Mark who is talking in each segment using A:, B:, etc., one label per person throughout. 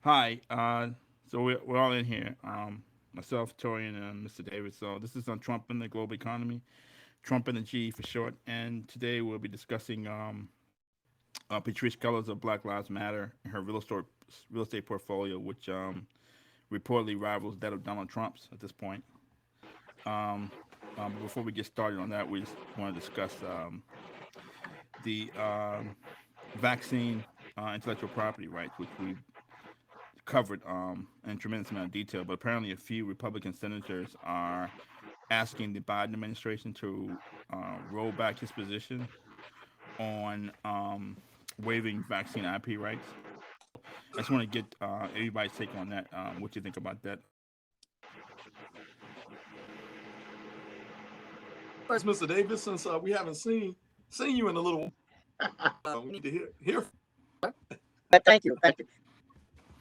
A: Hi. So we're all in here. Myself, Torian, and Mr. David. So this is on Trump and the global economy, Trump and the G for short. And today we'll be discussing Patrice Cullors of Black Lives Matter and her real estate portfolio, which reportedly rivals that of Donald Trump's at this point. Um, but before we get started on that, we just want to discuss the vaccine intellectual property rights, which we covered in a tremendous amount of detail, but apparently a few Republican senators are asking the Biden administration to roll back his position on waiving vaccine IP rights. So I just want to get everybody's take on that. What you think about that?
B: Thanks, Mr. Davis. Since we haven't seen you in a little while, we need to hear.
C: Thank you.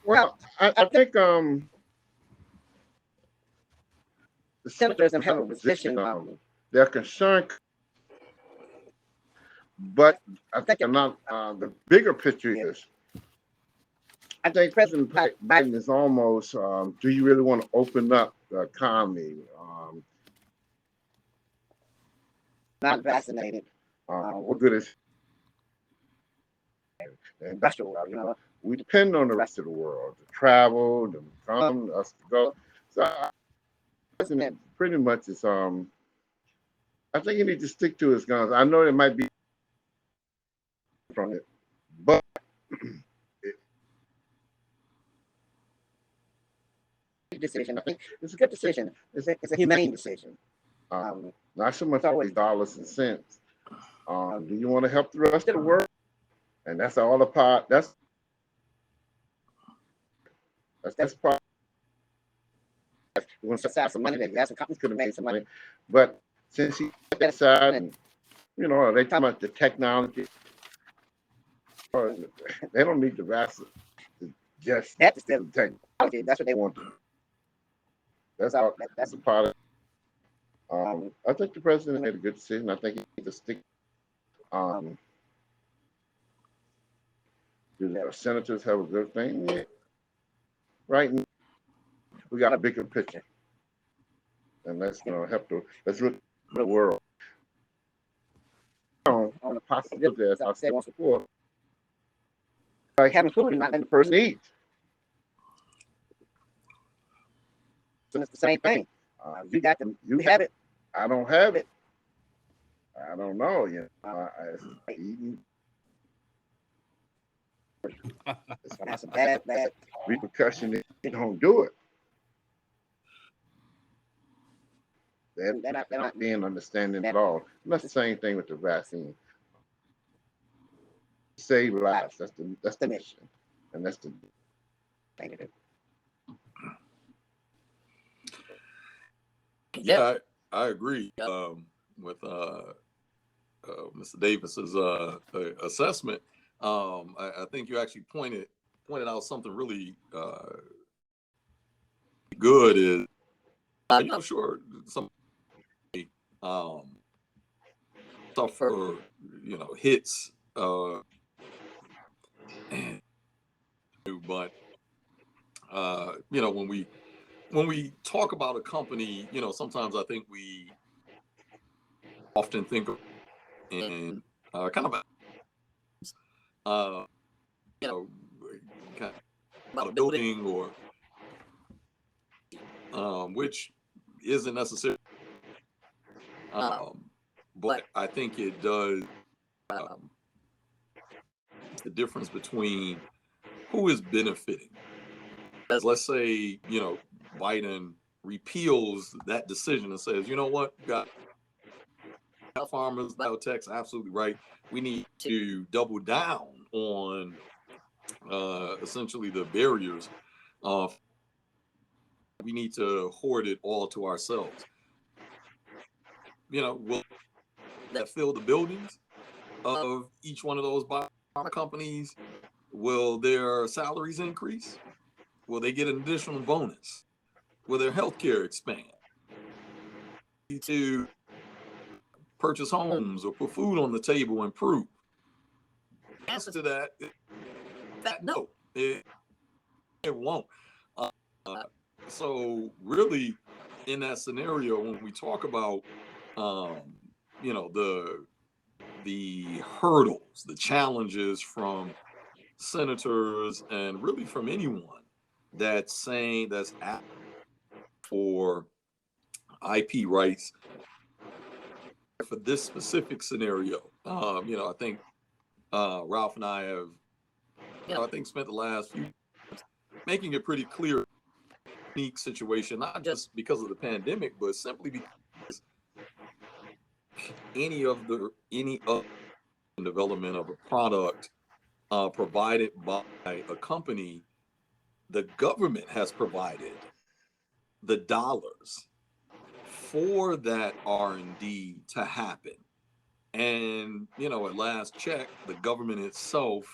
C: Well, I think the senators have a position. They're concerned, but I think not. The bigger picture is, I think President Biden is almost. Do you really want to open up the economy? Not vaccinated. What good is the industrial world? We depend on the rest of the world to travel, to come, us to go. So, President pretty much is. I think he needs to stick to his guns. I know it might be from it, but decision. I think it's a good decision. It's a humane decision. Not so much always dollars and cents. Do you want to help the rest of the world? And that's all a part. That's part. You want to set aside some money that yes, the companies could have made some money, but since he put that aside, and they talk about the technology, or they don't need the vaccine. Just that's the technology. That's what they want to do. That's all. That's a part of. I think the president made a good decision. I think he needs to stick. Do the senators have a good thing? Yeah. Right now, we got a bigger picture, and let's let's look at the world. On the possibility, as I said once before, having food is not letting the person eat. So it's the same thing. You got them. You have it. I don't have it. I don't know. Eating. It's gonna have some bad repercussion if you don't do it. They're not being understanding at all. And that's the same thing with the vaccine. Save lives. That's the mission, and that's the thing to do.
B: Yeah, I agree with Mr. Davis's assessment. I think you actually pointed out something really good. Is sure some suffer hits, but when we talk about a company, sometimes I think we often think of in kind of kind of about a building or which isn't necessarily, but I think it does the difference between who is benefiting. As let's say, Biden repeals that decision and says, you know what, got farmers, biotech's absolutely right. We need to double down on essentially the barriers of we need to hoard it all to ourselves. Will that fill the buildings of each one of those biopharma companies? Will their salaries increase? Will they get an additional bonus? Will their health care expand? To purchase homes or put food on the table and The answer to that no. it won't. Uh, so really, in that scenario, when we talk about, um, the hurdles, the challenges from senators and really from anyone that's asking for IP rights for this specific scenario. I think Ralph and I have, I think, spent the last few making it pretty clear, unique situation, not just because of the pandemic, but simply because any of the development of a product provided by a company, the government has provided the dollars for that R&D to happen. And, at last check, the government itself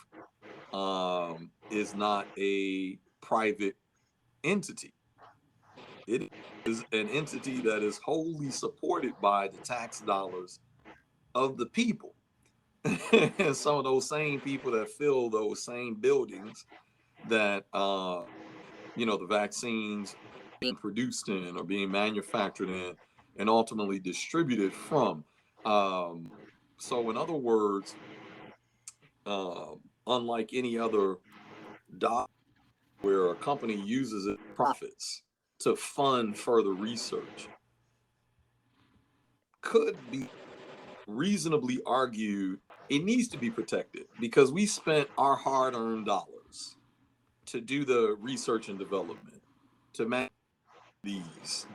B: is not a private entity. It is an entity that is wholly supported by the tax dollars of the people. And some of those same people that fill those same buildings that, the vaccines being produced in or being manufactured in and ultimately distributed from. So in other words, unlike any other doc where a company uses its profits to fund further research, could be reasonably argued it needs to be protected because we spent our hard-earned dollars to do the research and development to manage these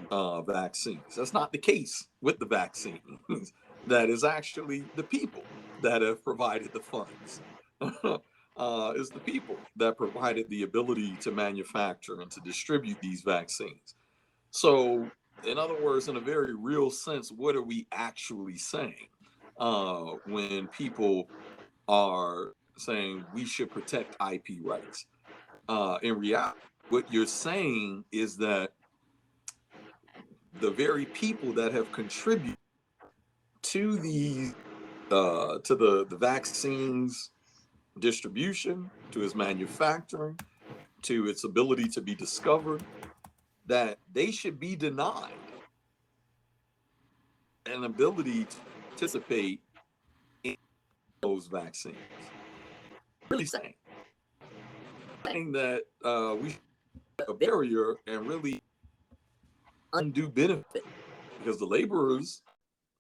B: vaccines. That's not the case with the vaccines. That is actually the people that have provided the funds. It's the people that provided the ability to manufacture and to distribute these vaccines. So, in other words, in a very real sense, what are we actually saying when people are saying we should protect IP rights? In reality, what you're saying is that the very people that have contributed to the vaccines distribution, to its manufacturing, to its ability to be discovered, that they should be denied an ability to participate in those vaccines. Really saying that we should have a barrier and really undue benefit, because the laborers,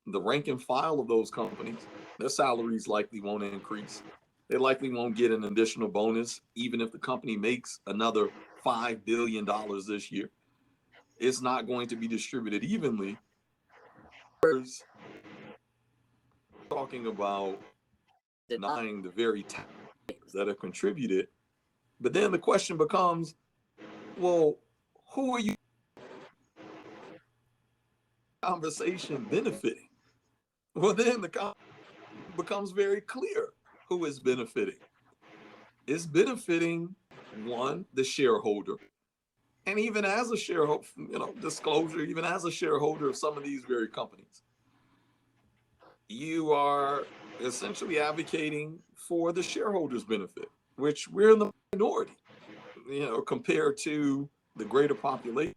B: the rank and file of those companies, their salaries likely won't increase. They likely won't get an additional bonus, even if the company makes another $5 billion this year. It's not going to be distributed evenly. Talking about denying the very taxpayers that have contributed. But then the question becomes, well, who are you conversation benefiting? Well, then the conversation becomes very clear who is benefiting. It's benefiting, one, the shareholder. And even as a shareholder, disclosure, even as a shareholder of some of these very companies, you are essentially advocating for the shareholders' benefit, which we're in the minority, compared to the greater population.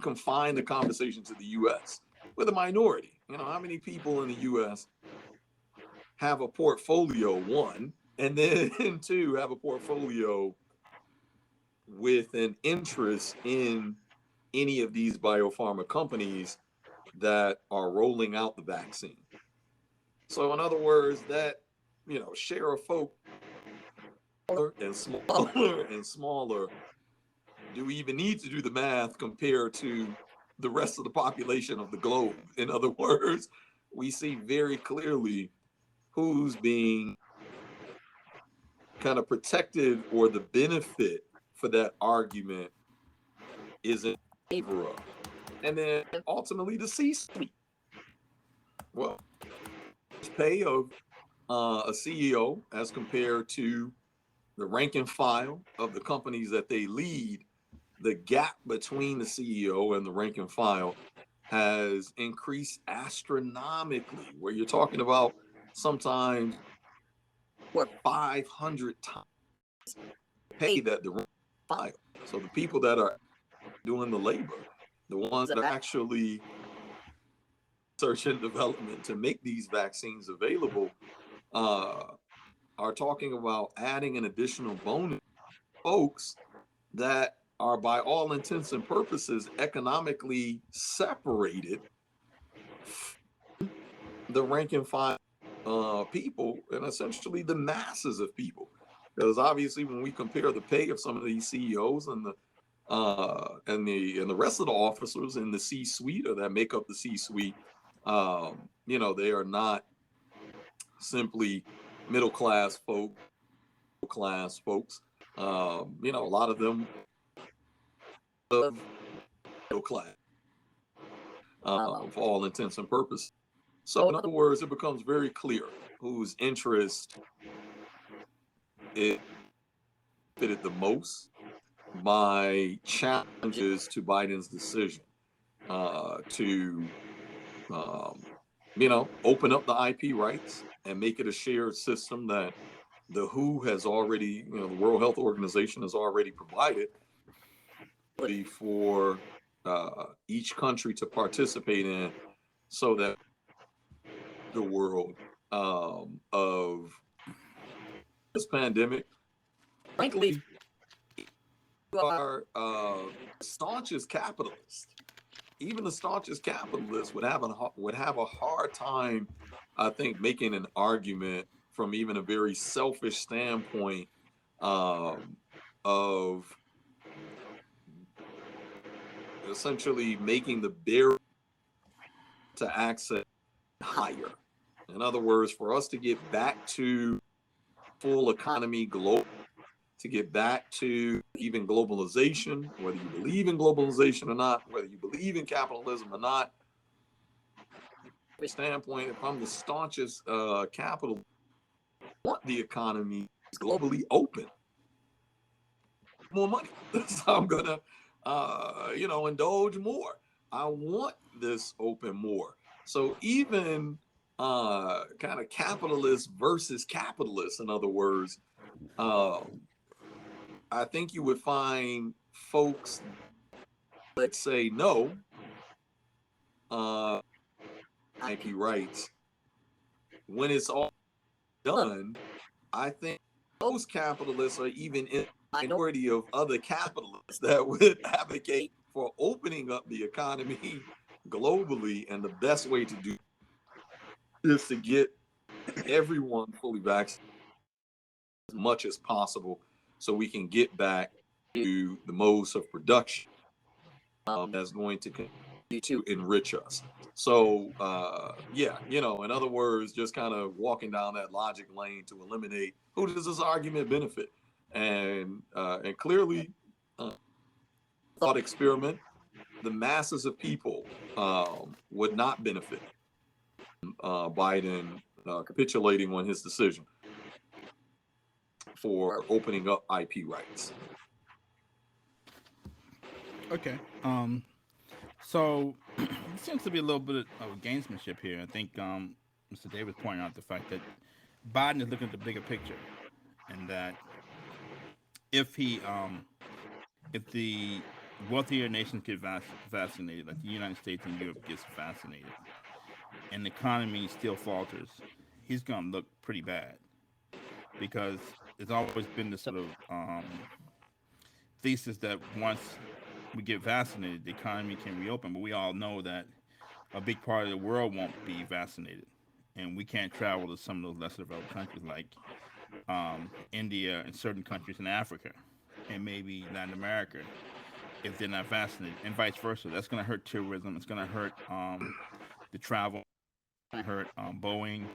B: Confine the conversation to the U.S. We're the minority. How many people in the U.S. have a portfolio, one, and then two, have a portfolio with an interest in any of these biopharma companies that are rolling out the vaccine? So in other words, that, share of folk and smaller and smaller, do we even need to do the math compared to the rest of the population of the globe? In other words, we see very clearly who's being kind of protected, or the benefit for that argument is in favor of. And then ultimately the C-suite. Well, pay of a CEO as compared to the rank and file of the companies that they lead, the gap between the CEO and the rank and file has increased astronomically, where you're talking about sometimes 500 times pay that the file. So the people that are doing the labor, the ones that are actually research and development to make these vaccines available, are talking about adding an additional bonus folks that are by all intents and purposes economically separated the rank and file people and essentially the masses of people. Because obviously when we compare the pay of some of these CEOs and the rest of the officers in the C-suite or that make up the C-suite, they are not simply middle class folks. A lot of them of middle class for all intents and purposes. So in other words, it becomes very clear whose interest is fitted the most by challenges to Biden's decision to open up the IP rights and make it a shared system that the WHO has already, the World Health Organization has already provided for each country to participate in, so that the world of this pandemic, frankly, are staunchest capitalists. Even the staunchest capitalists would have a hard time, I think, making an argument from even a very selfish standpoint of essentially making the barrier to access higher. In other words, for us to get back to full economy global, to get back to even globalization, whether you believe in globalization or not, whether you believe in capitalism or not, standpoint, if I'm the staunchest capital, want the economy globally open, more money. So I'm gonna, indulge more. I want this open more. So even kind of capitalist versus capitalist, in other words, I think you would find folks that say no, IP rights. When it's all done, I think those capitalists are even in the minority of other capitalists that would advocate for opening up the economy globally. And the best way to do is to get everyone fully vaccinated as much as possible, so we can get back to the modes of production that's going to continue to enrich us. So in other words, just kind of walking down that logic lane to eliminate who does this argument benefit, and clearly, thought experiment, the masses of people would not benefit Biden capitulating on his decision for opening up IP rights.
A: Okay. So it seems to be a little bit of gamesmanship here. I think Mr. Davis pointed out the fact that Biden is looking at the bigger picture, and that if the wealthier nations get vaccinated, like the United States and Europe gets vaccinated, and the economy still falters, he's going to look pretty bad, because there's always been this sort of thesis that once we get vaccinated, the economy can reopen. But we all know that a big part of the world won't be vaccinated, and we can't travel to some of those lesser developed countries like India and certain countries in Africa and maybe Latin America if they're not vaccinated, and vice versa. That's going to hurt tourism. It's going to hurt the travel. It's going to hurt Boeing.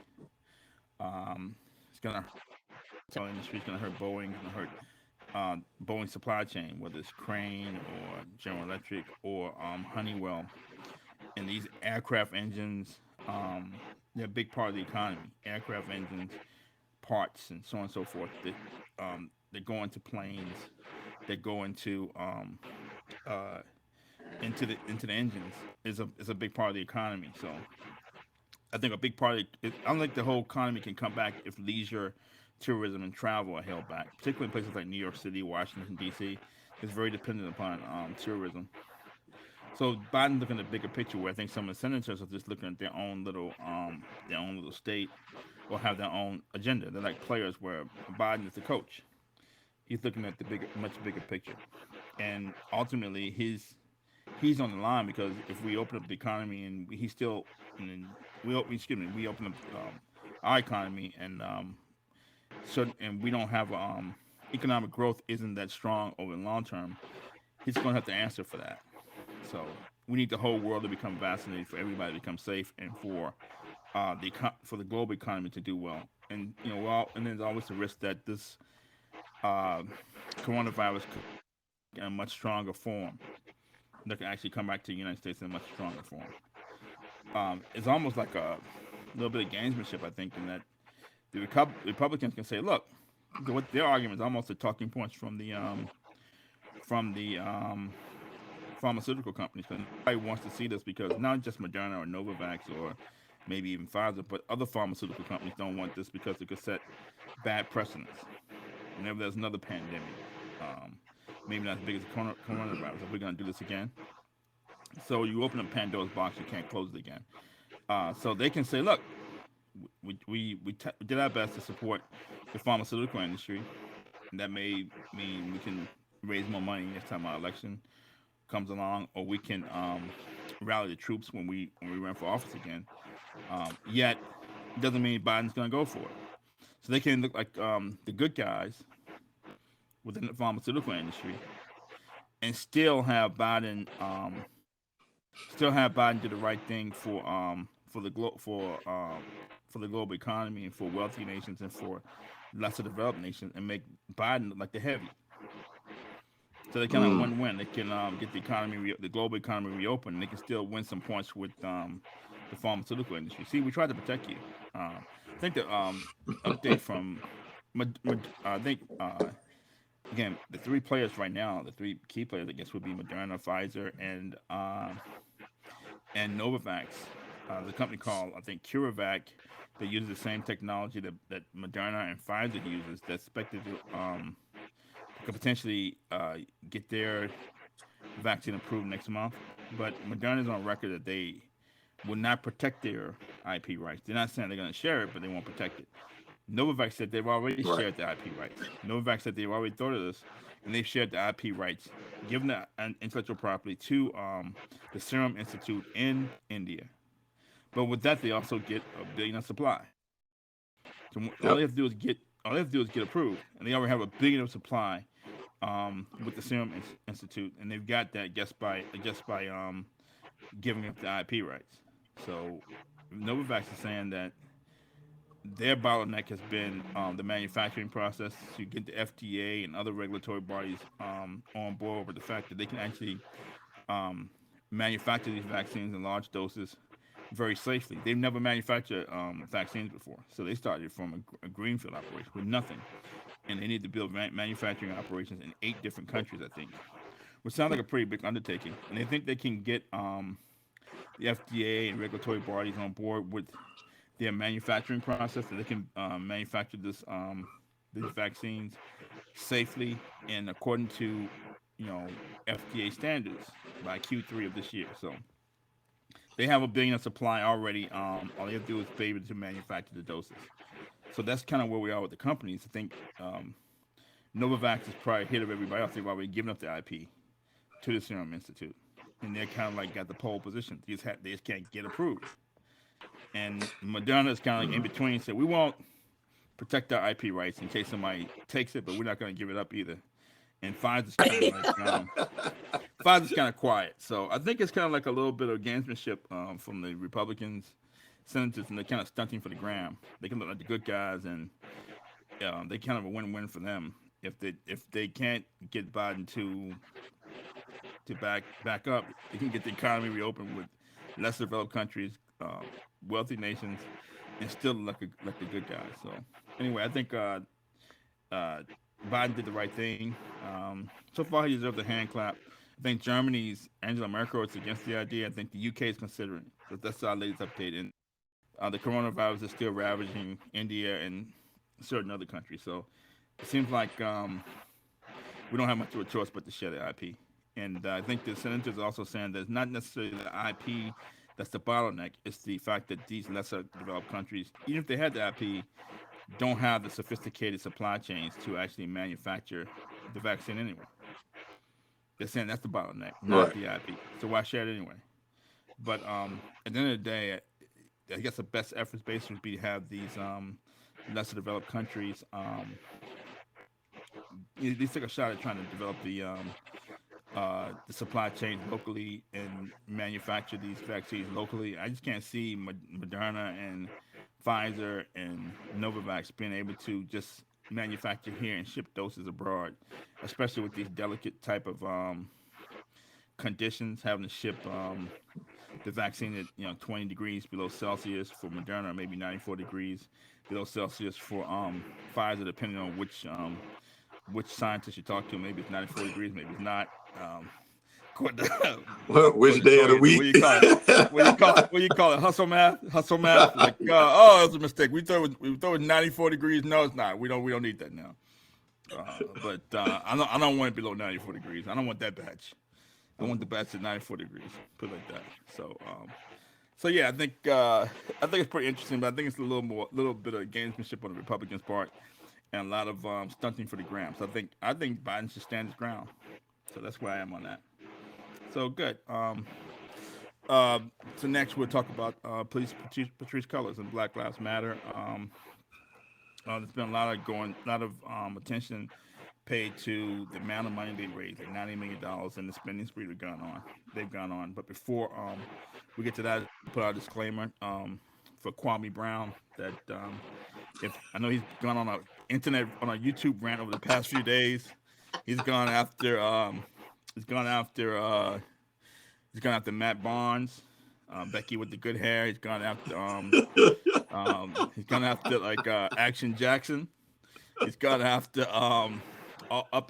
A: It's going to hurt industry. It's going to hurt Boeing. It's going to hurt Boeing supply chain, whether it's Crane or General Electric or Honeywell. And these aircraft engines, they're a big part of the economy. Aircraft engines, parts, and so on and so forth. That go into planes. That go into the engines is a big part of the economy. So I think a big part of it, I don't think the whole economy can come back if leisure, tourism, and travel are held back, particularly in places like New York City, Washington D.C. is very dependent upon tourism. So Biden's looking at the bigger picture, where I think some of the senators are just looking at their own little state, or have their own agenda. They're like players, where Biden is the coach. He's looking at the bigger, much bigger picture, and ultimately he's on the line, because if we open up the economy and he's still, and we open up our economy, and and we don't have economic growth isn't that strong over the long term, he's going to have to answer for that. So we need the whole world to become vaccinated, for everybody to become safe, and for the global economy to do well. And and there's always the risk that this uh, coronavirus could in a much stronger form, that can actually come back to the United States in a much stronger form. It's almost like a little bit of gamesmanship, I think, in that the Republicans can say, "Look, what their argument is almost the talking points from the pharmaceutical companies, because nobody wants to see this, because not just Moderna or Novavax or maybe even Pfizer, but other pharmaceutical companies don't want this, because it could set bad precedents whenever there's another pandemic. Um, Maybe not as big as the coronavirus. If we're going to do this again, so you open up Pandora's box, you can't close it again. So they can say, look, we did our best to support the pharmaceutical industry, and that may mean we can raise more money next time our election comes along, or we can rally the troops when we run for office again. Yet, it doesn't mean Biden's going to go for it. So they can look like the good guys within the pharmaceutical industry, and still have Biden do the right thing for the global economy, and for wealthy nations, and for lesser developed nations, and make Biden look like the heavy. So they kind of
B: Mm.
A: win-win. They can get the global economy reopened, and they can still win some points with the pharmaceutical industry. See, we tried to protect you. I think the update from, I think again, the three players right now, the three key players, I guess, would be Moderna, Pfizer, and Novavax. The company called, I think, CureVac, that uses the same technology that Moderna and Pfizer uses. That's expected to could potentially get their vaccine approved next month. But Moderna's on record that they will not protect their IP rights. They're not saying they're going to share it, but they won't protect it. Novavax said they've already
B: Right.
A: shared the IP rights. Novavax said they've already thought of this, and they've shared the IP rights, given the intellectual property to the Serum Institute in India. But with that, they also get a billion of supply. So all they
B: Yep.
A: have to do is get approved, and they already have a billion of supply with the Serum Institute, and they've got that just by giving up the IP rights. So Novavax is saying that their bottleneck has been the manufacturing process, to get the FDA and other regulatory bodies on board with the fact that they can actually um, manufacture these vaccines in large doses very safely. They've never manufactured vaccines before, so they started from a greenfield operation with nothing, and they need to build manufacturing operations in 8 different countries, I think, which sounds like a pretty big undertaking. And they think they can get the FDA and regulatory bodies on board with their manufacturing process, so they can manufacture these vaccines safely and according to FDA standards by Q3 of this year. So they have a billion of supply already. All they have to do is be able to manufacture the doses. So that's kind of where we are with the companies. I think Novavax is probably ahead of everybody else. They've already given up the IP to the Serum Institute, and they're kind of like got the pole position. They just can't get approved. And Moderna is kind of like in between. Said we won't protect our IP rights in case somebody takes it, but we're not going to give it up either. And Pfizer's kind of quiet. So I think it's kind of like a little bit of gamesmanship from the Republicans, senators, and they're kind of stunting for the gram. They can look like the good guys, and they kind of a win-win for them. If they can't get Biden to back up, they can get the economy reopened with less developed countries, uh, wealthy nations, and still like the good guys. So anyway, I think uh, Biden did the right thing. So far, he deserves a hand clap. I think Germany's Angela Merkel is against the idea. I think the UK is considering. So that's our latest update. And the coronavirus is still ravaging India and certain other countries. So it seems like we don't have much of a choice but to share the IP. And I think the senators are also saying that it's not necessarily the IP that's the bottleneck. It's the fact that these lesser developed countries, even if they had the IP, don't have the sophisticated supply chains to actually manufacture the vaccine anyway. They're saying that's the bottleneck, not
B: Right.
A: the IP. So why share it anyway? But at the end of the day, I guess the best efforts basically would be to have these lesser developed countries at least take a shot at trying to develop the supply chain locally and manufacture these vaccines locally. I just can't see Moderna and Pfizer and Novavax being able to just manufacture here and ship doses abroad, especially with these delicate type of conditions, having to ship the vaccine at 20 degrees below Celsius for Moderna, maybe 94 degrees below Celsius for Pfizer, depending on which scientist you talk to. Maybe it's 94 degrees, maybe it's not.
B: Which day of the week?
A: What do you call it? What do you call it? Hustle math? Hustle math? Like, oh, that's a mistake. We thought it was 94 degrees. No, it's not. We don't need that now. But I don't want it below 94 degrees. I don't want that batch. I want the batch at 94 degrees. Put it like that. So yeah, I think it's pretty interesting, but I think it's a little bit of gamesmanship on the Republicans' part, and a lot of stunting for the gram. So I think Biden should stand his ground. So that's where I am on that. So good. So next we'll talk about Patrice Cullors and Black Lives Matter. There's been a lot of attention paid to the amount of money they raised, like $90 million, and the spending spree they've gone on. But before we get to that, put out a disclaimer for Kwame Brown that if I know he's gone on a YouTube rant over the past few days. He's gone after Matt Barnes, Becky with the good hair. He's gone after like Action Jackson. He's gone after Up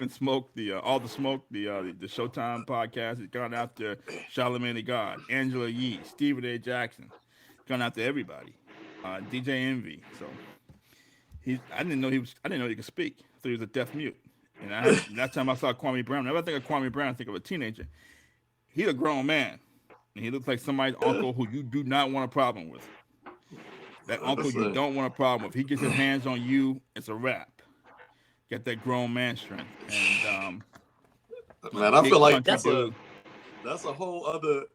A: in Smoke, All the Smoke, the Showtime podcast. He's gone after Charlamagne the God, Angela Yee, Stephen A. Jackson. He's gone after everybody. DJ Envy. So I didn't know he could speak. I thought he was a deaf mute. And last time I saw Kwame Brown, whenever I think of Kwame Brown, I think of a teenager. He's a grown man. And he looks like somebody's uncle who you do not want a problem with. That uncle you don't want a problem with. He gets his hands on you, it's a wrap. Got that grown man strength. And
B: man, I feel like that's a whole other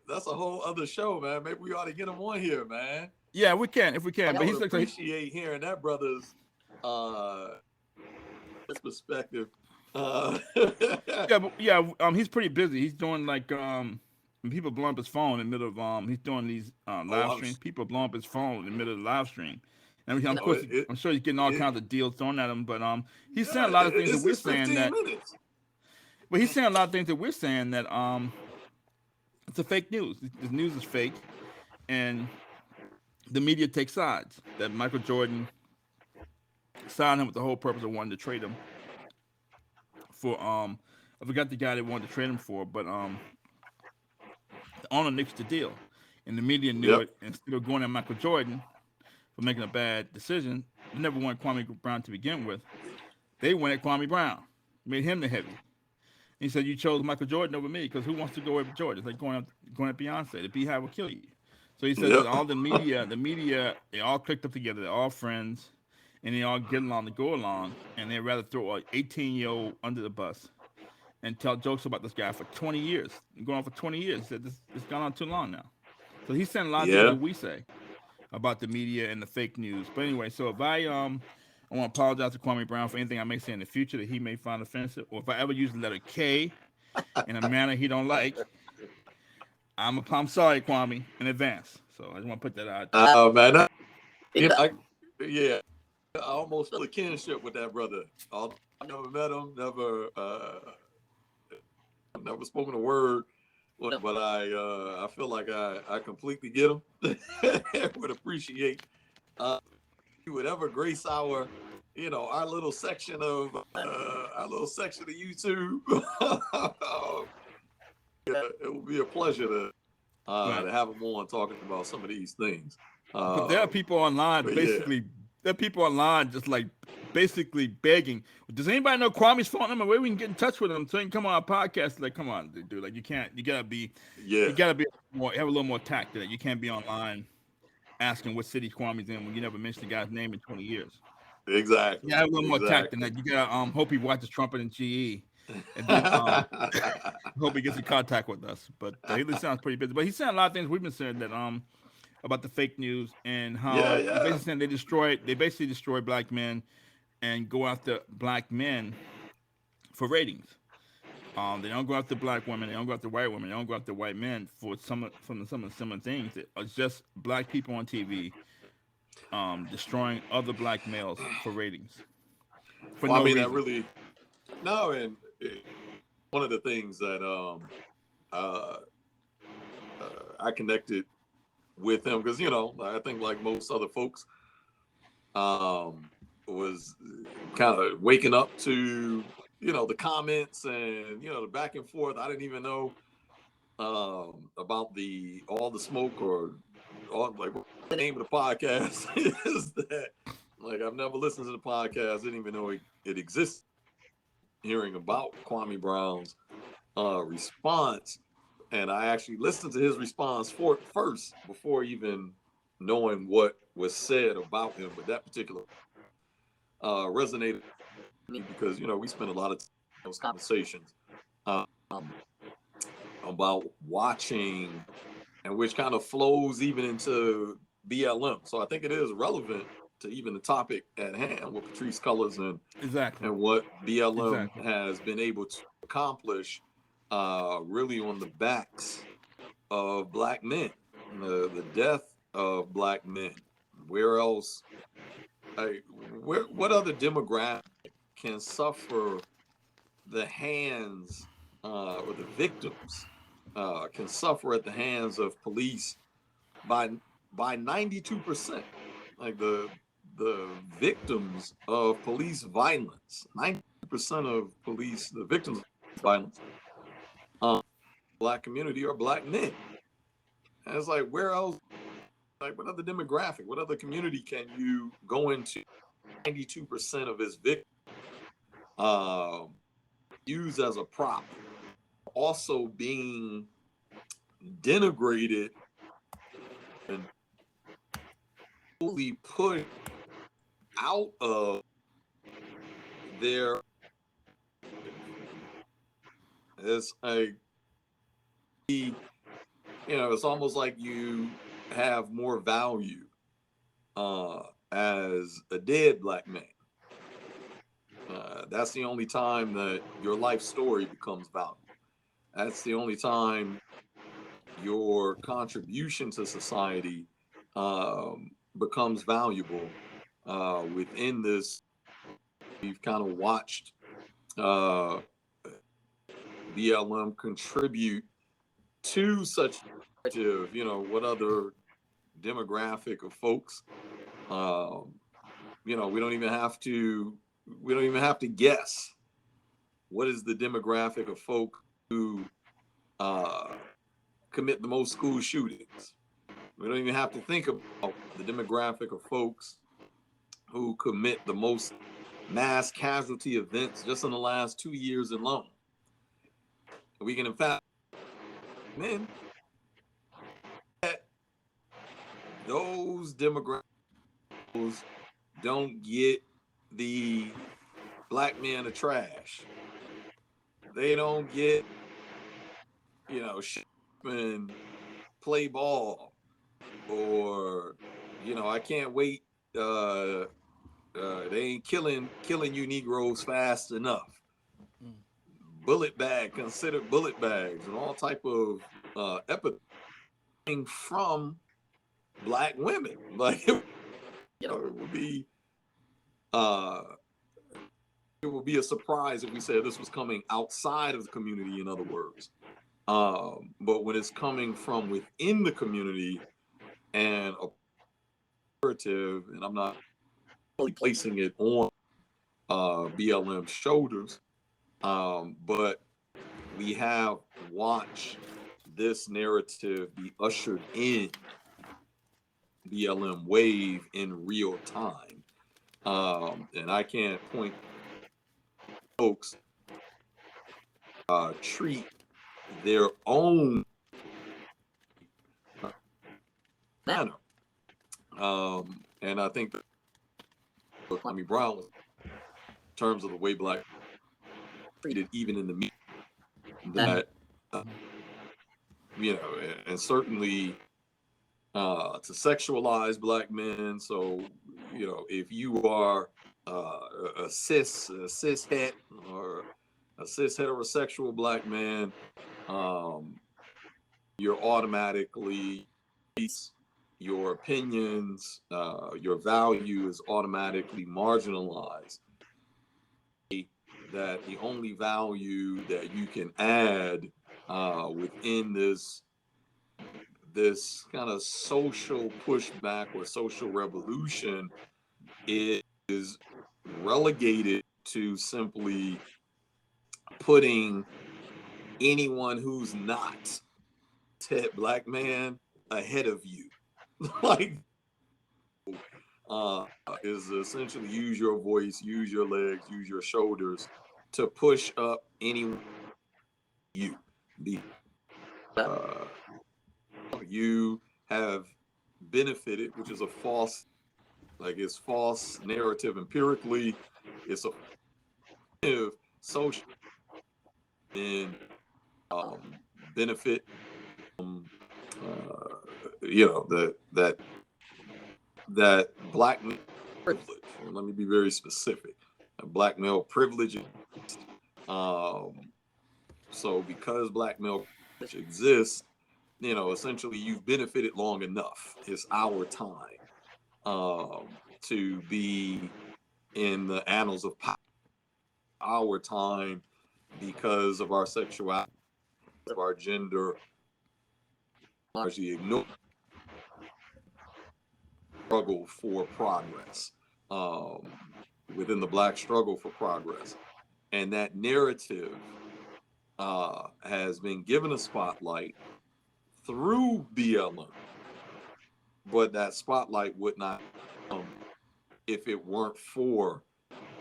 B: show, man. Maybe we ought to get him on here, man.
A: Yeah, we can if we can. But he's
B: appreciate hearing that brother's perspective.
A: He's pretty busy. He's doing like people blow up his phone in the middle of he's doing these live streams. People blow up his phone in the middle of the live stream. And I'm sure he's getting all kinds of deals thrown at him, but he's saying a lot of things that we're saying that. But he's saying a lot of things that we're saying that it's a fake news. This news is fake, and the media takes sides. That Michael Jordan signed him with the whole purpose of wanting to trade him for I forgot the guy they wanted to trade him for, but the owner nixed the deal, and the media knew it. Instead of going at Michael Jordan for making a bad decision, they never wanted Kwame Brown to begin with. They went at Kwame Brown, made him the heavy. And he said, "You chose Michael Jordan over me because who wants to go with Jordan? It's like going at Beyonce. The Beehive will kill you." So he said that all the media, they all clicked up together. They're all friends, and they all get along to go along, and they'd rather throw an 18-year-old under the bus and tell jokes about this guy for 20 years. Going on for 20 years. He said it's gone on too long now. So he's saying a lot of things that we say about the media and the fake news. But anyway, so if I want to apologize to Kwame Brown for anything I may say in the future that he may find offensive, or if I ever use the letter K in a manner he don't like, I'm sorry, Kwame, in advance. So I just want to put that out.
B: Oh man, I almost feel a kinship with that brother. I never met him, never spoken a word, but I feel like I completely get him. Would appreciate you would ever grace our little section of YouTube. It would be a pleasure to have him on talking about some of these things.
A: But there are people online, there are people online just like basically begging, does anybody know Kwame's phone number? Where we can get in touch with him so he can come on our podcast? Like, come on, dude. Like, you can't. You
B: Yeah,
A: gotta be more. Have a little more tact. That you can't be online asking what city Kwame's in when you never mentioned the guy's name in 20 years.
B: exactly,
A: You have a little more tact than
B: exactly.
A: that. You gotta hope he watches Trumpet and GE, and then hope he gets in contact with us. But he sounds pretty busy. But he's saying a lot of things we've been saying that about the fake news and
B: Yeah,
A: how
B: yeah.
A: basically saying they basically destroy black men and go after black men for ratings. They don't go after black women. They don't go after white women. They don't go after white men for some of the similar things. It's just black people on TV destroying other black males for ratings for
B: Well, I
A: no
B: mean, that
A: reason.
B: really no, and one of the things that uh, I connected with him because I think like most other folks was kind of waking up to the comments and the back and forth. I didn't even know about the all the smoke or all like what the name of the podcast is that like I've never listened to the podcast. Didn't even know it exists. Hearing about Kwame Brown's response, and I actually listened to his response first before even knowing what was said about him. But that particular resonated with me because we spent a lot of time in those conversations um, about watching, and which kind of flows even into BLM. So I think it is relevant to even the topic at hand with Patrice Cullors
A: Exactly.
B: and what BLM
A: Exactly.
B: has been able to accomplish really on the backs of black men, the death of black men. Where else, what other demographic can suffer the hands or the victims can suffer at the hands of police by 92%? Like the victims of police violence, 90% of the victims of violence, black community are black men. And it's like, where else? Like, what other demographic, what other community can you go into? 92% of its victims used as a prop, also being denigrated and fully put out of their. It's like it's almost like you have more value as a dead black man. That's the only time that your life story becomes valuable. That's the only time your contribution to society becomes valuable within this. We've kind of watched BLM contribute to such, what other demographic of folks. We don't even have to guess what is the demographic of folk who commit the most school shootings. We don't even have to think about the demographic of folks who commit the most mass casualty events just in the last 2 years alone. We can in fact men that those demographics don't get the black man of trash. They don't get, and play ball, or I can't wait. They ain't killing you Negroes fast enough. Considered bullet bags, and all type of epithets from black women. Like it would be a surprise if we said this was coming outside of the community. In other words, but when it's coming from within the community and a narrative, and I'm not really placing it on BLM's shoulders, but we have watched this narrative be ushered in BLM wave in real time. And I can't point folks treat their own manner. And I think that Kwame Brown was in terms of the way black treated even in the media that you know, and certainly to sexualize black men. So, you know, if you are a cis het or a cis heterosexual black man, you're automatically, your opinions, your value is automatically marginalized. That the only value that you can add within this kind of social pushback or social revolution is relegated to simply putting anyone who's not a black man ahead of you. Like, is essentially use your voice, use your legs, use your shoulders to push up anyone you be. You have benefited, which is a false, like it's false narrative empirically. It's a social and benefit. You know that black male privilege. And let me be very specific. Black male privilege. So because black male privilege exists, you know, essentially you've benefited long enough. It's our time to be in the annals of power. Our time because of our sexuality, of our gender, largely ignore struggle for progress within the black struggle for progress. And that narrative has been given a spotlight through BLM, but that spotlight would not come if it weren't for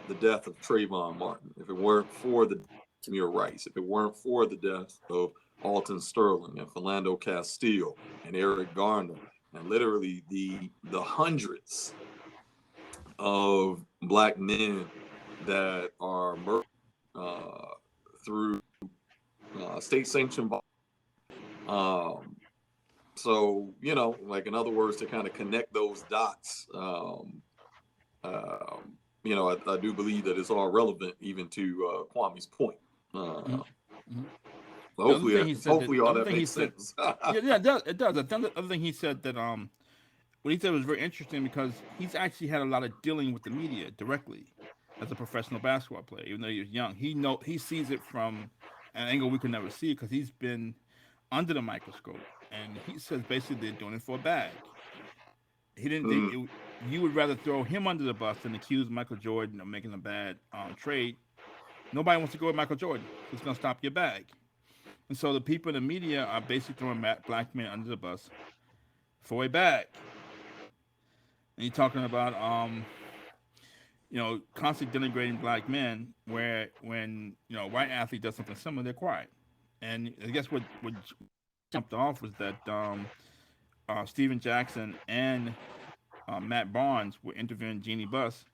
B: the death of Trayvon Martin, if it weren't for the Tamir Rice, if it weren't for the death of Alton Sterling and Philando Castile and Eric Garner, and literally the hundreds of black men that are murdered through state-sanctioned so, you know, like in other words, to kind of connect those dots, you know, I do believe that it's all relevant even to Kwame's point. Hopefully all that makes sense.
A: Yeah, it does. It does. The other thing he said that what he said was very interesting because he's actually had a lot of dealing with the media directly as a professional basketball player. Even though he was young, he sees it from an angle we could never see because he's been under the microscope, and he says basically they're doing it for a bag. He didn't. You would rather throw him under the bus than accuse Michael Jordan of making a bad trade. Nobody wants to go with Michael Jordan. Who's going to stop your bag? And so the people in the media are basically throwing black men under the bus for a bag. And you're talking about, you know, constantly denigrating black men, where when you know a white athlete does something similar, they're quiet. And I guess what jumped off was that Steven Jackson and Matt Barnes were interviewing Jeannie Buss,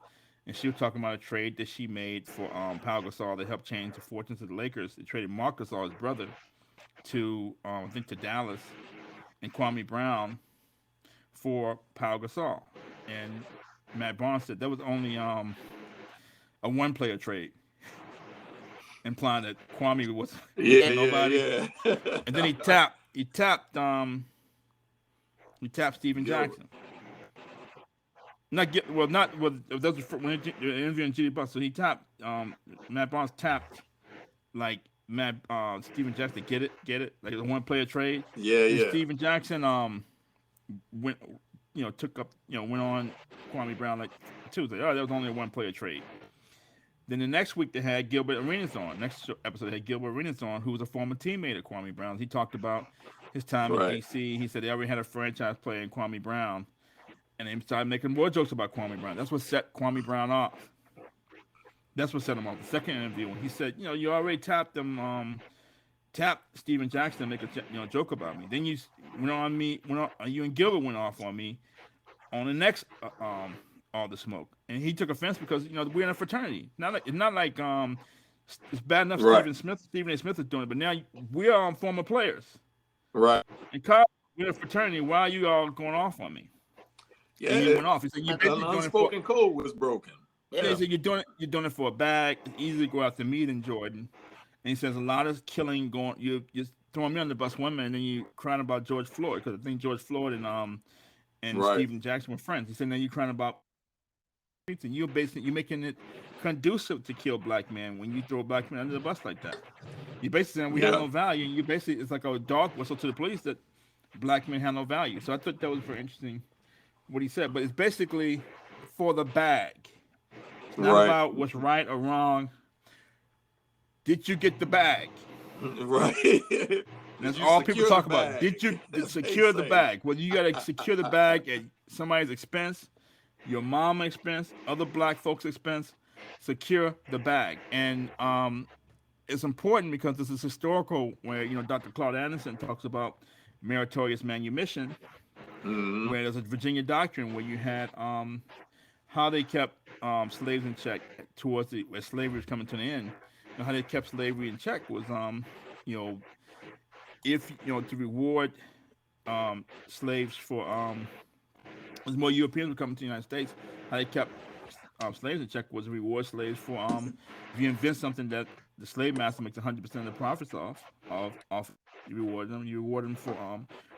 A: and she was talking about a trade that she made for Pau Gasol that helped change the fortunes of the Lakers. They traded Marc Gasol's brother to I think to Dallas, and Kwame Brown for Pau Gasol. And Matt Barnes said that was only a one-player trade, implying that Kwame was nobody.
B: Yeah.
A: And then he tapped Steven Jackson. Those were when interviewing Jeannie Buss. So he tapped Matt Barnes tapped like Steven Jackson, get it, like a one player trade.
B: Yeah.
A: Steven Jackson went took up went on Kwame Brown like Tuesday. Oh, that was only a one player trade. Then the next week they had Gilbert Arenas on. Next episode they had Gilbert Arenas on, who was a former teammate of Kwame Brown. He talked about his time in DC. He said they already had a franchise player in Kwame Brown, and they started making more jokes about Kwame Brown. That's what set Kwame Brown off. That's what set him off. The second interview when he said, you already tapped them, tapped Steven Jackson to make a joke about me. Then you went on me, you and Gilbert went off on me on the next all the smoke, and he took offense because we're in a fraternity. It's not like it's bad enough
B: Right.
A: Stephen A. Smith is doing it, but now we are former players.
B: Right.
A: And Kyle, we're in a fraternity. Why are you all going off on me?
B: Yeah.
A: And he went off. He said, "You basically
B: An
A: doing it for."
B: unspoken code was broken.
A: Yeah. He said, "You're doing it for a bag. It's easy to go after me than Jordan." And he says, "A lot of killing going. You're throwing me on the bus one minute, and then you crying about George Floyd because I think George Floyd and
B: Right.
A: Stephen Jackson were friends." He said, "Now you're crying about." And you're making it conducive to kill black men when you throw a black man under the bus like that. You're basically saying we have no value, and you basically it's like a dog whistle to the police that black men have no value. So I thought that was very interesting what he said. But it's basically for the bag. It's not about what's right or wrong. Did you get the bag?
B: Right.
A: That's all people talk about. Did you secure the bag? Well, you got to secure the bag at somebody's expense, your mama's expense, other black folks' expense. Secure the bag. And it's important because this is historical where, Dr. Claude Anderson talks about meritorious manumission, where there's a Virginia doctrine where you had how they kept slaves in check towards where slavery was coming to an end. How they kept slavery in check was, if, to reward slaves for, as more Europeans were coming to the United States, how they kept slaves in check was to reward slaves for if you invent something that the slave master makes 100% of the profits off you reward them for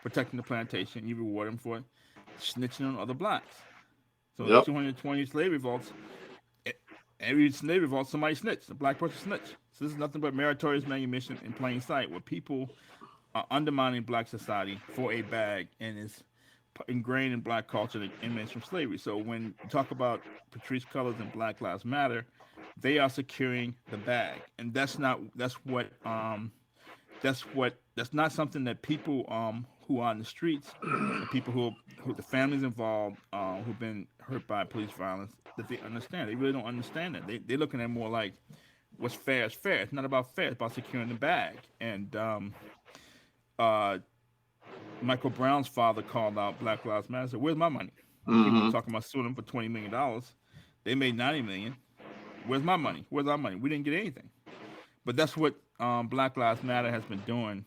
A: protecting the plantation, you reward them for snitching on other blacks. So 220 slave revolts, every slave revolt somebody snitched, a black person snitched. So this is nothing but meritorious manumission in plain sight where people are undermining black society for a bag, and it's ingrained in black culture that emanates from slavery. So when you talk about Patrice Cullors and Black Lives Matter, they are securing the bag, and that's not something that people who are on the streets, the people who the families involved who've been hurt by police violence, that they understand. They really don't understand that. They're looking at more like what's fair is fair. It's not about fair. It's about securing the bag. And Michael Brown's father called out Black Lives Matter. Said, "Where's my money?" People were talking about suing them for $20 million. They made $90 million. Where's my money? Where's our money? We didn't get anything. But that's what Black Lives Matter has been doing,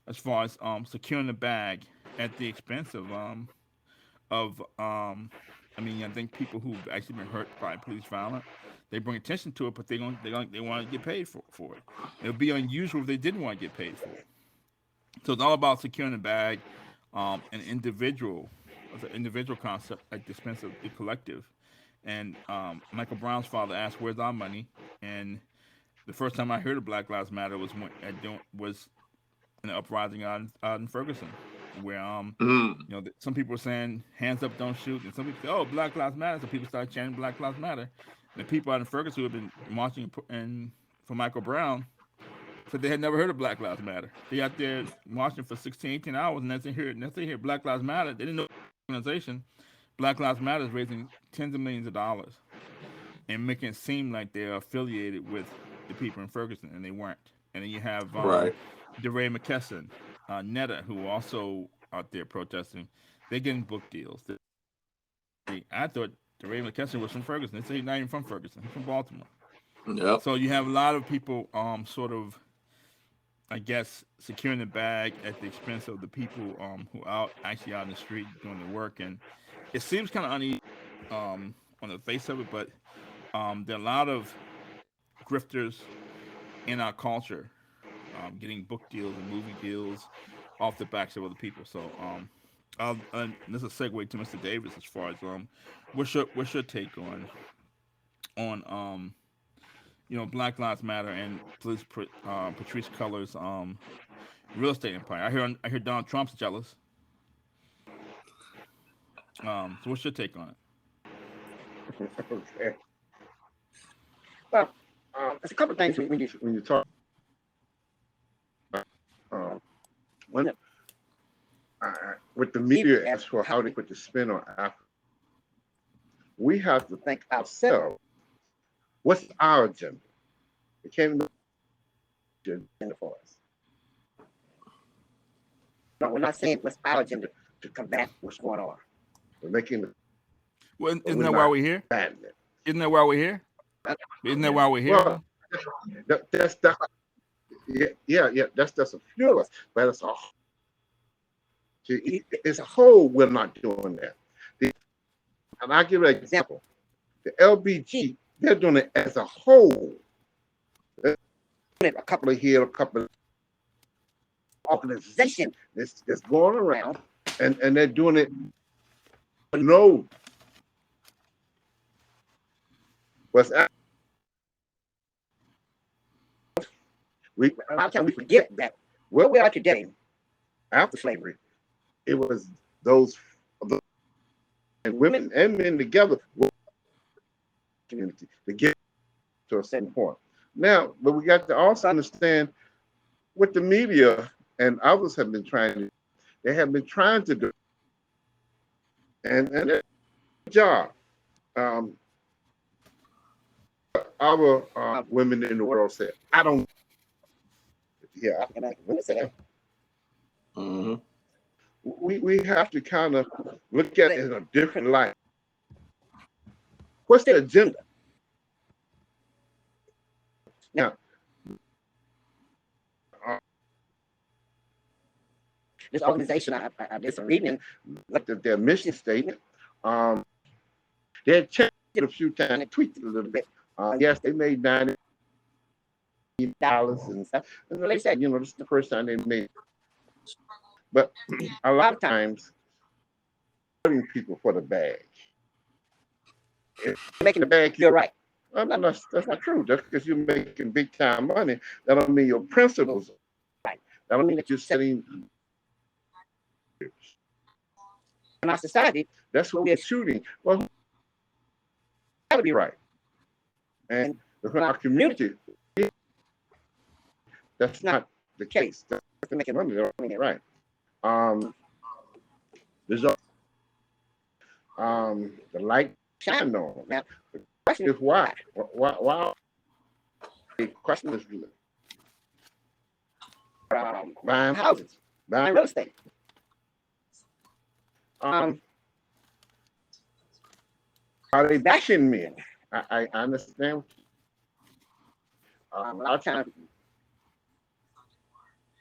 A: as far as securing the bag at the expense of I think people who've actually been hurt by police violence, they bring attention to it, but they want to get paid for it. It would be unusual if they didn't want to get paid for it. So it's all about securing the bag, an individual concept at the expense of the collective. And Michael Brown's father asked, "Where's our money?" And the first time I heard of Black Lives Matter was in the uprising out in Ferguson, where some people were saying hands up, don't shoot, and some people said, "Oh, Black Lives Matter." So people started chanting Black Lives Matter. And the people out in Ferguson who had been marching for Michael Brown said they had never heard of Black Lives Matter. They out there marching for 16, 18 hours, and as they hear Black Lives Matter, they didn't know the organization. Black Lives Matter is raising tens of millions of dollars and making it seem like they're affiliated with the people in Ferguson, and they weren't. And then you have DeRay McKesson, Netta, who are also out there protesting. They're getting book deals. I thought DeRay McKesson was from Ferguson. They say he's not even from Ferguson. He's from Baltimore.
B: Yep.
A: So you have a lot of people sort of, I guess, securing the bag at the expense of the people who are actually out in the street doing the work. And it seems kind of uneasy on the face of it, but there are a lot of grifters in our culture getting book deals and movie deals off the backs of other people. So this is a segue to Mr. Davis as far as what's your take on Black Lives Matter and Patrice Cullors' real estate empire. I hear Donald Trump's jealous. So what's your take on it?
C: Okay. Well, there's a couple of things when you talk. When with the media as for how they put the spin on Africa, we have to think ourselves, what's our agenda? It can't be agenda for us. No, we're not saying what's our agenda to combat what's going on. We're making
A: Well, isn't that why we're here? Isn't that why we're here? Isn't that why we're here?
C: Well, that's yeah. That's a few of us, but it's a whole. We're not doing that. And I'll give you an example. The LBG, they're doing it as a whole. A couple of here, a couple of organizations that's going around, and they're doing it. No, what's a lot of times we forget that where we are today, after slavery, it was those and women and men together community to get to a certain point. Now, but we got to also understand what the media and others have been trying to, they have been trying to do, and their job. Our women in the world said, I don't. Yeah, I can say that.
B: Mm-hmm.
C: We have to kind of look at it in a different light. What's the agenda? Now, this organization, I did some reading, looked at their mission statement. They had changed it a few times, they tweaked it a little bit. Yes, they made $90 and stuff. And they said, this is the first time they made it. But a lot of times, hurting people for the bag. If you're making the bag, you're right. That's not true. Just because you're making big time money, that don't mean your principles are right. That don't mean that you're setting. In our society, that's what we're shooting. Well, that would be right. And in our community, that's not the case. That's making money, they're doing it right. There's the light shine on. Now, the question is why? Why? The question is buying houses, buying real estate. Are they bashing men? I understand. A lot of times,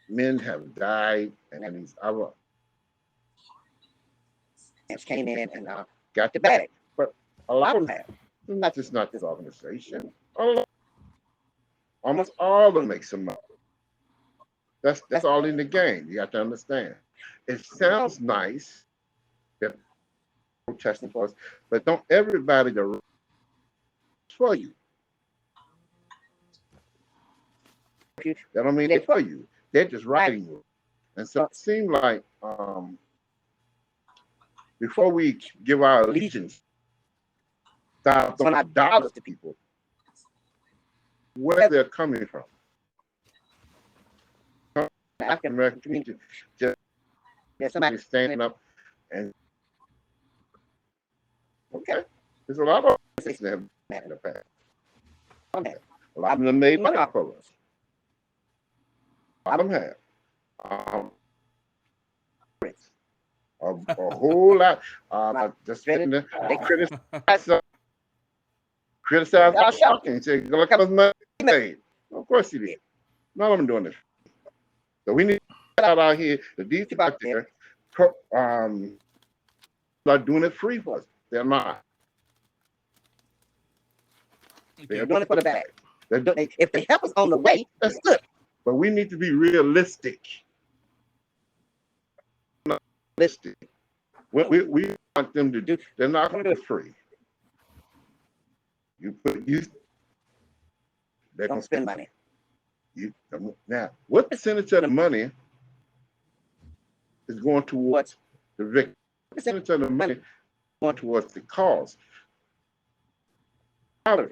C: men have died, and these other came in and got the bag. But a lot of them have. Not this organization. Almost all of them make some money. That's all in the game. You have to understand. It sounds nice that protesting for us, but don't everybody do for you. That don't mean they're for you. They're just writing you. And so it seemed like before we give our allegiance, start throwing our dollars to people, where they're coming from. The African American community, just somebody standing up and okay, there's a lot of organizations that have that in the past. A lot of them made money off of us. A lot of them have. A whole lot. Just sitting there, they criticize our shocking. Say, look how much money he made. Of course he did. None of them doing this. So we need to get out here. The these people out there are doing it free for us. They're not. They're doing it for the bag. If they help us on the way, that's good. But we need to be realistic. What we want them to do, they're not going to do it free. They're going to spend money. Now, what percentage of the money is going towards the victim? What percentage of the money is going towards the cause? How much?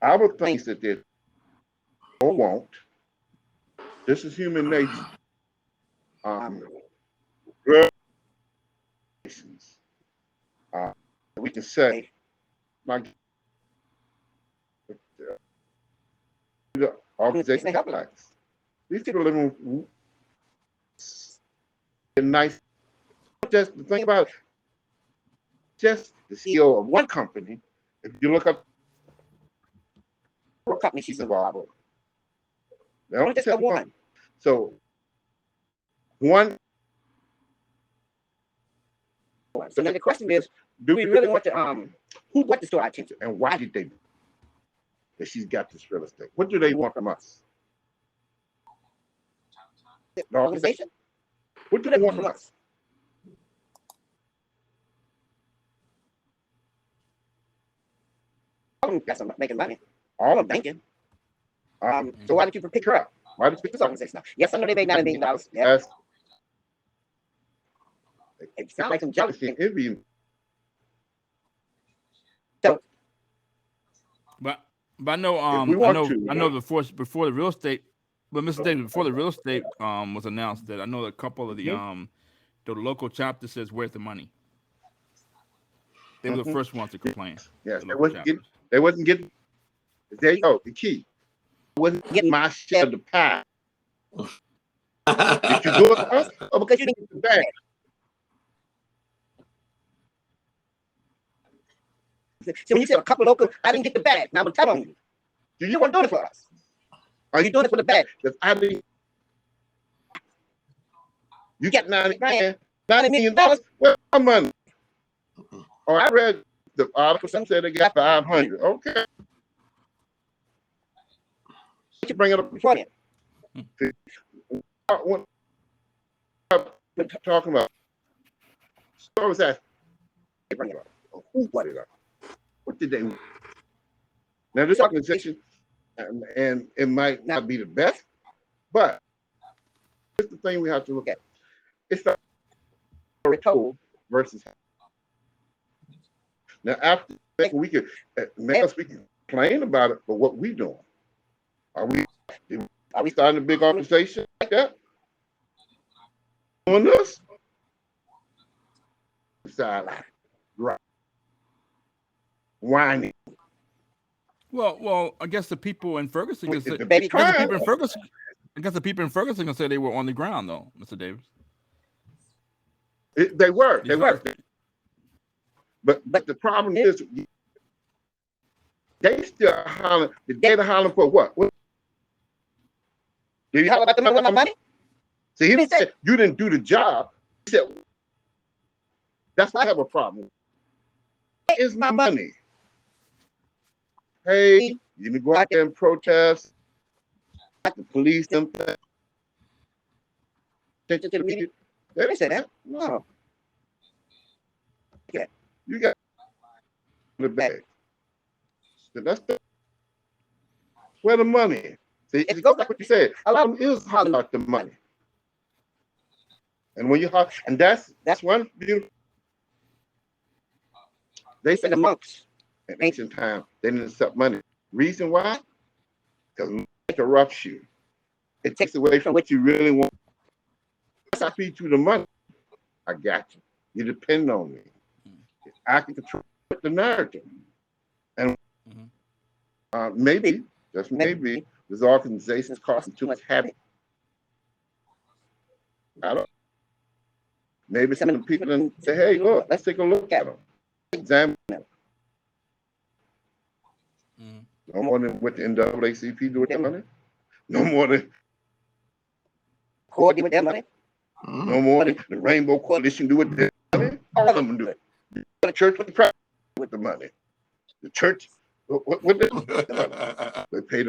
C: Our things that they don't want. This is human nature. relations, we can say, like the organization help lives. These people living in nice. Just the thing about it, just the CEO of one company. If you look up what company she's involved with, they only just have one. So one. So then the question is, do we really want to who got this to our attention and why did they do that she's got this real estate? What do they want from us? The organization? What do they want from us? All of them got some making money. All of them banking. So why did you pick her up? Why did you pick this organization up? Yes, I know they made $9 million. Yes. It sounds like some jealousy and envy. So,
A: but I know I know before the real estate, but Mr. Davis, before the real estate was announced, that I know a couple of the local chapter says, "Where's the money?" They were the first ones to complain.
C: Yes, they wasn't getting. There you go. The key. Wasn't getting my share of the pie. Did you do it for us? Oh, because you didn't get the bag. So when you said a couple of local, I didn't get the bag. Now I'm telling you, do you want to do it for us? Are you doing it for the bag? Because I didn't. You got $90 million. Where's my money? Or I read the article. Some said they got 500. Okay. You bring it up before then. When I'm talking about stories that they bring it up. Who brought it up? What did they want? Now this organization, and it might not be the best, but it's the thing we have to look at. It's the told versus. Now after we can complain about it, but what we doing? Are we starting a big organization like that? On this? Sideline. Right. Whining.
A: Well, I guess the people in Ferguson can say, I guess the people in Ferguson can say they were on the ground, though, Mr. Davis.
C: They were. But the problem is, they still hollering. The data hollering for what? Did you holler about the money? See, he didn't say you didn't do the job. He said, that's why I have a problem. Where is my money? Hey, you can go out there and protest. The police, them. They didn't say that. No. Yeah. You got the bag. So that's where the money. See, it goes like what you said. A lot of them is hollering about the money. And when you holler, and that's one beautiful. They say the monks in ancient times, they didn't accept money. Reason why? Because money corrupts you. It takes away from what you really want. Once I feed you the money, I got you. You depend on me. I can control the narrative. And maybe, just maybe, this organization is causing too much havoc. I don't. Maybe some of the people then say, hey, look, let's take a look at them. Examine them. No more than what the NAACP do with their money. No more than Court do with their money. No more than the Rainbow Coalition do with their money. All of them do it. The church with the money. The church, what the money? They pay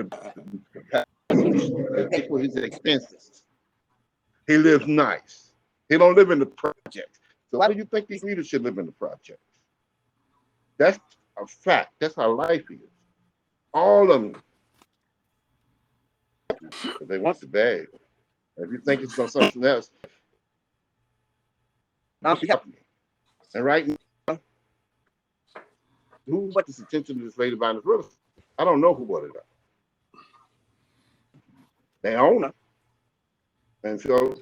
C: they pay for his expenses. He lives nice. He don't live in the project. So why do you think these leaders should live in the project? That's a fact. That's how life is. All of them. They want the bag. If you think it's on something else, and right now, who brought this attention to this lady buying this real estate? I don't know who brought it up. They own her. And so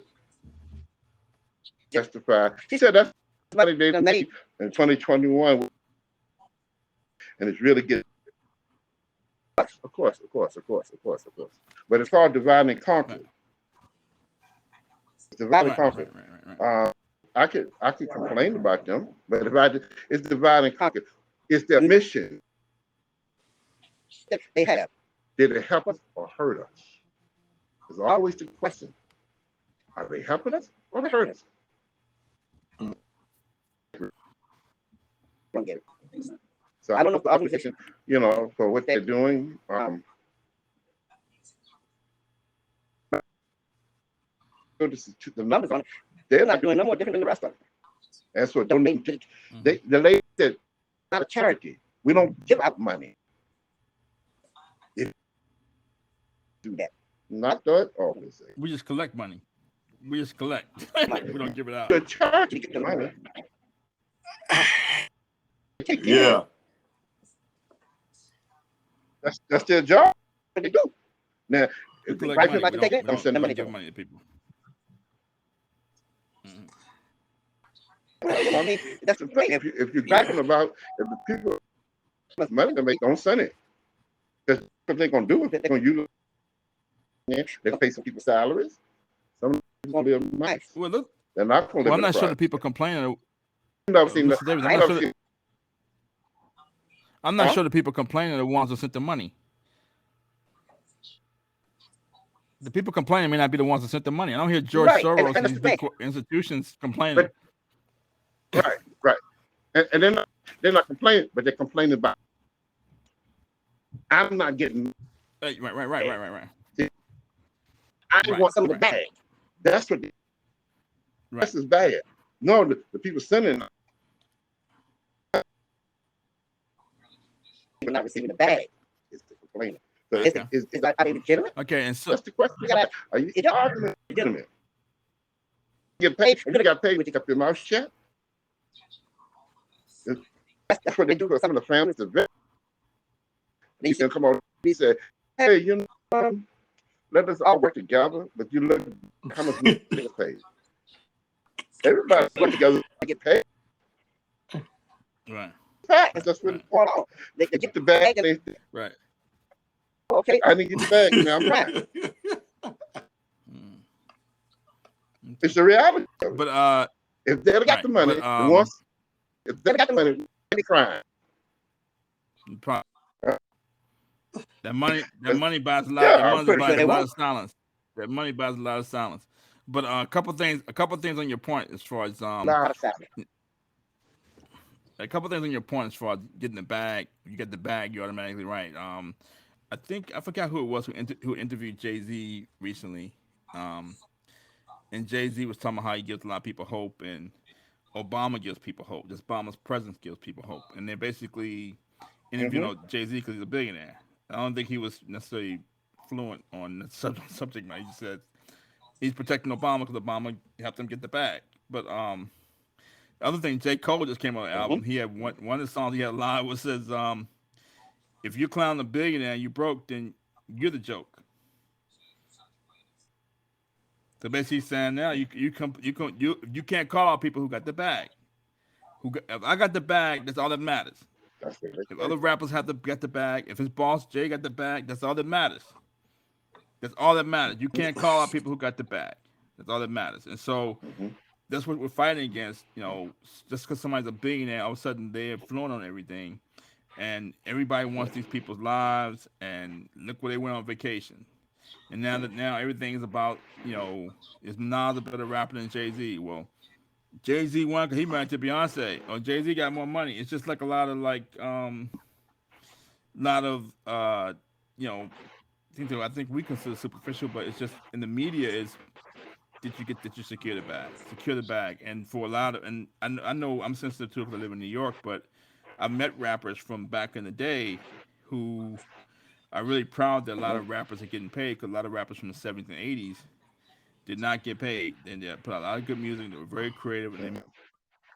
C: testified. She said that's money they made in 2021, and it's really getting. Of course. But it's called divide and conquer. Divide and conquer.
A: Right.
C: I could complain about them, but it's divide and conquer. It's their mission that they have. Did it help us or hurt us? It's always the question. Are they helping us or they hurt us? So I don't know if the opposition, for what they're doing. The numbers on it, they're not doing no more different than the rest of them. That's what donating. The lady said, not a charity. We don't give out money. Do that. Not that obviously.
A: We just collect money. We just collect. We don't give it out.
C: The charity get the money.
B: Yeah.
C: That's their job. What they do. Now,
A: We
C: if the
A: collect
C: right
A: money.
C: people
A: We
C: take it, don't send the
A: we
C: money
A: don't
C: to
A: give
C: them.
A: money to people.
C: I mean, that's the thing. If you're talking about if the people have money to make, don't send it. Because what they're gonna do is they're gonna use it. They're gonna pay some people salaries. Some people gonna live nice.
A: Well, look.
C: They're not gonna live.
A: Well, I'm not sure the people complaining. Mr. Davis, I'm not sure the people complaining are the ones that sent the money. The people complaining may not be the ones that sent the money. I don't hear George Soros and these big institutions complaining.
C: Right. And they're not complaining, but they're complaining about. I'm not getting.
A: Right.
C: I want some of the bag. That's what. This is bad. No, the people sending. People not receiving the bag. It's the complaining. So is that legitimate?
A: Okay, and so
C: that's the question. Are you argument legitimate? You get paid. You got paid when you got your mouth shut. That's what they do to some of the families. They used to come on. He said, "Hey, let us all work together." But you look how much we get paid. Everybody work together to get paid.
A: Right.
C: That's what it's going on. They get the bag and they
A: right.
C: Okay, I didn't get the bag. Now I'm right. It's the reality.
A: But
C: if they got the money, if they got the money, they crying.
A: That money buys a lot. That money buys a lot of silence. That money buys a lot of silence. But a couple things on your point as far as a couple things on your point as far as getting the bag. You get the bag, you're automatically right. I forgot who it was who interviewed Jay-Z recently, and Jay-Z was talking about how he gives a lot of people hope, and Obama gives people hope. Just Obama's presence gives people hope, and they're basically interviewing Jay-Z because he's a billionaire. I don't think he was necessarily fluent on the subject matter. He just said he's protecting Obama because Obama helped him get the bag. But the other thing, J. Cole just came out with an album. He had one of the songs he had live was says, "If you clown a billionaire and you broke, then you're the joke." So basically, he's saying now you can't call out people who got the bag. If I got the bag, that's all that matters. If other rappers have to get the bag, if his boss Jay got the bag, that's all that matters. That's all that matters. You can't call out people who got the bag. That's all that matters. And so that's what we're fighting against. Just because somebody's a billionaire, all of a sudden they're flowing on everything, and everybody wants these people's lives. And look where they went on vacation. And now everything is about is Nas a better rapper than Jay-Z? Well, Jay-Z won because he married to Beyonce, or Jay-Z got more money. It's just like a lot of things that I think we consider superficial, but it's just in the media is did you secure the bag, and for a lot of, and I know I'm sensitive to it because I live in New York, but I met rappers from back in the day who are really proud that a lot of rappers are getting paid because a lot of rappers from the 70s and 80s did not get paid, and they put out a lot of good music. They were very creative, and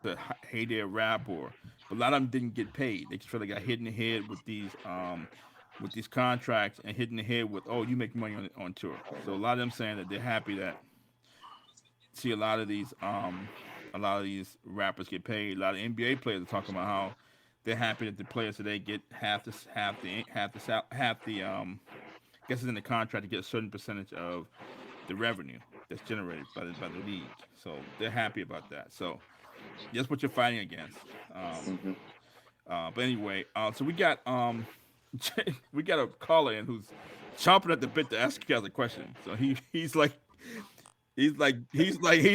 A: they heyday of rap, but a lot of them didn't get paid. They just felt like got hit in the head with these contracts and hit in the head with, oh, you make money on tour. So a lot of them saying that they're happy that see a lot of these a lot of these rappers get paid. A lot of NBA players are talking about how they're happy that the players today get half the I guess it's in the contract to get a certain percentage of the revenue that's generated by the league. So they're happy about that. So that's what you're fighting against.
C: Hmm.
A: But anyway, so we got a caller in who's chomping at the bit to ask you guys a question. So he's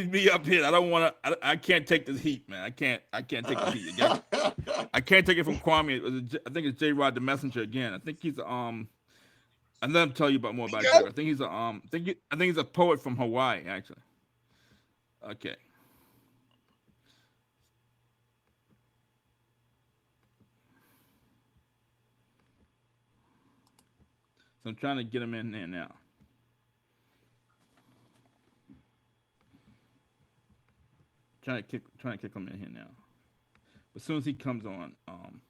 A: me up here. I don't want to. I can't take this heat, man. I can't take this heat. I can't take it from Kwame. I think it's J Rod the Messenger again. I think he's I let him tell you about more about J Rod. I think he's I think he's a poet from Hawaii actually. Okay. So I'm trying to get him in there now. Trying to kick him in here now. As soon as he comes on, um,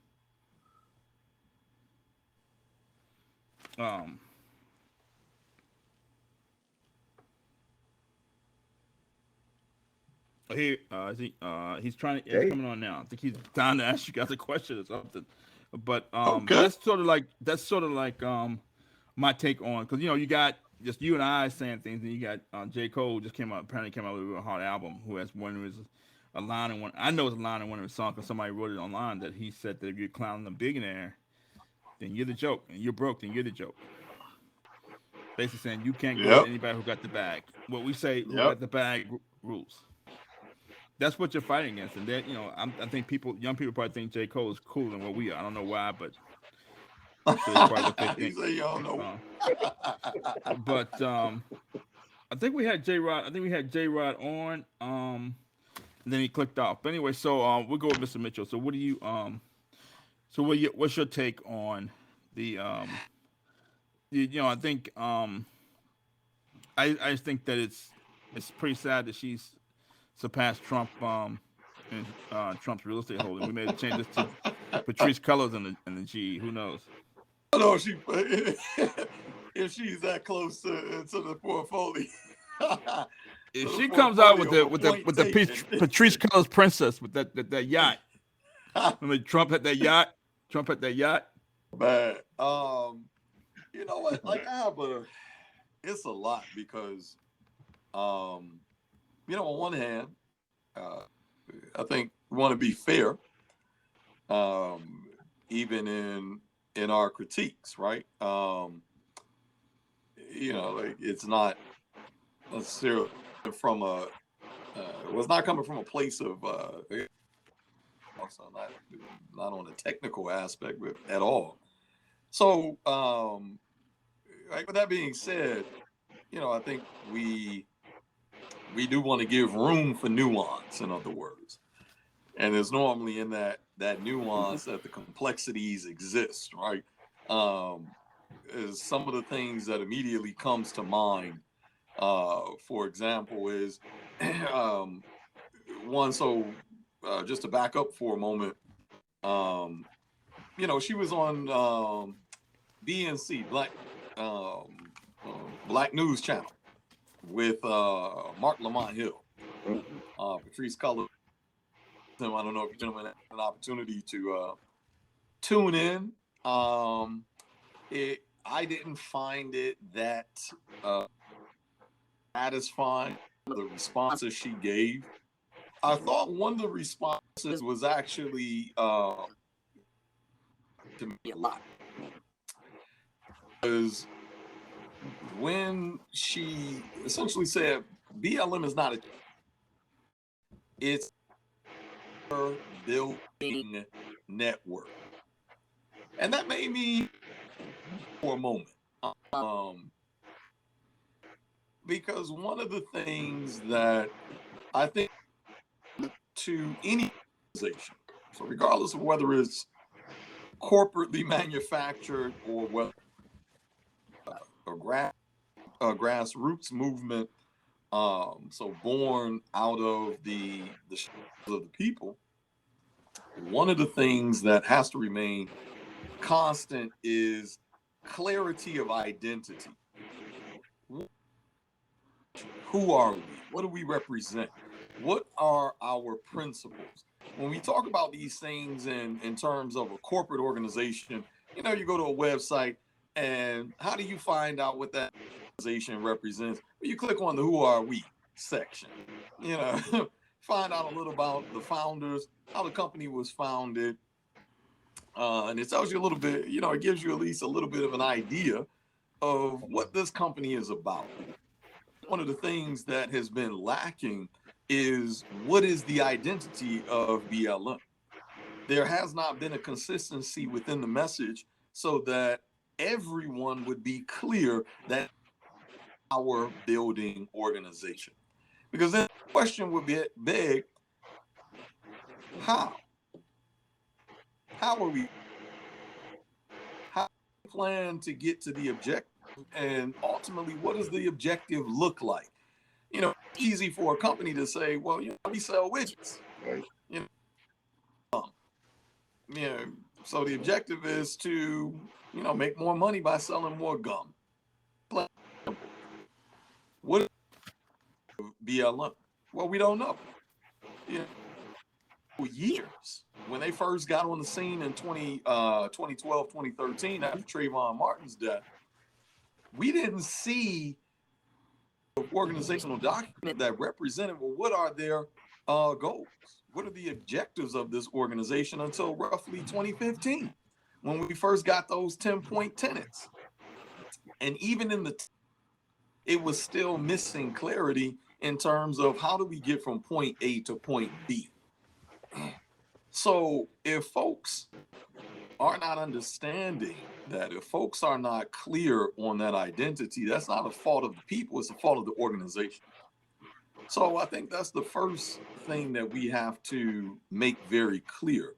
A: he's trying to. He's
C: Hey,
A: coming on now. I think he's down to ask you guys a question or something. But
B: Okay.
A: that's sort of like my take on because you got just you and I saying things, and you got J Cole just apparently came out with a hard album. Who has one of his a line in one. I know it's a line in one of his songs because somebody wrote it online that he said that if you're clowning a billionaire, then you're the joke, and you're broke, then you're the joke. Basically saying you can't go with
B: Yep.
A: anybody who got the bag. What we say, who
B: Yep.
A: got the bag rules. That's what you're fighting against, and that I think young people probably think J Cole is cooler than what we are. I don't know why, but I'm sure it's probably what they
B: You
A: think.
B: say you don't know.
A: Uh, but I think we had J Rod. I think we had J Rod on. And then he clicked off. But anyway, so we'll go with Mr. Mitchell. So what do you what's your take on the I think I just think that it's pretty sad that she's surpassed Trump in Trump's real estate holding. We may have changed this to Patrice Cullors in the G. Who knows?
B: I don't know if she if she's that close to the portfolio.
A: If
B: To the
A: she comes out with
B: portfolio of a point taken.
A: Patrice Cullors princess with that yacht. Remember Trump had that yacht. Trump had that yacht.
B: Bad. You know what? Like it's a lot because on one hand, uh, I think we want to be fair, even in our critiques, right? Like it's not necessarily from it's not coming from a place of also not on a technical aspect, but at all. So, like with that being said, I think we do want to give room for nuance, in other words. And there's normally in that nuance that the complexities exist, right? Is some of the things that immediately comes to mind. For example, is one. So just to back up for a moment, she was on BNC Black News Channel with Mark Lamont Hill, Patrice Cullors. I don't know if you gentlemen had an opportunity to tune in. I didn't find it that satisfying. The responses she gave, I thought one of the responses was actually to me a lot. Because when she essentially said BLM is not it's her building network. And that made me for a moment. Because one of the things that I think to any organization, so regardless of whether it's corporately manufactured or whether a grassroots movement, so born out of the of the people, one of the things that has to remain constant is clarity of identity. Who are we? What do we represent? What are our principles? When we talk about these things in terms of a corporate organization, you go to a website, and how do you find out what that organization represents? Well, you click on the "Who Are We" section. You know, find out a little about the founders, how the company was founded, and it tells you a little bit. It gives you at least a little bit of an idea of what this company is about. One of the things that has been lacking is, what is the identity of BLM? There has not been a consistency within the message so that everyone would be clear that our building organization. Because then the question would be big, how? How are we? How do we plan to get to the objective? And ultimately, what does the objective look like? Easy for a company to say, well, we sell widgets.
C: Right.
B: You know, so the objective is to, make more money by selling more gum. What is BLM? Well, we don't know. For years, when they first got on the scene in 2012, 2013, after Trayvon Martin's death, we didn't see an organizational document that represented, well, what are their goals? What are the objectives of this organization until roughly 2015, when we first got those 10-point tenets. And even in it was still missing clarity in terms of, how do we get from point A to point B? So if folks are not understanding that, if folks are not clear on that identity, that's not a fault of the people, it's a fault of the organization. So I think that's the first thing that we have to make very clear,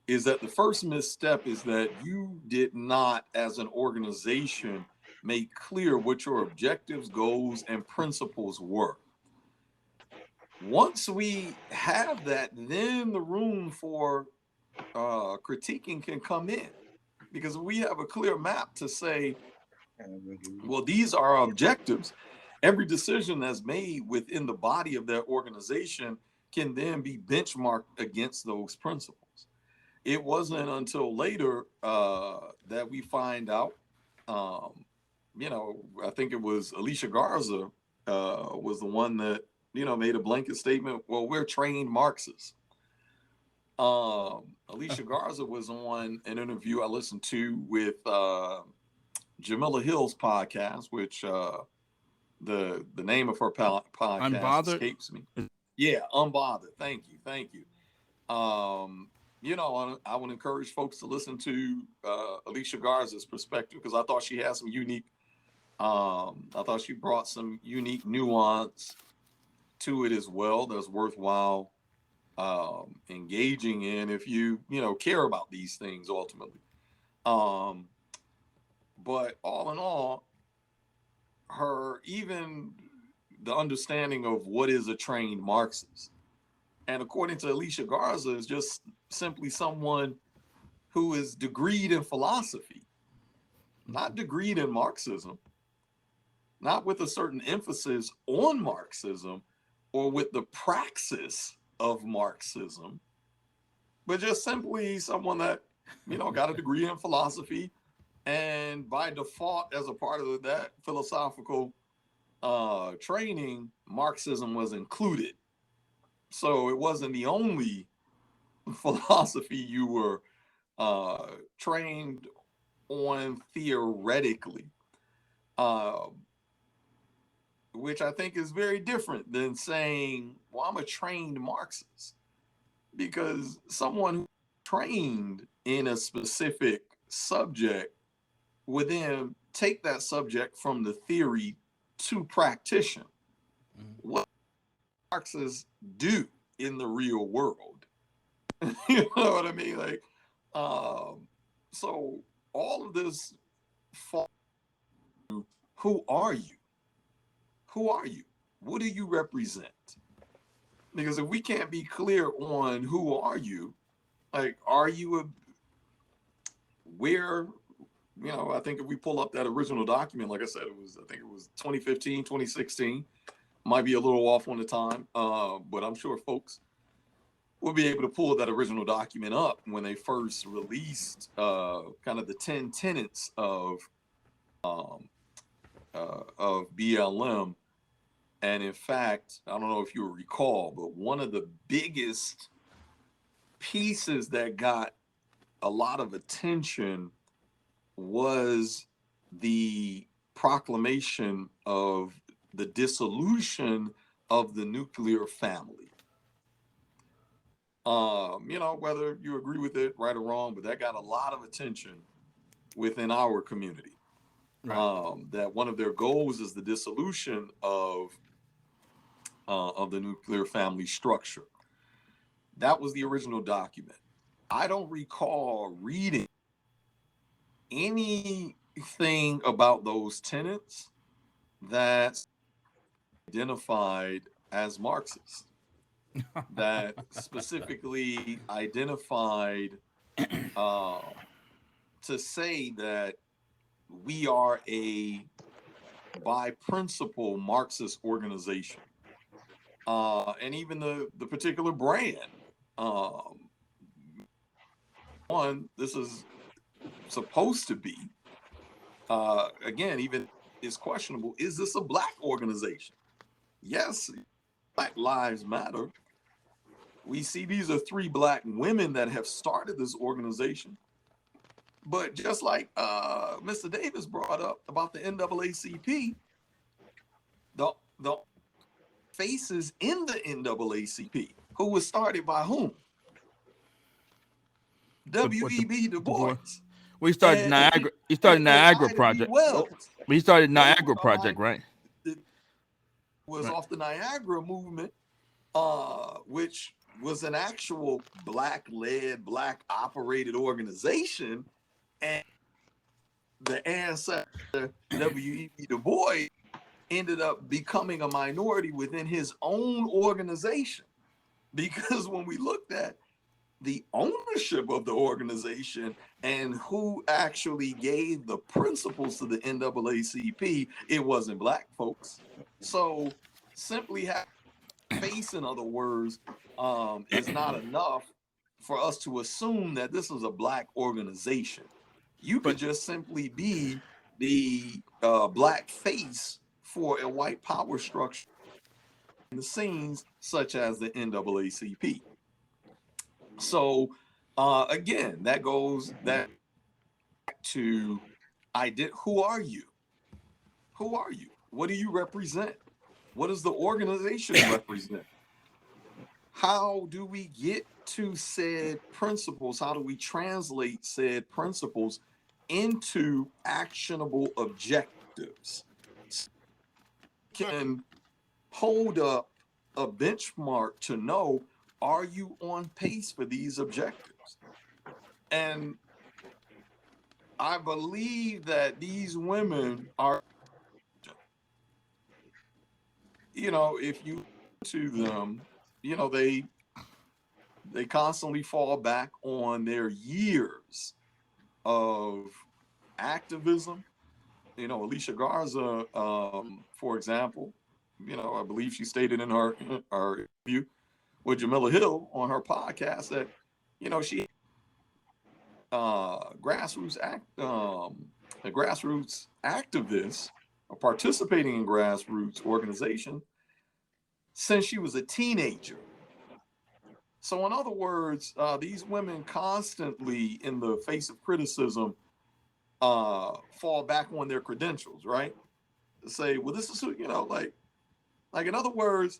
B: is that the first misstep is that you did not, as an organization, make clear what your objectives, goals, and principles were. Once we have that, then the room for critiquing can come in, because we have a clear map to say, well, these are our objectives. Every decision that's made within the body of that organization can then be benchmarked against those principles. It wasn't until later that we find out, I think it was Alicia Garza was the one that, made a blanket statement, well, we're trained Marxists. Alicia Garza was on an interview I listened to with Jamila Hill's podcast, which the name of her podcast
A: Unbothered?
B: escapes me. Yeah, Unbothered. Thank you. I would encourage folks to listen to Alicia Garza's perspective, because I thought she had some unique, I thought she brought some unique nuance to it as well that's worthwhile engaging in, if you care about these things ultimately. But all in all, even the understanding of what is a trained Marxist, and according to Alicia Garza, is just simply someone who is degreed in philosophy, not degreed in Marxism, not with a certain emphasis on Marxism or with the praxis of Marxism, but just simply someone that, got a degree in philosophy, and by default, as a part of that philosophical training, Marxism was included. So it wasn't the only philosophy you were trained on theoretically, which I think is very different than saying, well, I'm a trained Marxist. Because someone who trained in a specific subject would then take that subject from the theory to practitioner. What Marxists do in the real world. You know what I mean? Like, so all of this, who are you? Who are you? What do you represent? Because if we can't be clear on who are you, like, are you I think if we pull up that original document, like I said, I think it was 2015, 2016, Might be a little off on the time, but I'm sure folks will be able to pull that original document up when they first released kind of the 10 tenets of BLM. And in fact, I don't know if you recall, but one of the biggest pieces that got a lot of attention was the proclamation of the dissolution of the nuclear family. Whether you agree with it, right or wrong, but that got a lot of attention within our community. Right. That one of their goals is the dissolution of the nuclear family structure. That was the original document. I don't recall reading anything about those tenets that's identified as Marxist, that specifically identified to say that we are a by principle Marxist organization. And even the particular brand, this is supposed to be, again, even is questionable. Is this a Black organization? Yes, Black Lives Matter. We see these are 3 Black women that have started this organization. But just like Mr. Davis brought up about the NAACP, the faces in the NAACP, who was started by whom? W.E.B. Du Bois.
A: Well, he started Niagara. He started Niagara Project. He started Niagara Project, right?
B: It was off the Niagara movement, which was an actual Black-led, Black-operated organization, and the ancestor W.E.B. Du Bois ended up becoming a minority within his own organization, because when we looked at the ownership of the organization and who actually gave the principles to the NAACP, it wasn't Black folks. So simply having face, in other words, is not enough for us to assume that this is a Black organization. You could just simply be the Black face for a white power structure in the scenes, such as the NAACP. So again, that goes back to who are you? Who are you? What do you represent? What does the organization represent? How do we get to said principles? How do we translate said principles into actionable objectives? Can hold up a benchmark to know, are you on pace for these objectives? And I believe that these women are, if you to them, they constantly fall back on their years of activism. Alicia Garza, for example, I believe she stated in her interview with Jamila Hill on her podcast that, she a grassroots activist, participating in grassroots organization since she was a teenager. So in other words, these women constantly, in the face of criticism, fall back on their credentials, right? Say, well, this is who, like in other words,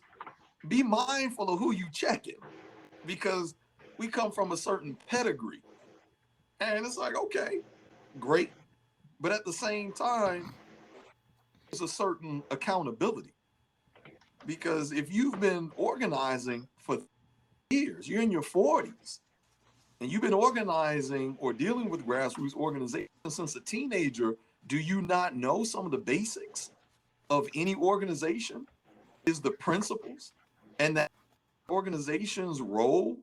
B: be mindful of who you checking, because we come from a certain pedigree. And it's like, okay, great. But at the same time, there's a certain accountability. Because if you've been organizing for years, you're in your 40s, and you've been organizing or dealing with grassroots organizations since a teenager, do you not know some of the basics of any organization? Is the principles, and that organization's role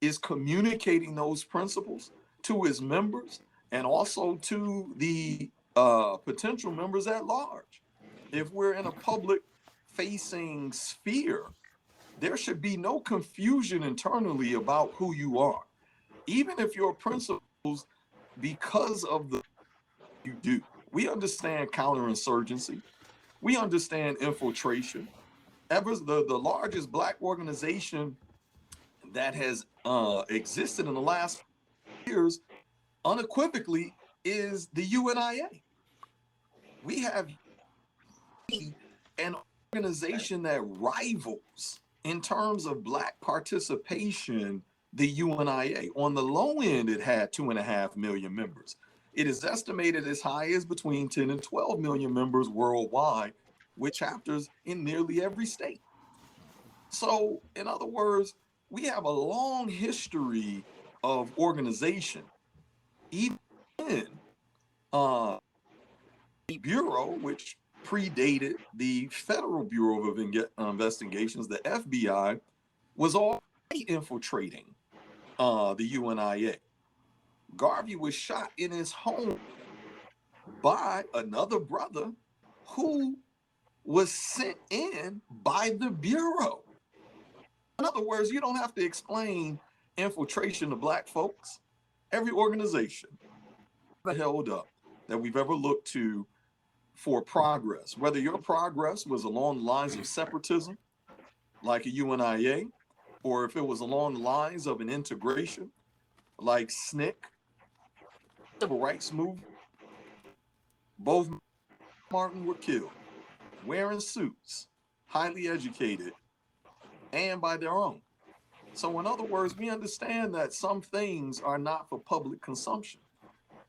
B: is communicating those principles to its members and also to the potential members at large. If we're in a public facing sphere, there should be no confusion internally about who you are. Even if your principles, because of the you do. We understand counterinsurgency. We understand infiltration. Ever the largest Black organization that has existed in the last years, unequivocally, is the UNIA. We have an organization that rivals in terms of Black participation the UNIA. On the low end, it had 2.5 million members. It is estimated as high as between 10 and 12 million members worldwide, with chapters in nearly every state. So, in other words, we have a long history of organization. Even the Bureau, which predated the Federal Bureau of Investigations, the FBI, was already infiltrating the UNIA. Garvey was shot in his home by another brother who was sent in by the Bureau. In other words, you don't have to explain infiltration of Black folks. Every organization held up that we've ever looked to for progress, whether your progress was along the lines of separatism, like a UNIA, or if it was along the lines of an integration, like SNCC, civil rights movement. Both Martin were killed, wearing suits, highly educated, and by their own. So in other words, we understand that some things are not for public consumption.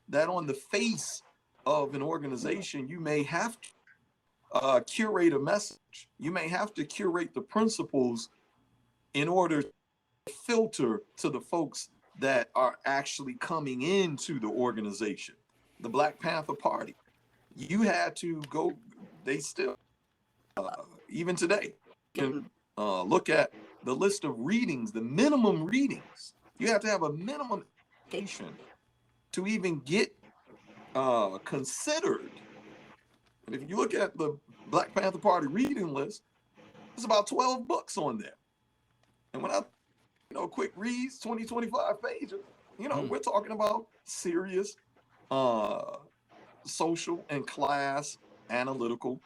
B: That on the face of an organization, you may have to curate a message. You may have to curate the principles in order to filter to the folks that are actually coming into the organization. The Black Panther Party, you had to go, they still, even today, can look at the list of readings, the minimum readings. You have to have a minimum education to even get considered. And if you look at the Black Panther Party reading list, there's about 12 books on there. And when I, quick reads, 20, 25 pages, we're talking about serious social and class analytical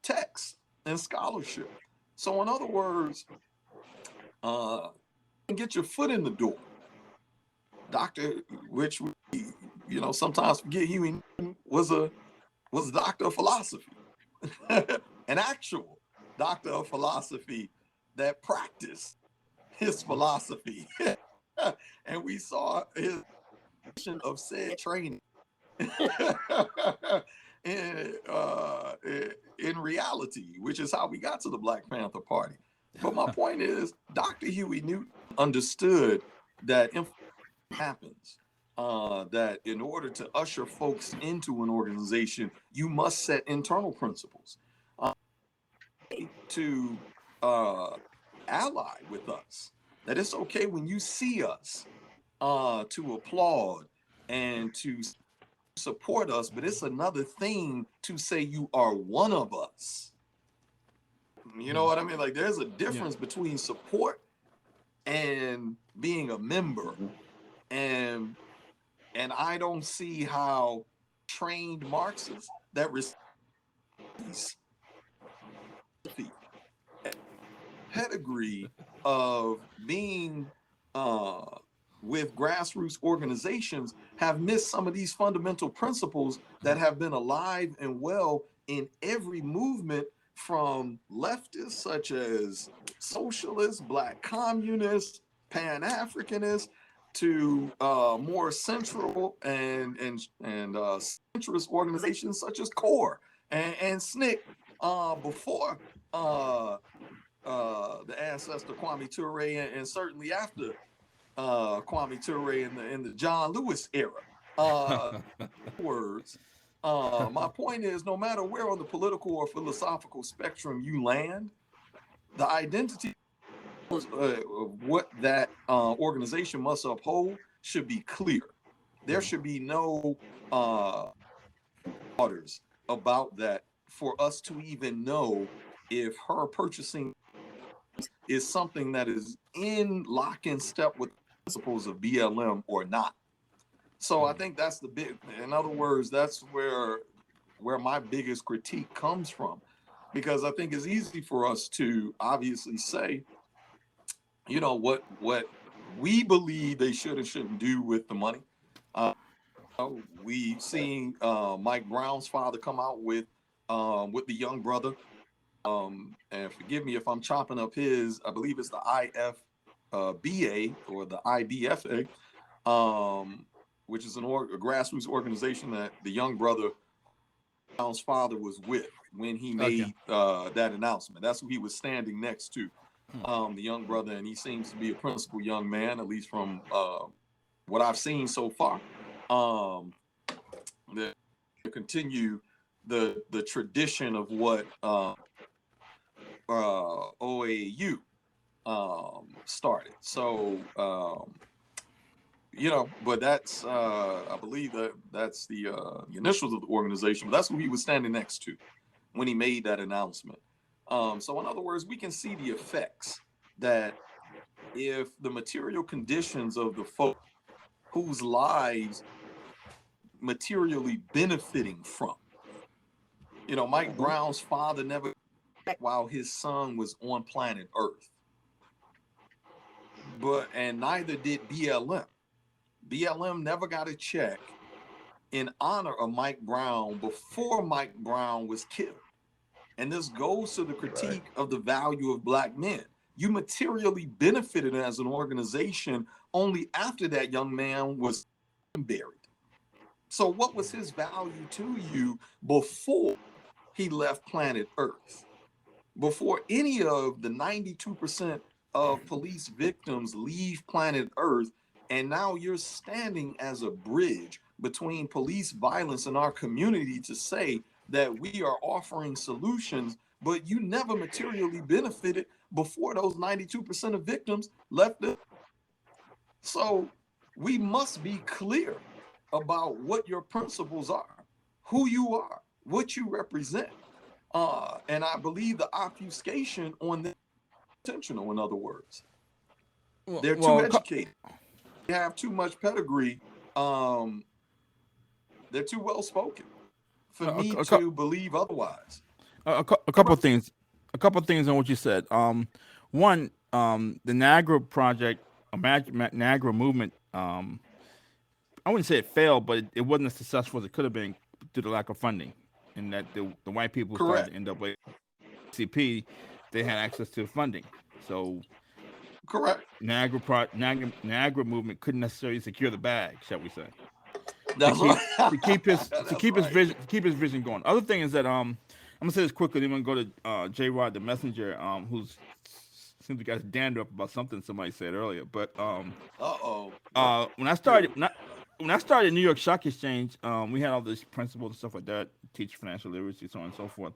B: text and scholarship. So in other words, get your foot in the door. Dr. Which we, sometimes forget he was a doctor of philosophy, an actual doctor of philosophy that practiced his philosophy. And we saw his of said training in reality, which is how we got to the Black Panther Party. But my point is, Dr. Huey Newton understood that happens, that in order to usher folks into an organization, you must set internal principles to ally with us. That it's okay when you see us to applaud and to support us, but it's another thing to say you are one of us. You know what I mean? Like there's a difference between support and being a member. And I don't see how trained Marxists that receive pedigree of being with grassroots organizations have missed some of these fundamental principles that have been alive and well in every movement, from leftists such as socialists, Black communists, Pan-Africanists, to more central and centrist organizations such as CORE and SNCC before the ancestor Kwame Ture and certainly after Kwame Ture in the John Lewis era. Words. My point is, no matter where on the political or philosophical spectrum you land, the identity of what that organization must uphold should be clear. There should be no orders about that for us to even know if her purchasing is something that is in lock and step with principles of BLM or not. So I think that's the big, in other words, that's where my biggest critique comes from, because I think it's easy for us to obviously say, you know, what we believe they should and shouldn't do with the money. We've seen Mike Brown's father come out with the young brother. And forgive me if I'm chopping up his, I believe it's the IFBA or the IDFA, which is a grassroots organization that the young brother Brown's father was with when he made that announcement. That's who he was standing next to, the young brother, and he seems to be a principled young man, at least from what I've seen so far. To continue the tradition of what OAU started. So you know, but that's I believe that's the initials of the organization, but that's who he was standing next to when he made that announcement. So in other words, we can see the effects that if the material conditions of the folk whose lives materially benefiting from, you know, Mike Brown's father never, while his son was on planet Earth, and neither did BLM. BLM never got a check in honor of Mike Brown before Mike Brown was killed. And this goes to the critique of the value of Black men. You materially benefited as an organization only after that young man was buried. So what was his value to you before he left planet Earth? Before any of the 92% of police victims leave planet Earth, and now you're standing as a bridge between police violence in our community to say that we are offering solutions, but you never materially benefited before those 92% of victims left it. So we must be clear about what your principles are, who you are, what you represent. And I believe the obfuscation on the intentional, in other words. They're too educated. They have too much pedigree. They're too well spoken for me to believe otherwise.
A: A couple of things on what you said. One, the Niagara project, Niagara movement. I wouldn't say it failed, but it wasn't as successful as it could have been due to lack of funding, and that the white people who started the NAACP, they had access to funding. So
B: correct.
A: Niagara movement couldn't necessarily secure the bag, shall we say? To keep his vision going. Other thing is that I'm gonna say this quickly. Then I'm gonna go to J. Rod, the messenger, who's seems to got dander up about something somebody said earlier. But when I started New York Stock Exchange, we had all these principles and stuff like that, teach financial literacy, so on and so forth.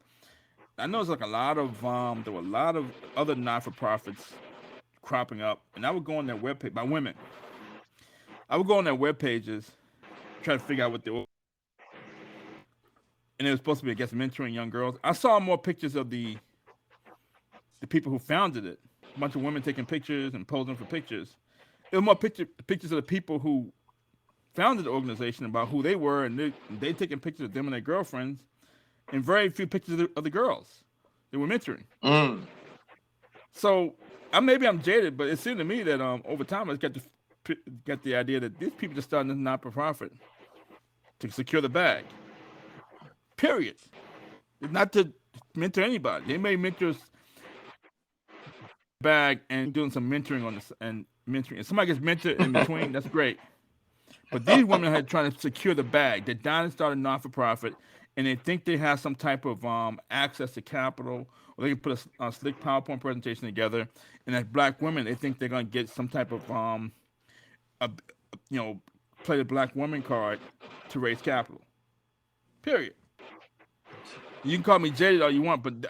A: I noticed like a lot of there were a lot of other not-for-profits cropping up, and I would go on their webpage by women. I would go on their web pages, try to figure out what they were, and it was supposed to be against mentoring young girls. I saw more pictures of the people who founded it. A bunch of women taking pictures and posing for pictures. There were more pictures of the people who founded the organization about who they were, and they taking pictures of them and their girlfriends, and very few pictures of the girls they were mentoring. So maybe I'm jaded, but it seemed to me that over time I got the idea that these people just started as not-for-profit to secure the bag. Period. Not to mentor anybody. They may mentor bag and doing some mentoring on this and mentoring. If somebody gets mentored in between, that's great. But these women are trying to secure the bag. They're down and started not-for-profit, and they think they have some type of access to capital, or they can put a slick PowerPoint presentation together. And as Black women, they think they're going to get some type of play the Black woman card to raise capital. Period. You can call me jaded all you want, but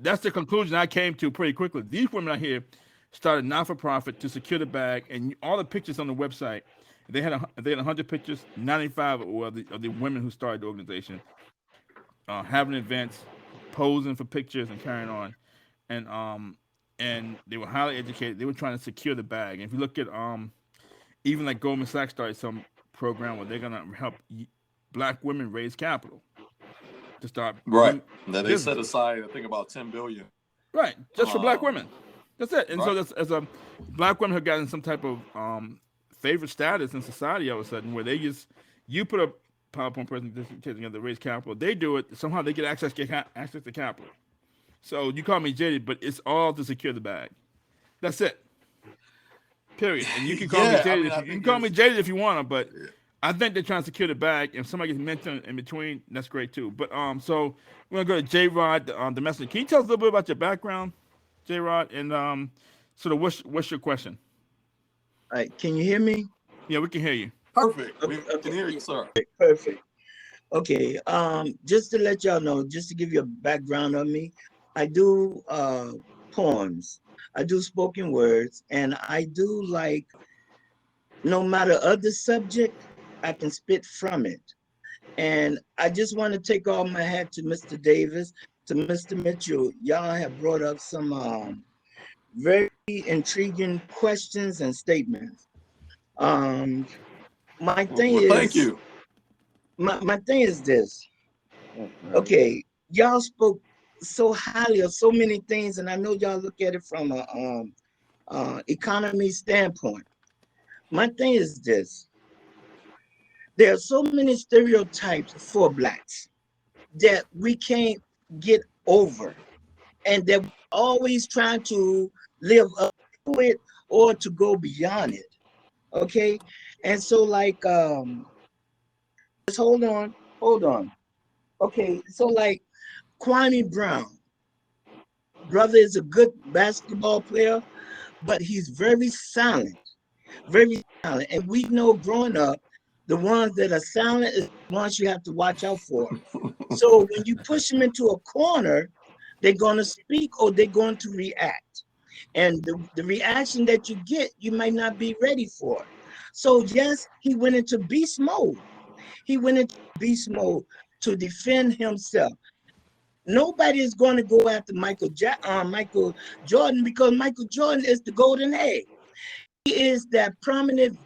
A: that's the conclusion I came to pretty quickly. These women out here started not-for-profit to secure the bag, and all the pictures on the website, they had 100 pictures. 95 were of the women who started the organization. having events, posing for pictures, and carrying on, and they were highly educated. They were trying to secure the bag. And if you look at even like Goldman Sachs started some program where they're gonna help black women raise capital to start
B: Right.
A: new
B: Now they set
A: businesses.
B: aside, I think, about 10 billion.
A: Right, just for black
B: Um,
A: women. That's it. And so
B: right.
A: that's as a black women have gotten some type of favorite status in society all of a sudden, where they just you put a PowerPoint presentation together to raise capital. They do it somehow. They get access to capital. So you call me jaded, but it's all to secure the bag. That's it. Period. And you can call me
B: Yeah, I
A: jaded
B: mean,
A: if
B: I
A: you can
B: think
A: call me
B: it's
A: jaded if you want to, but I think they're trying to secure the bag. If somebody gets mentioned in between, that's great too. But so we're gonna go to J Rod, the messenger. Can you tell us a little bit about your background, J Rod, and sort of what's your question?
D: All right, can you hear me?
A: Yeah, we can hear you.
B: perfect. We
D: Okay,
B: can
D: okay,
B: hear you, sir.
D: perfect. Okay, just to let y'all know, just to give you a background of me, I do poems, I do spoken words, and I do like no matter other subject, I can spit from it. And I just want to take off my hat to Mr. Davis, to Mr. Mitchell. Y'all have brought up some very intriguing questions and statements. Um, my thing
B: Well, thank
D: is,
B: you.
D: my thing is this.
C: Mhm.
D: Okay, y'all spoke so highly of so many things, and I know y'all look at it from a economy standpoint. My thing is this: there are so many stereotypes for blacks that we can't get over, and that we're always trying to live up to it or to go beyond it. Okay, and so like just hold on. Okay, so like Kwame Brown, brother is a good basketball player, but he's very silent, very silent. And we know growing up, the ones that are silent is the ones you have to watch out for. So when you push them into a corner, they're going to speak or they're going to react. And the reaction that you get, you might not be ready for. So yes, he went into beast mode. He went into beast mode to defend himself. Nobody is going to go after Michael Jordan because Michael Jordan is the golden egg. He is that prominent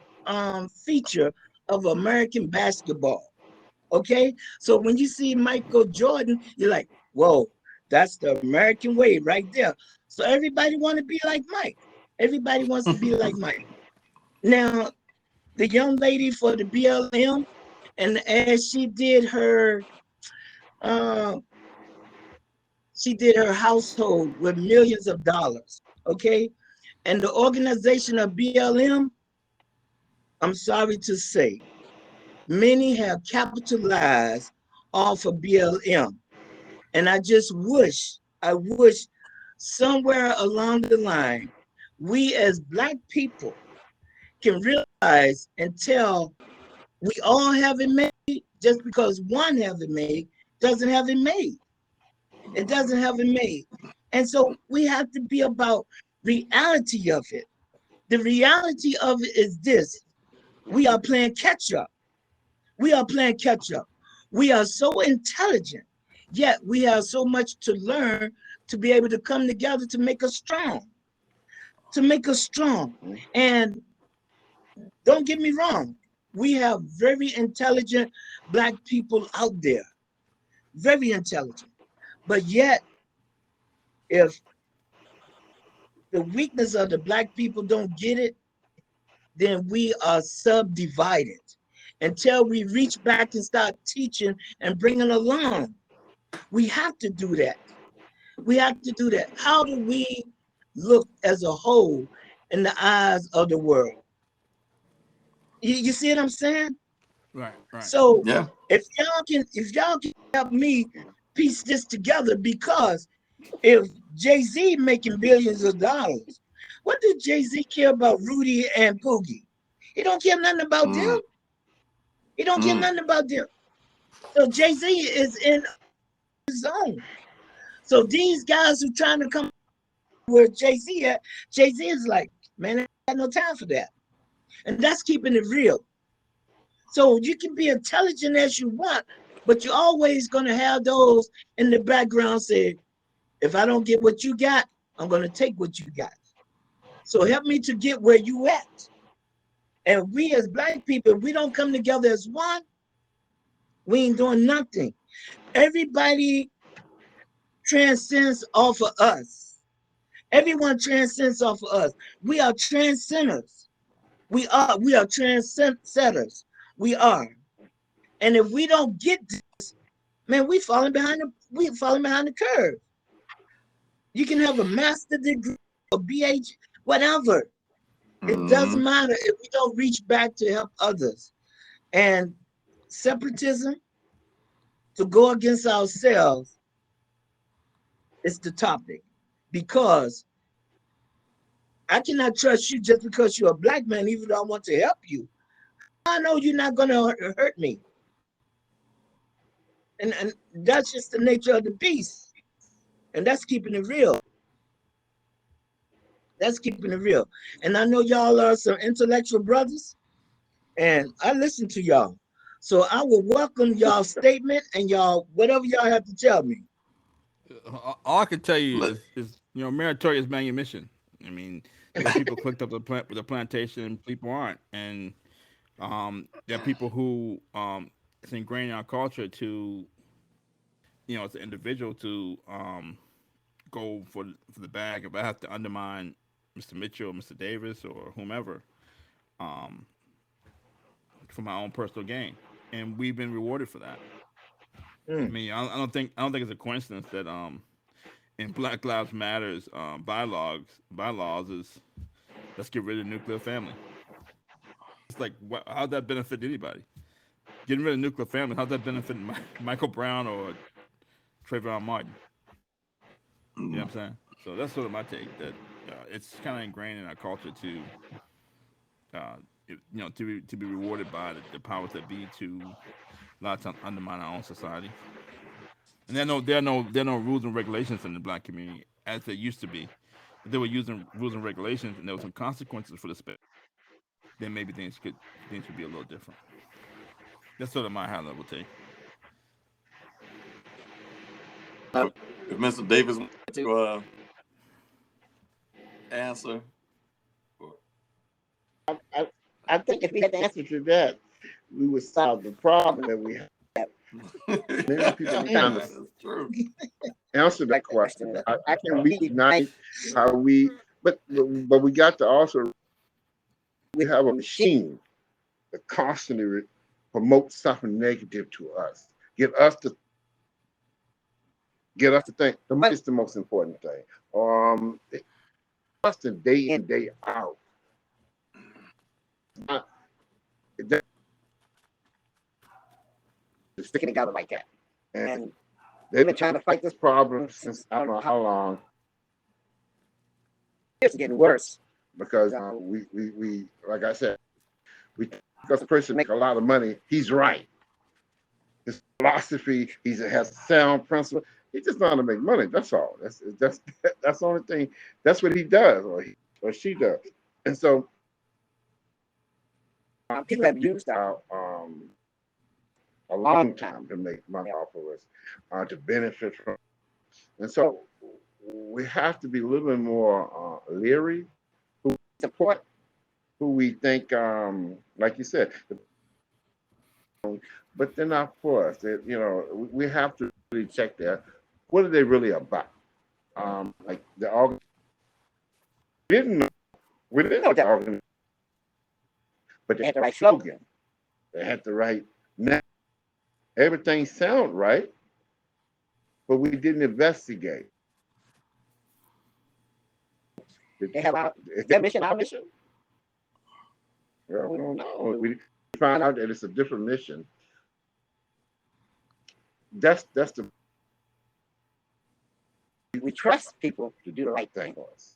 D: feature of American basketball. Okay, so when you see Michael Jordan, you're like, whoa, that's the American way right there. So everybody want to be like Mike. Everybody wants to be like Mike. Now, the young lady for the BLM, and as uh, she did her household with millions of dollars. Okay, and the organization of BLM, I'm sorry to say, many have capitalized off of BLM. And I wish somewhere along the line, we as Black people can realize and tell we all have it made. Just because one have it made doesn't have it made. It doesn't have it made. And so we have to be about reality of it. The reality of it is this: we are playing catch up. We are playing catch up. We are so intelligent, yet we have so much to learn to be able to come together to make us strong, to make us strong. And don't get me wrong, we have very intelligent Black people out there, very intelligent. But yet, if the weakness of the Black people don't get it, then we are subdivided until we reach back and start teaching and bringing along. We have to do that. We have to do that. How do we look as a whole in the eyes of the world? You see what I'm saying?
A: Right, right.
D: So
B: Yeah.
D: if y'all can help me piece this together, because if Jay-Z making billions of dollars, what does Jay-Z care about Rudy and Poogie? He don't care nothing about them.
B: Mm,
D: He don't care
B: mm.
D: nothing about them. So Jay-Z is in his zone. So these guys who trying to come where Jay-Z at, Jay-Z is like, man, I got no time for that. And that's keeping it real. So you can be intelligent as you want, But you're always gonna have those in the background say, if I don't get what you got, I'm gonna take what you got. So help me to get where you at. And we as black people, if we don't come together as one, we ain't doing nothing. Everybody transcends off of us. Everyone transcends off of us. We are transcenders. We are trendsetters. We are. And if we don't get this, man, we falling behind the curve. You can have a master degree or BH, whatever. It doesn't matter if we don't reach back to help others. And separatism, to go against ourselves, is the topic. Because I cannot trust you just because you're a black man, even though I want to help you. I know you're not going to hurt me. And that's just the nature of the beast. And that's keeping it real. That's keeping it real. And I know y'all are some intellectual brothers, and I listen to y'all. So I will welcome y'all's statement and y'all, whatever y'all have to tell me.
A: All I can tell you is meritorious manumission. I mean, there are people clicked up the plantation, and people aren't, and there are people who it's ingrained in our culture to, as an individual to go for the bag. If I have to undermine Mr. Mitchell, Mr. Davis, or whomever, um, for my own personal gain, and we've been rewarded for that. I mean, I don't think it's a coincidence that in Black Lives Matters bylaws is let's get rid of the nuclear family. It's like how'd that benefit anybody? Getting rid of nuclear family, how'd that benefit Michael Brown or Trayvon Martin? You know what I'm saying? So that's sort of my take. That it's kind of ingrained in our culture to, uh, to be rewarded by the powers that be to a lot of times undermine our own society. And there are no rules and regulations in the black community as there used to be. If they were using rules and regulations and there were some consequences for the space, then maybe things could be a little different. That's sort of my high level take.
B: If Mr. Davis wants to answer,
C: I think if we had the answer to that, we would solve the problem that we have. Many people are trying
B: that's true.
C: to answer that question. I can we ignite how we, but we got to also, we have a machine that constantly promotes something negative to us. Get us to think the money is the most important thing. Us to day in, day out. It's sticking together like that. And they've been trying to fight this problem since I don't know how long. It's getting worse because we like I said, because the person make a lot of money, he's right. His philosophy, has sound principle. He just know how to make money. That's all. That's the only thing. That's what he does, or she does. And so people have used our a long time to make money off of us, to benefit from. And so we have to be a little bit more leery who we support, who we think, like you said, but they're not for us. We have to really check that. What are they really about? Like the organ. We didn't know that organ, but they had the right slogan. They had the right name. Everything sounded right, but we didn't investigate. Did they have their mission, our mission? Well, we don't know. We found out that it's a different mission. That's the. We trust people to do the right thing for us.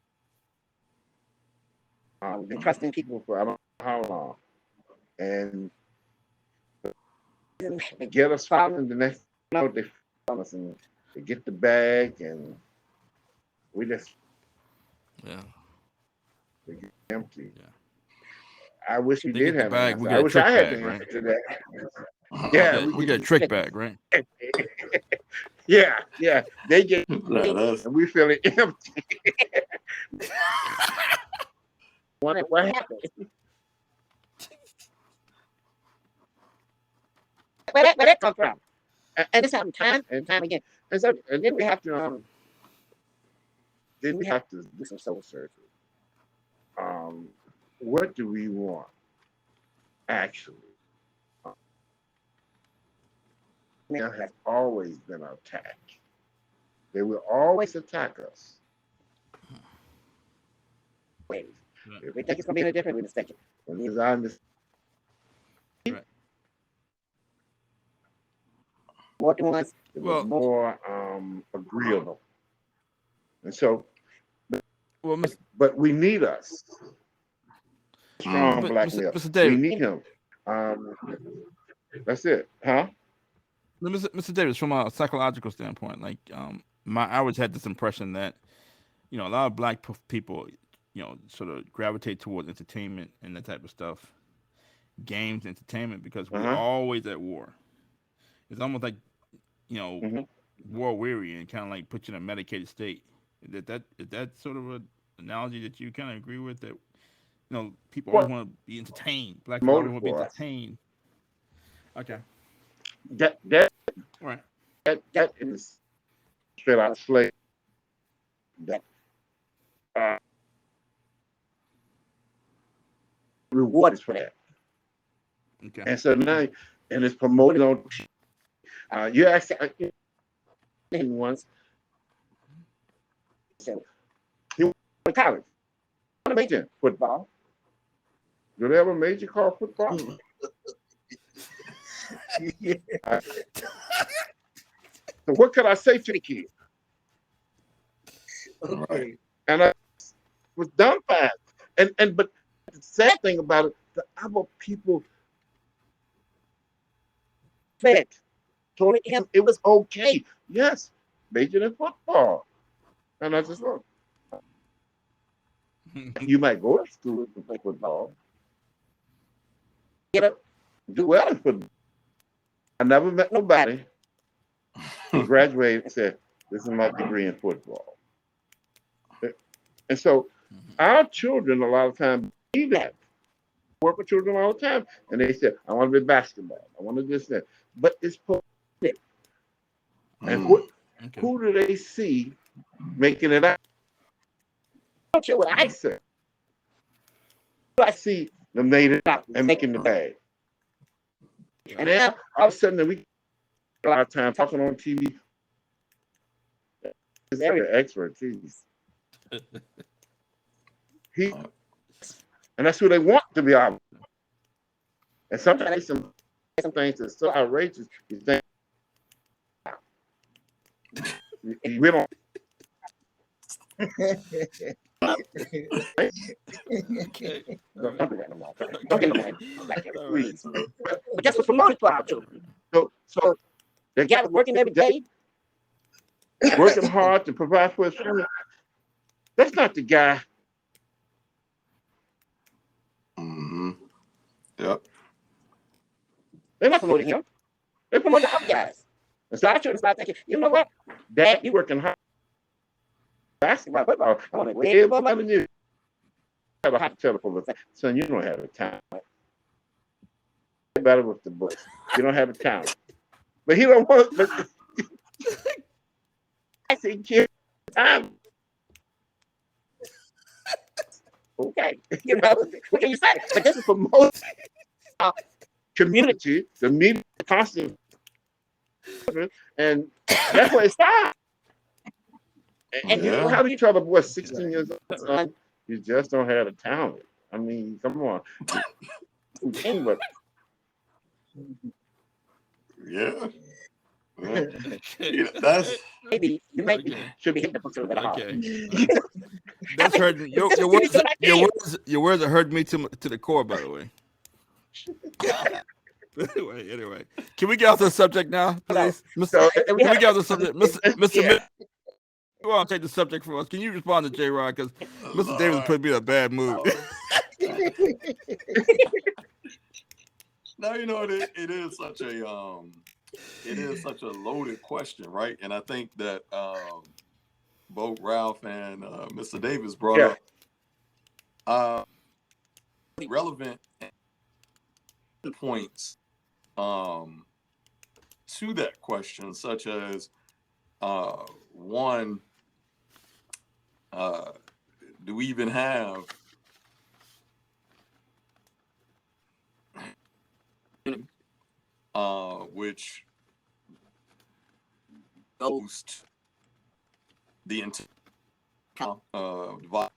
C: We've been trusting people for I don't know how long, and they get us following the next. They follow us and they get the bag, and we just we get empty.
A: Yeah.
C: I wish we
A: They
C: did
A: get the
C: have
A: bag,
C: an
A: we
C: answer.
A: get
C: I
A: a
C: wish
A: trick
C: I had
A: bag,
C: the
A: right?
C: answer to that. Yeah,
A: we get a trick bag, right?
C: Yeah, yeah. They get
B: That's
C: and we feel it empty. What happened? Where that come from? And this happened time and time again. And so, and then we have to do some soul surgery. What do we want actually? There has always been an attack. They will always attack us. Wait, if we think it's gonna be any different, we mistake it. Because I understand.
A: Right.
C: What was
A: Well,
C: more agreeable, and so,
A: well,
C: but we need us strong
A: but
C: black male.
A: Mr.
C: We
A: Davis,
C: need him. That's it, huh?
A: Mr. Davis, from a psychological standpoint, like I always had this impression that a lot of black people, sort of gravitate towards entertainment and that type of stuff, games, entertainment, because we're always at war. It's almost like
C: Mhm.
A: war weary and kind of like put you in a medicated state. Is that sort of an analogy that you kind of agree with? That people always
C: What
A: want to be entertained. Black people always
C: motive
A: want to be
C: for us?
A: entertained. Okay,
C: That that
A: all right.
C: that is straight out of slave. That uh, reward is for that,
A: Okay.
C: and so now and it's promoted on. You asked him once. Said he went to college. What major in football? Do they have a major called football? So what could I say to the kid?
B: right.
C: And I was dumbfounded. And but the sad thing about it, the other people fed told him it was okay. Yes, major in football. And I just look, you might go to school to play football, get up, do well in football. I never met nobody who graduated and said, this is my degree in football. And so our children a lot of times need that. I work with children all the time. And they say, I want to be basketball. I want to do this, that. But it's political. And
A: Okay.
C: who do they see making it out? I don't care what I say. I see them made it out and making the bag. And then all of a sudden we a lot of time talking on TV. It's their expertise. And that's who they want to be out. And sometimes some things that's so outrageous, you think we don't.
A: Okay.
C: Don't do that no more. Don't get no more. Please. But that's what's promoted for our children. So the guy was working every day, working hard to provide for his family. That's not the guy.
B: Yep.
C: They're not promoting him. They're promoting the other guys. And so our children start thinking, you know what? Dad, you working hard. Basketball, football, I want to way above my you. Have a hot telephone. Son, you don't have a time. Better with the books. You don't have a talent. But he don't want. But I say, kid, time. Okay, you know what can you say? But this is for most community, the media, constant, and that's where it starts. And you know how do you tell a boy 16 years old, son, you just don't have the talent? I mean, come on. But
B: Yeah. That's
C: maybe you might should be hitting the books a little bit hard.
A: Okay. That's hurting. Your words have hurt me to the core, by the way. Anyway, can we get off the subject now, please? Can we get off the subject, Mr. You want to take the subject from us? Can you respond to J. Rod? Because Mr. Davis put me in a bad mood.
B: Now it is such a loaded question, right? And I think that both Ralph and Mr. Davis brought
C: Yeah.
B: up relevant points to that question, such as one, do we even have which goes to the entire divide.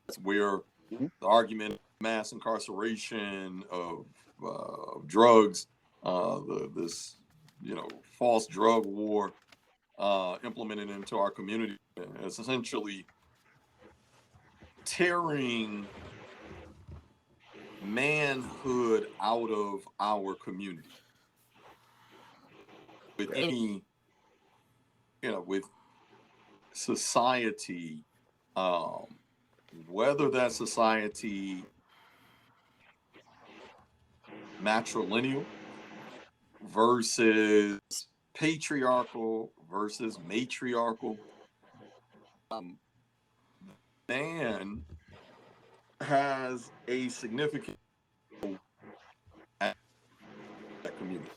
B: That's where
C: Mhm.
B: the argument of mass incarceration of drugs, this false drug war implemented into our community is essentially tearing manhood out of our community with any with society, whether that society matrilineal versus patriarchal versus matriarchal. Man has a significant role at that community.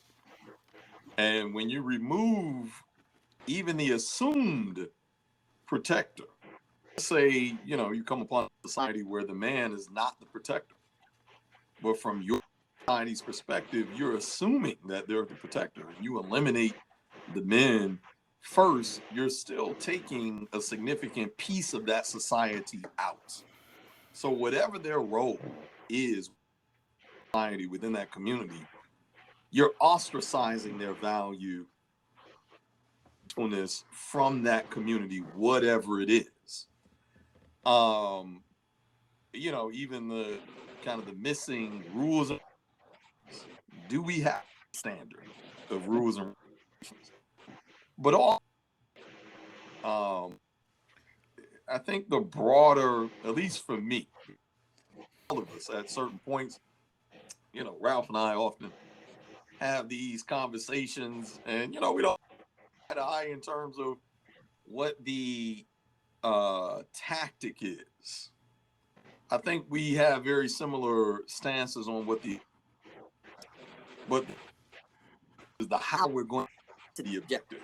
B: And when you remove even the assumed protector, say, you come upon a society where the man is not the protector, but from your society's perspective, you're assuming that they're the protector, and you eliminate the men first, you're still taking a significant piece of that society out. So whatever their role is society within that community, you're ostracizing their value from that community, whatever it is. Even the kind of the missing rules. Do we have a standard of rules and regulations? But I think the broader, at least for me, all of us at certain points, Ralph and I often have these conversations, and we don't eye to eye in terms of what the tactic is. I think we have very similar stances on but the how we're going to the objective,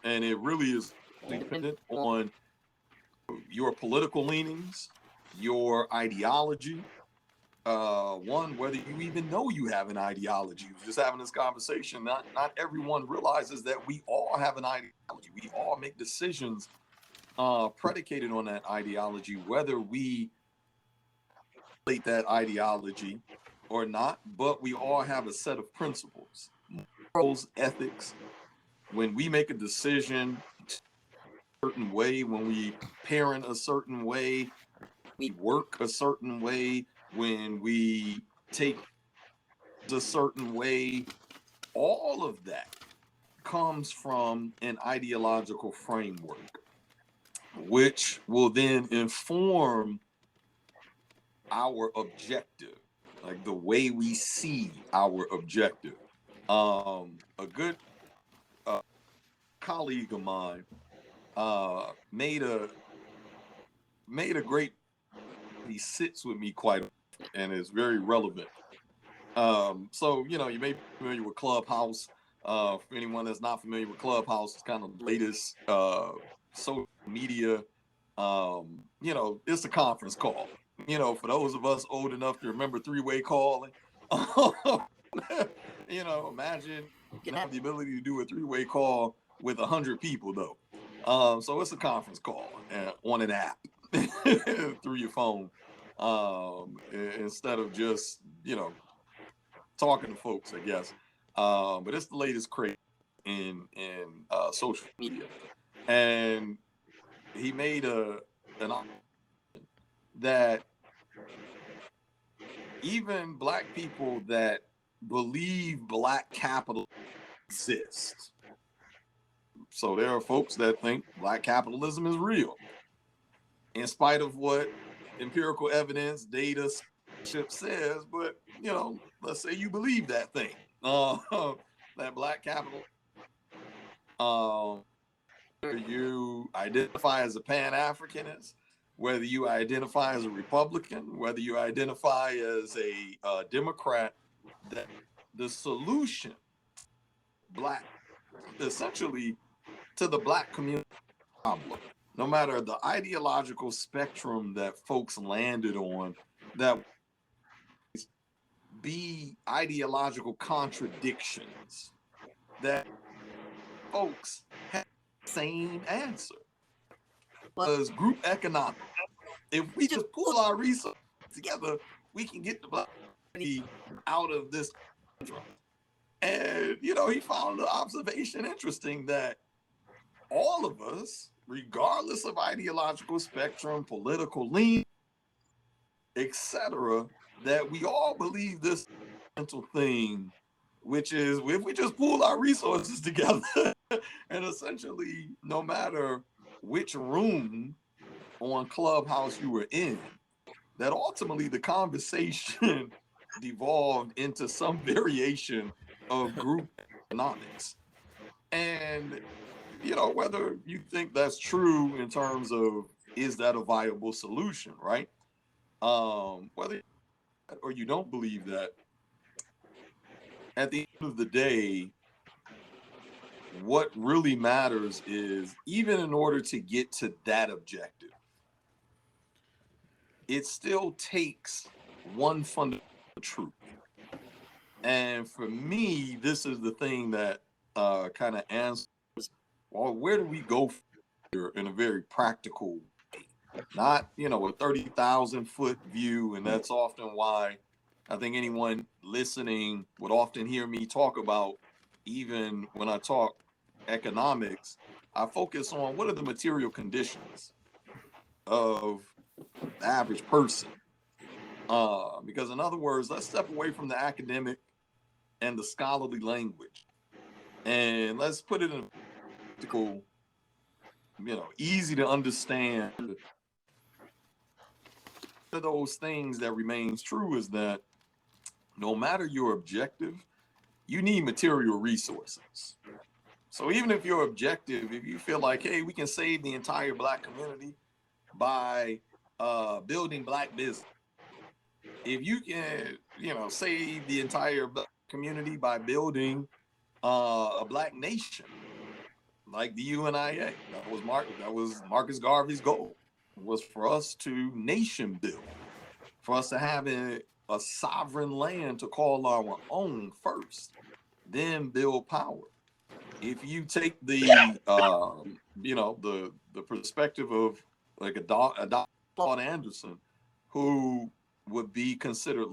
B: and it really is dependent on your political leanings, your ideology. Whether you even know you have an ideology. Just having this conversation, not everyone realizes that we all have an ideology. We all make decisions predicated on that ideology, whether we relate that ideology or not. But we all have a set of principles, morals, ethics. When we make a decision a certain way, when we parent a certain way, we work a certain way, when we take a certain way, all of that comes from an ideological framework, which will then inform our objective, like the way we see our objective. A good colleague of mine made a great. He sits with me quite often and is very relevant. So you may be familiar with Clubhouse. For anyone that's not familiar with Clubhouse, it's kind of the latest social media. It's a conference call. For those of us old enough to remember three-way calling, imagine you can have the ability to do a three-way call with 100 people though. So it's a conference call on an app through your phone, instead of just talking to folks, I guess. But it's the latest craze in social media, and he made an option that even Black people that believe Black capitalism exists. So there are folks that think Black capitalism is real, in spite of what empirical evidence, data says, but let's say you believe that thing, that black capital. Whether you identify as a Pan-Africanist, whether you identify as a Republican, whether you identify as a Democrat, that the solution, black, essentially, to the black community problem, no matter the ideological spectrum that folks landed on, that be ideological contradictions, that folks have the same answer. Was group economics. If we just pull our resources together, we can get the black community out of this control. And he found the observation interesting that all of us, regardless of ideological spectrum, political lean, etc., that we all believe this mental thing, which is if we just pool our resources together, and essentially, no matter which room on Clubhouse you were in, that ultimately the conversation devolved into some variation of group economics. And whether you think that's true in terms of is that a viable solution, right? Whether or you don't believe that, at the end of the day, what really matters is, even in order to get to that objective, it still takes one fundamental truth. And for me, this is the thing that kind of answers, well, where do we go here in a very practical way? Not, a 30,000 foot view. And that's often why I think anyone listening would often hear me talk about, even when I talk economics, I focus on what are the material conditions of the average person. Because in other words, let's step away from the academic and the scholarly language, and let's put it in a practical, easy to understand. One of those things that remains true is that no matter your objective, you need material resources. So even if your objective, if you feel like, hey, we can save the entire black community by building black business, if you can, save the entire black community by building a black nation, like the UNIA, that was Marcus Garvey's goal, was for us to nation build, for us to have a sovereign land to call our own first, then build power. If you take the the perspective of like a Dr. Claude Anderson, who would be considered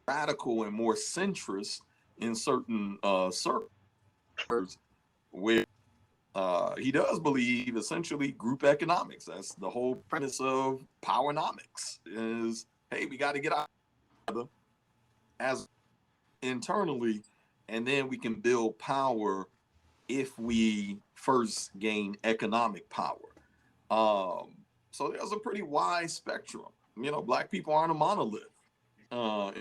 B: radical and more centrist in certain circles, where he does believe essentially group economics. That's the whole premise of powernomics, is, hey, we got to get out together as internally, and then we can build power if we first gain economic power. So there's a pretty wide spectrum. Black people aren't a monolith of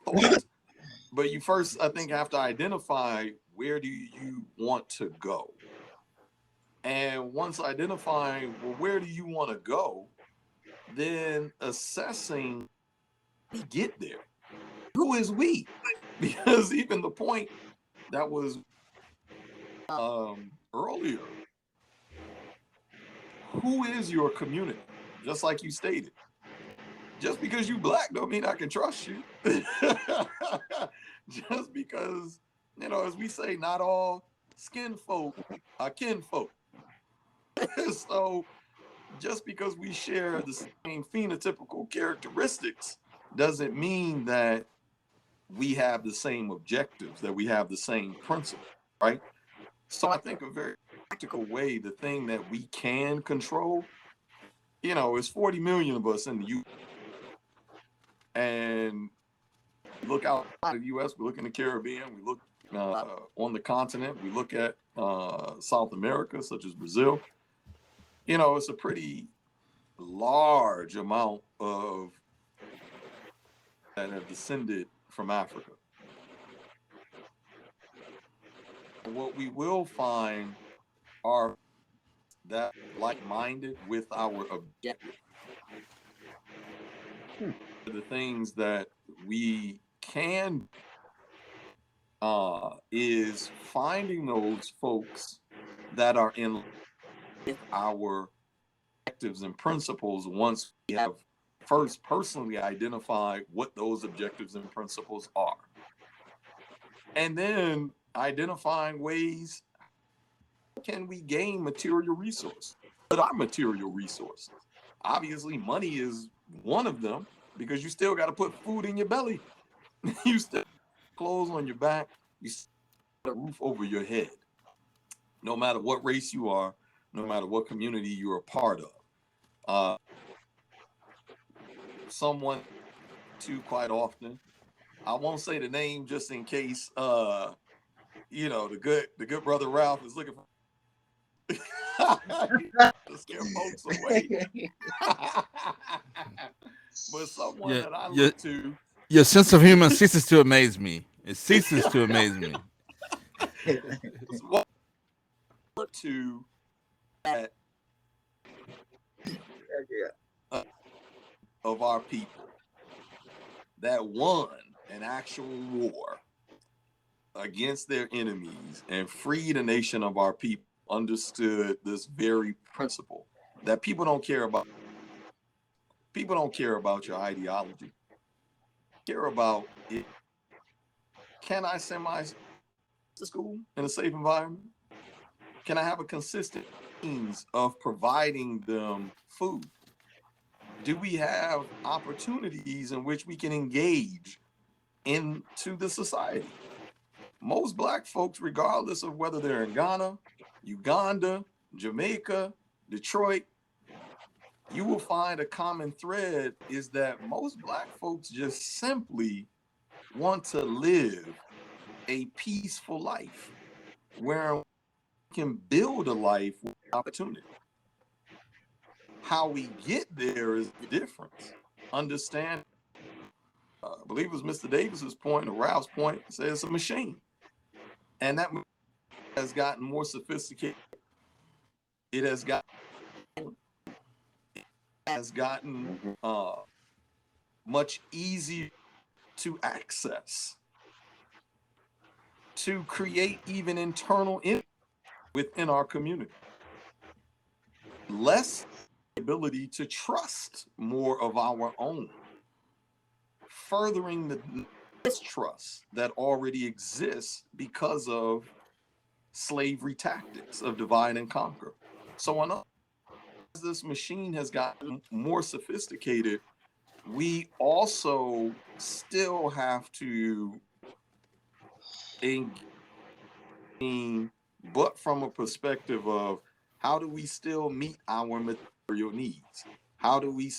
B: thought, but you first, I think, have to identify where do you want to go. And once identifying, well, where do you want to go, then assessing, we get there. Who is we? Because even the point that was earlier, who is your community? Just like you stated, just because you black don't mean I can trust you. Just because, as we say, not all skin folk are kinfolk. So just because we share the same phenotypical characteristics doesn't mean that we have the same objectives, that we have the same principle, right? So I think a very practical way, the thing that we can control, is 40 million of us in the U.S. And look outside of the U.S., we look in the Caribbean, we look on the continent, we look at South America, such as Brazil. It's a pretty large amount of that have descended from Africa. What we will find are that like-minded with our objective. The things that we can is finding those folks that are in with our objectives and principles once we have first personally identified what those objectives and principles are. And then identifying ways can we gain material resources? What are material resources? Obviously, money is one of them because you still got to put food in your belly. You still have clothes on your back. You still have a roof over your head. No matter what race you are, no matter what community you're a part of. Someone too quite often, I won't say the name just in case you know, the good brother Ralph is looking for to scare folks away. But someone
A: Yeah,
B: that I
A: yeah.
B: look to,
A: Your sense of humor ceases to amaze me. It ceases to amaze me.
B: someone I look to that of our people that won an actual war against their enemies and freed a nation of our people understood this very principle that people don't care about. People don't care about your ideology. Care about it. Can I send my to school in a safe environment? Can I have a consistent means of providing them food? Do we have opportunities in which we can engage into the society? Most Black folks, regardless of whether they're in Ghana, Uganda, Jamaica, Detroit, you will find a common thread is that most Black folks just simply want to live a peaceful life where we can build a life with opportunity. How we get there is the difference. Understand, I believe it was Mr. Davis's point or Ralph's point, says it's a machine. And that has gotten more sophisticated. It has gotten much easier to access, to create even internal within our community. Less ability to trust more of our own, furthering the mistrust that already exists because of slavery tactics of divide and conquer. So as this machine has gotten more sophisticated, we also still have to engage, but from a perspective of how do we still meet our material needs? How do we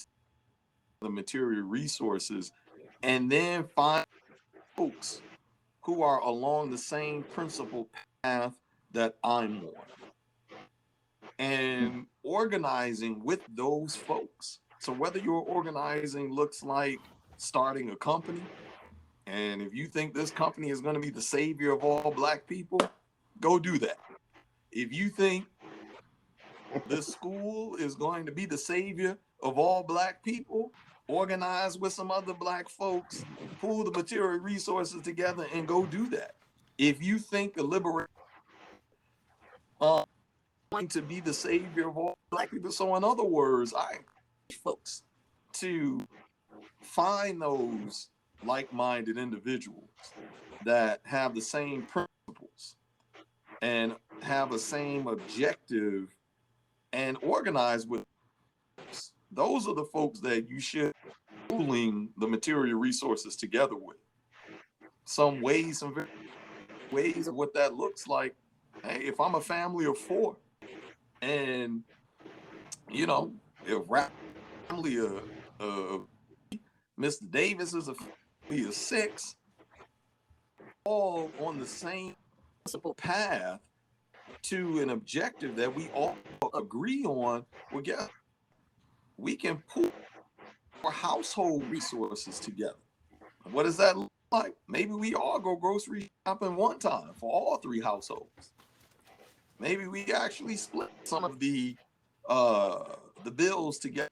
B: the material resources and then find folks who are along the same principle path that I'm on and organizing with those folks. So whether your organizing looks like starting a company, and if you think this company is going to be the savior of all Black people, go do that. If you think this school is going to be the savior of all Black people, organize with some other Black folks, pull the material resources together and go do that. If you think a liberation going to be the savior of all Black people, so in other words, I encourage folks to find those like-minded individuals that have the same principles and have the same objective and organize with us. Those are the folks that you should be pooling the material resources together with. Some ways of what that looks like. Hey, if I'm a family of 4 and you know, if family of Mr. Davis is a family of 6, all on the same principal path to an objective that we all agree on, well, guess we can pool our household resources together. What does that look like? Maybe we all go grocery shopping one time for all three households. Maybe we actually split some of the bills together.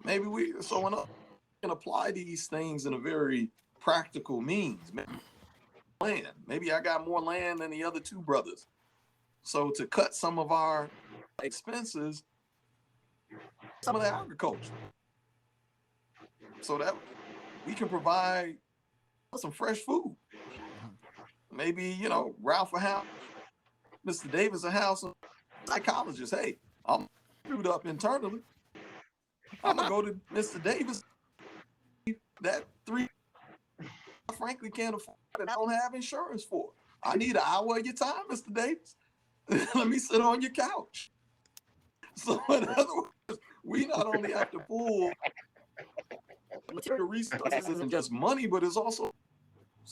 B: Maybe we can apply these things in a very practical means. Maybe land. Maybe I got more land than the other two brothers. So to cut some of our expenses, some of the agriculture, so that we can provide some fresh food. Maybe, Ralph will have Mr. Davis a house of psychologist. Hey, I'm screwed up internally. I'm gonna go to Mr. Davis. That three, I frankly can't afford it. I don't have insurance for. I need an hour of your time, Mr. Davis. Let me sit on your couch. So in other words, we not only have to pull material resources isn't just money, but it's also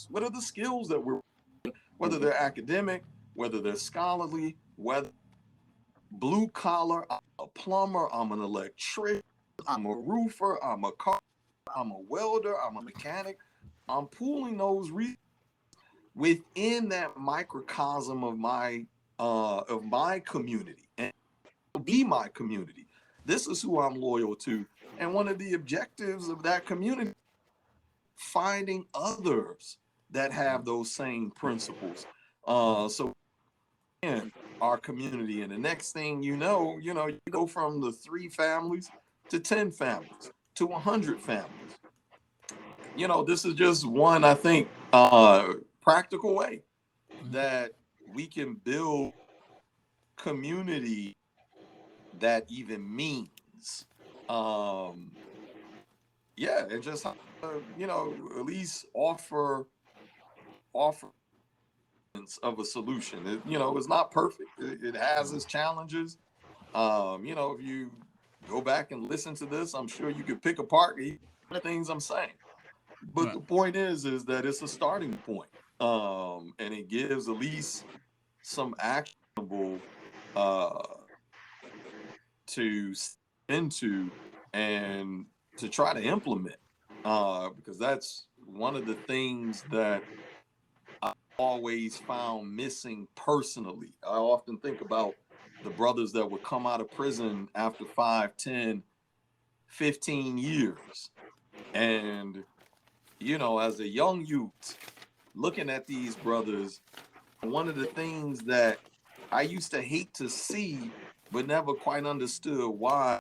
B: what are the skills that we're, whether they're academic, whether they're scholarly, whether blue collar, I'm a plumber, I'm an electrician, I'm a roofer, I'm a carpenter, I'm a welder, I'm a mechanic. I'm pooling those resources within that microcosm of my community and be my community. This is who I'm loyal to. And one of the objectives of that community, finding others that have those same principles. So in our community, and the next thing you go from the 3 families to 10 families to 100 families. This is just one, I think, practical way that we can build community that even means. And just at least offer of a solution. It's not perfect. It has its challenges. If you go back and listen to this, I'm sure you could pick apart the things I'm saying. But the point is that it's a starting point, and it gives at least some actionable to into and to try to implement, because that's one of the things that I always found missing personally. I often think about the brothers that would come out of prison after 5, 10, 15 years. And, as a young youth, looking at these brothers, one of the things that I used to hate to see, but never quite understood why,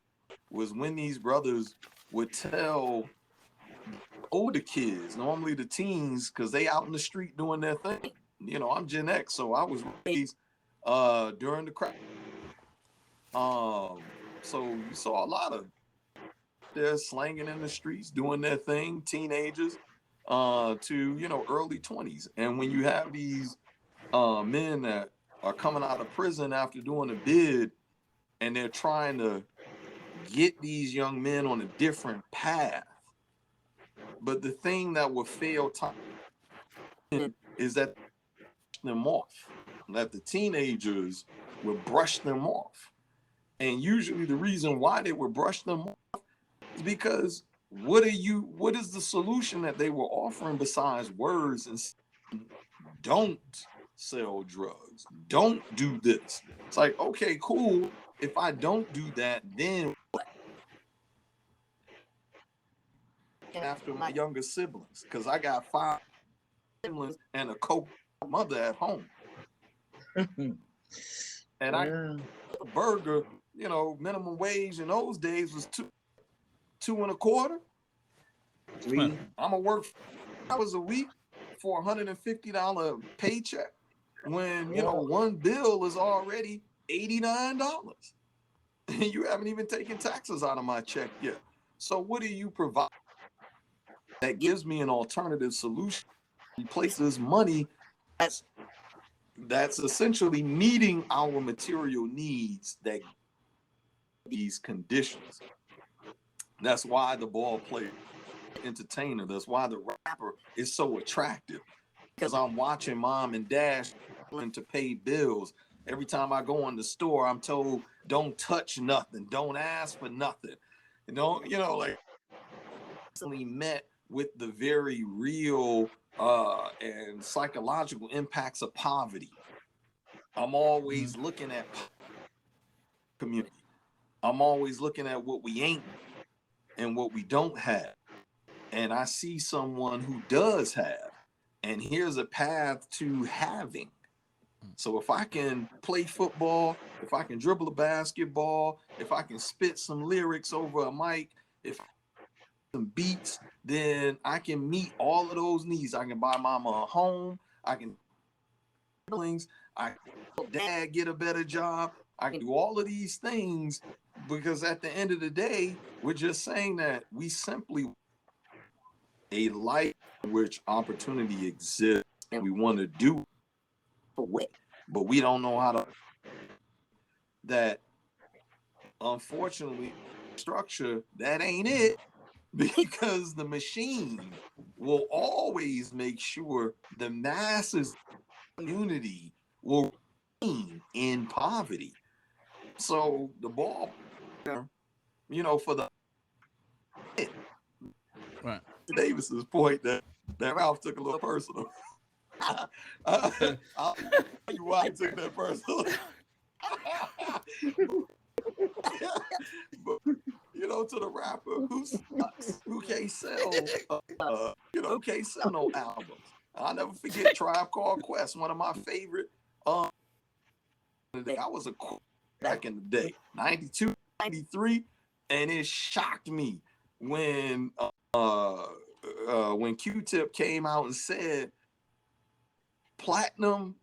B: was when these brothers would tell older kids, normally the teens, because they out in the street doing their thing. I'm Gen X, so I was raised during the crack. So you saw a lot of they're slanging in the streets, doing their thing, teenagers to early 20s. And when you have these men that are coming out of prison after doing a bid, and they're trying to get these young men on a different path. But the thing that will fail time is that them off, that the teenagers will brush them off. And usually the reason why they would brush them off is because what is the solution that they were offering besides words and don't sell drugs, don't do this. It's like, okay, cool. If I don't do that, then what? After my younger siblings, because I got 5 siblings and a co-mother at home. And I a burger, minimum wage in those days was $2.25. I'm gonna work 4 hours a week for $150 paycheck when one bill is already $89. And you haven't even taken taxes out of my check yet. So what do you provide that gives me an alternative solution? Replaces money that's essentially meeting our material needs that these conditions. That's why the ball player, entertainer, that's why the rapper is so attractive, because I'm watching mom and dad to pay bills. Every time I go in the store, I'm told don't touch nothing, don't ask for nothing. Like recently met with the very real and psychological impacts of poverty. I'm always looking at community. I'm always looking at what we ain't and what we don't have. And I see someone who does have, and here's a path to having. So if I can play football, if I can dribble a basketball, if I can spit some lyrics over a mic, if I can some beats, then I can meet all of those needs. I can buy mama a home. I can siblings. I can help dad get a better job. I can do all of these things because at the end of the day, we're just saying that we simply a life in which opportunity exists and we want to do it, but we don't know how to. That unfortunately structure that ain't it, because the machine will always make sure the masses community will remain in poverty. So the ball, for the
A: Right.
B: Davis's point that Ralph took a little personal. I'll tell you why I took that personal. But, to the rapper who sucks, who can't sell, who can't sell no albums. I'll never forget Tribe Called Quest, one of my favorite. I was a back in the day, 92, 93, and it shocked me when Q-Tip came out and said platinum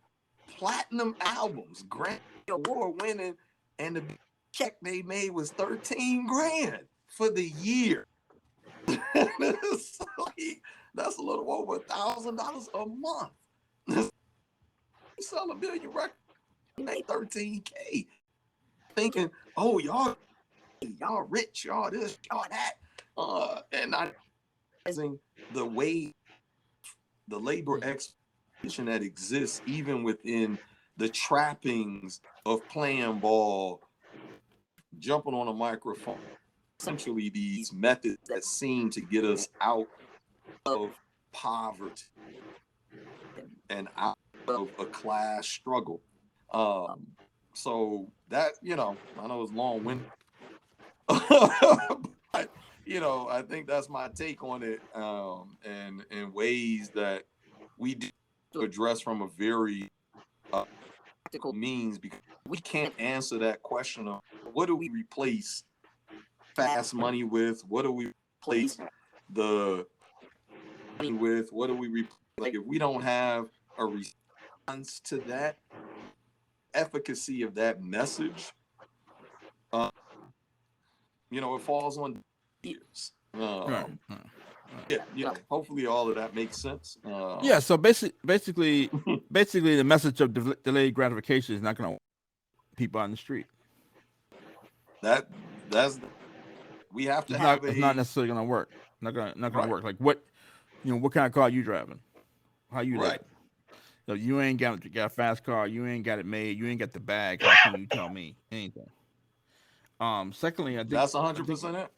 B: albums, Grammy Award winning, and the check they made was $13,000 for the year. It's like, that's a little over $1,000 a month. You sell a million records, you made $13,000. Thinking, oh, y'all rich, y'all this, y'all that, and not realizing the way the labor exploitation that exists even within the trappings of playing ball, jumping on a microphone, essentially these methods that seem to get us out of poverty and out of a class struggle. So that, I know it's long-winded, but, I think that's my take on it, and in ways that we do address from a very practical means, because we can't answer that question of what do we replace fast money with? What do we replace the money with? What do we replace? Like, if we don't have a response to that, efficacy of that message, it falls on ears.
A: Right.
B: Yeah. Hopefully, all of that makes sense.
A: Yeah. So basically, the message of delayed gratification is not going to people on the street.
B: That's we have to
A: It's not necessarily going to work. Not gonna work. Like what kind of car you driving? How you living? So you ain't got a fast car. You ain't got it made. You ain't got the bag. How can you tell me anything? Secondly, I think
B: that's 100% it.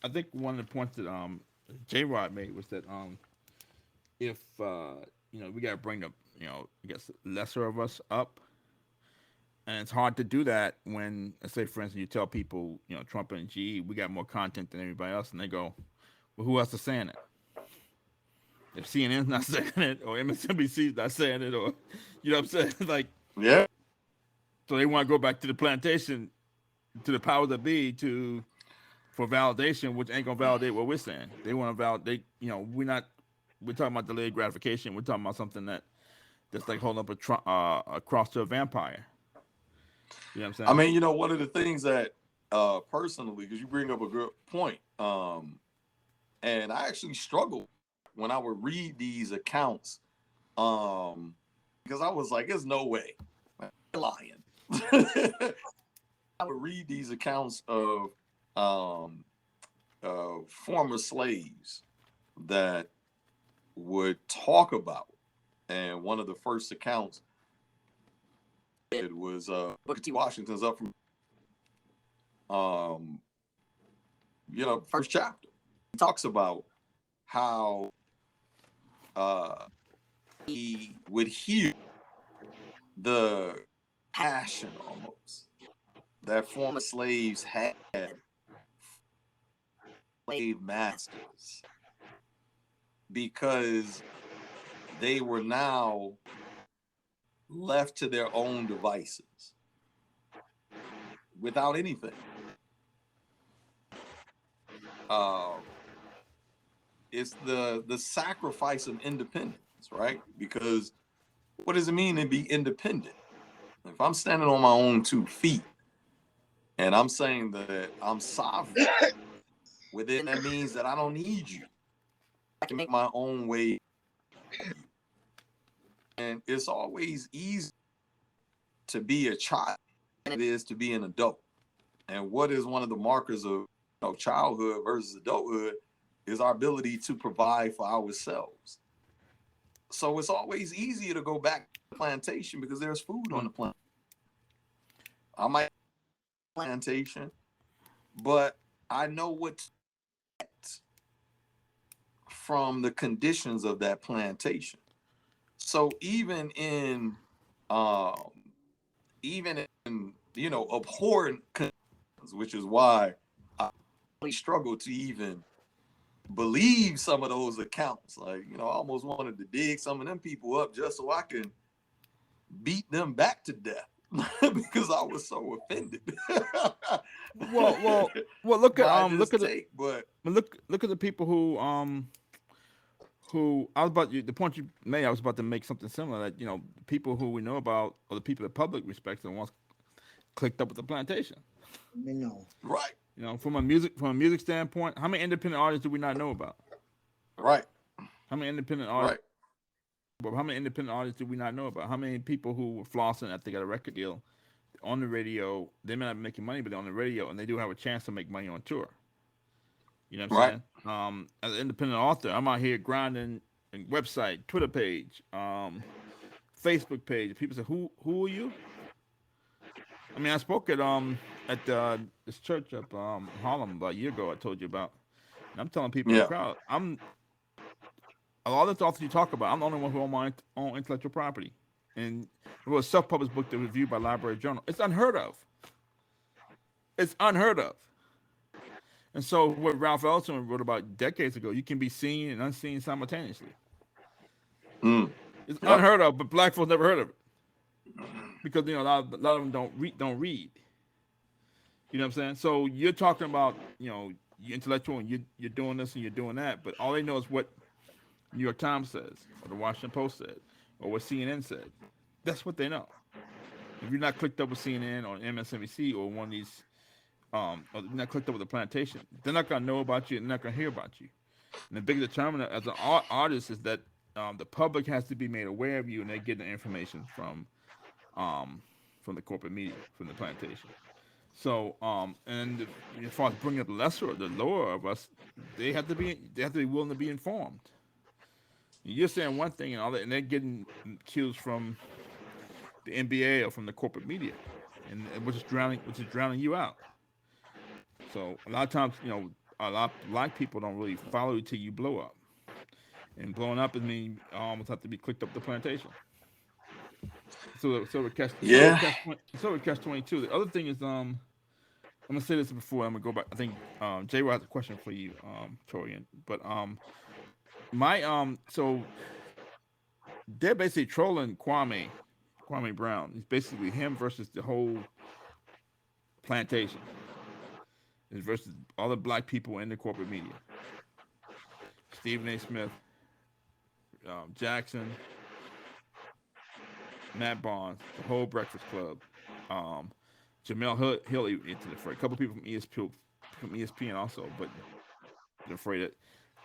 A: I think one of the points that J-Rod made was that if we got to bring the I guess lesser of us up, and it's hard to do that when, let's say, for instance, you tell people Trump and GE, we got more content than everybody else, and they go, well, who else is saying it? If CNN's not saying it, or MSNBC's not saying it, or you know what I'm saying, like,
B: yeah.
A: So they want to go back to the plantation, to the powers that be, for validation, which ain't gonna validate what we're saying. They want to validate. We're talking about delayed gratification. We're talking about something that's like holding up a cross to a vampire. You know what I'm saying?
B: I mean, one of the things that personally, because you bring up a good point, and I actually struggled when I would read these accounts, because I was like, there's no way, I'm lying. I would read these accounts of former slaves that would talk about, and one of the first accounts it was Booker T. Washington's up from first chapter. He talks about how he would hear the passion almost that former slaves had slave masters, because they were now left to their own devices without anything. It's the sacrifice of independence, right? Because what does it mean to be independent? If I'm standing on my own 2 feet and I'm saying that I'm sovereign, within that means that I don't need you. I can make my own way. And it's always easy to be a child than it is to be an adult. And what is one of the markers of childhood versus adulthood is our ability to provide for ourselves. So it's always easier to go back to the plantation because there's food on the plantation. I might plantation, but I know what to get from the conditions of that plantation. So even in abhorrent conditions, which is why I really struggle to even believe some of those accounts. Like, I almost wanted to dig some of them people up just so I can beat them back to death because I was so offended.
A: Well. Look at look at the people who I was about the point you made. I was about to make something similar. That people who we know about, or the people the public respects, and once clicked up with the plantation.
B: Right.
A: From a music standpoint, how many independent artists do we not know about?
B: Right.
A: How many independent artists? Right. How many independent artists do we not know about? How many people who were flossing after they got a record deal on the radio? They may not be making money, but they're on the radio, and they do have a chance to make money on tour. You know what I'm saying? As an independent author, I'm out here grinding a website, Twitter page, Facebook page. People say, "Who are you?" I mean, I spoke at this church up Harlem about a year ago. I told you about. And I'm telling people in the crowd, a lot of the authors you talk about, I'm the only one who own my own intellectual property, and it was a self-published book that was reviewed by Library Journal. It's unheard of. It's unheard of. And so what Ralph Ellison wrote about decades ago, you can be seen and unseen simultaneously. It's unheard of, but black folks never heard of it. Because a lot of them don't read. You know what I'm saying? So you're talking about, you're intellectual and you're doing this and you're doing that, but all they know is what New York Times says, or the Washington Post said, or what CNN said. That's what they know. If you're not clicked up with CNN or MSNBC or one of these, or you're not clicked up with the plantation, they're not gonna know about you and they're not gonna hear about you. And the big determinant as an artist is that the public has to be made aware of you, and they're getting the information from the corporate media, from the plantation. So, and as far as bringing up the lesser or the lower of us, they have to be willing to be informed. You're saying one thing and all that, and they're getting cues from the NBA or from the corporate media, and which is drowning you out. So a lot of times, a lot of black people don't really follow you till you blow up, and blowing up means almost have to be clicked up the plantation. So it catch 22. The other thing is, I'm gonna say this before I'm gonna go back. I think Jay has a question for you, Torian. But so they're basically trolling Kwame Brown. It's basically him versus the whole plantation. It's versus all the black people in the corporate media. Stephen A. Smith, Jackson, Matt Barnes, the whole Breakfast Club, Jamel Hill into the fray. A couple people from ESPN also, but they're afraid that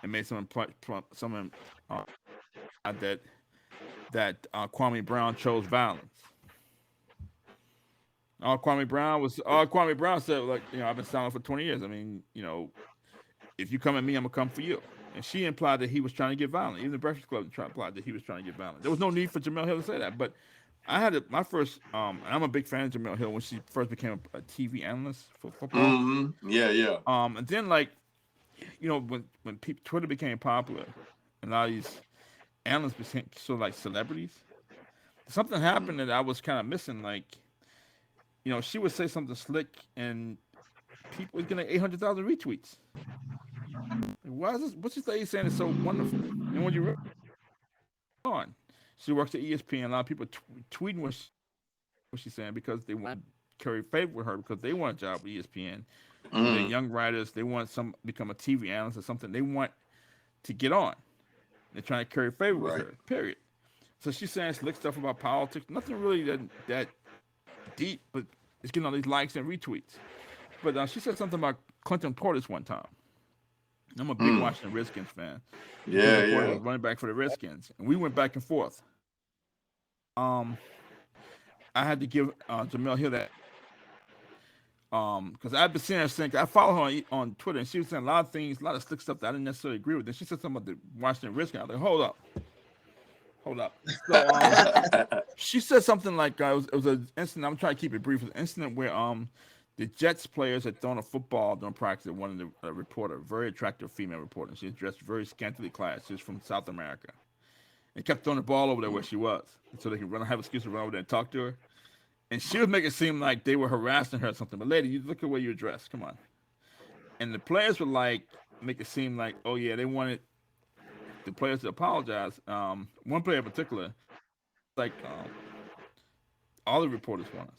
A: it made someone that Kwame Brown chose violence. Kwame Brown said, like, I've been silent for 20 years. I mean, if you come at me, I'm gonna come for you. And she implied that he was trying to get violent. Even the Breakfast Club implied that he was trying to get violent. There was no need for Jamel Hill to say that. But I had my first, and I'm a big fan of Jamel Hill when she first became a TV analyst for football.
B: Yeah.
A: And then, like, when Twitter became popular, and a lot of these analysts became sort of like celebrities, something happened that I was kind of missing. Like, she would say something slick, and people was getting 800,000 retweets. Like, why is this? What's this lady saying is so wonderful? And when you read on, she works at ESPN. A lot of people tweeting what she's saying because they want to curry favor with her because they want a job with ESPN. They're young writers. They want some become a TV analyst or something. They want to get on. They're trying to curry favor with her. Period. So she's saying slick stuff about politics. Nothing really that deep, but it's getting all these likes and retweets. But she said something about Clinton Portis one time. I'm a big Washington Redskins fan. Clinton Portis was running back for the Redskins, and we went back and forth. I had to give Jamel Hill that because I've been seeing her saying, I follow her on Twitter, and she was saying a lot of things, a lot of slick stuff that I didn't necessarily agree with. Then she said something about the Washington Redskins. I was like, hold up. So she said something like it was an incident. I'm trying to keep it brief. It was an incident where the Jets players had thrown a football during practice at one of the reporter, very attractive female reporter. She was dressed very scantily clad. She was from South America, and kept throwing the ball over there where she was, so they could have an excuse to run over there and talk to her. And she would make it seem like they were harassing her or something. But lady, you look at the way you're dressed. Come on. And the players would make it seem like, oh yeah, they wanted the players to apologize. One player in particular, all the reporters want us.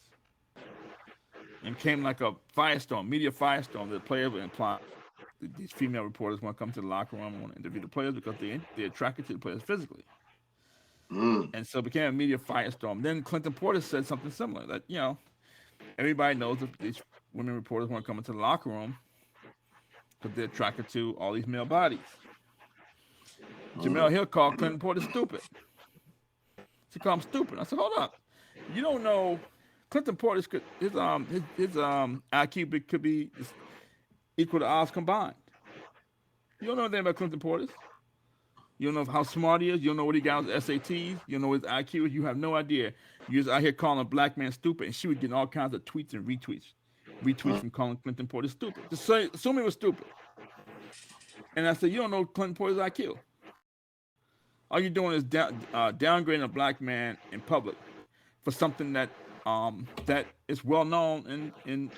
A: And came like a firestorm, media firestorm. The players would imply these female reporters want to come to the locker room and want to interview the players because they're attracted to the players physically. And so it became a media firestorm. Then Clinton Portis said something similar, that, everybody knows that these women reporters want to come into the locker room because they're attracted to all these male bodies. Jamel Hill called Clinton Portis stupid. She called him stupid. I said, hold up. You don't know Clinton Portis his IQ could be equal to ours combined. You don't know anything about Clinton Portis. You don't know how smart he is. You don't know what he got on his SATs. You don't know what his IQ is. You have no idea. You're just out here calling a black man stupid, and she was getting all kinds of tweets and retweets from calling Clinton Portis stupid. Just assume he was stupid. And I said, you don't know Clinton Portis' IQ. All you're doing is downgrading a black man in public for something that is well known in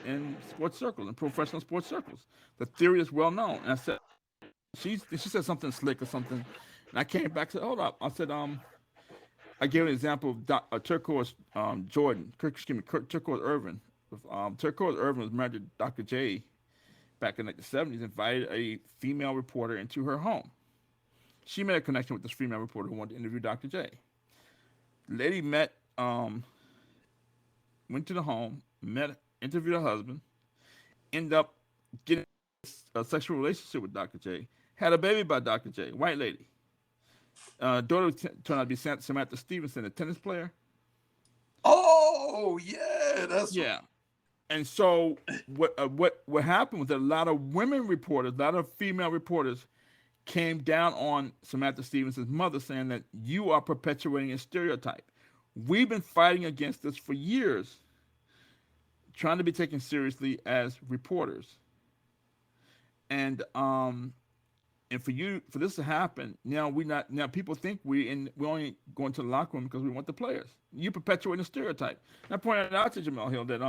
A: sports circles, in professional sports circles. The theory is well known. And I said, she said something slick or something, and I came back and said, hold up. I said, I gave an example of Turquoise Turquoise Irvin. Turquoise Irvin was married to Dr. J back in the 70s, invited a female reporter into her home. She made a connection with this female reporter who wanted to interview Dr. J. The lady went to the home, interviewed her husband, ended up getting a sexual relationship with Dr. J, had a baby by Dr. J, white lady. Daughter turned out to be Samantha Stevenson, a tennis player.
B: Oh, yeah.
A: Yeah. And so what happened was that a lot of women reporters, a lot of female reporters came down on Samantha Stevenson's mother saying that you are perpetuating a stereotype. We've been fighting against this for years, trying to be taken seriously as reporters. And for this to happen, now people think we're only going to the locker room because we want the players. You perpetuating a stereotype. And I pointed out to Jamel Hill that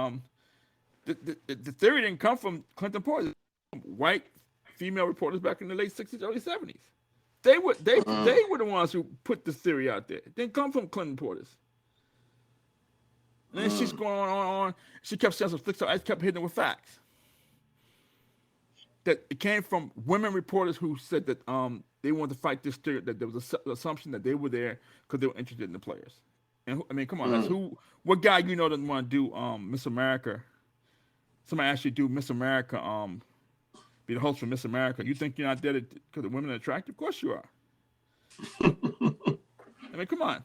A: the theory didn't come from Clinton Portis. White female reporters back in the late 60s, early 70s. They were the ones who put this theory out there. It didn't come from Clinton Portis. And then she's going on. She kept saying some slick stuff. I kept hitting it with facts. That it came from women reporters who said that they wanted to fight this theory, that there was an assumption that they were there because they were interested in the players. And I mean, come on, that's what guy doesn't want to do Miss America? Somebody asked you to do Miss America, be the host for Miss America. You think you're not there because the women are attractive? Of course you are. I mean, come on.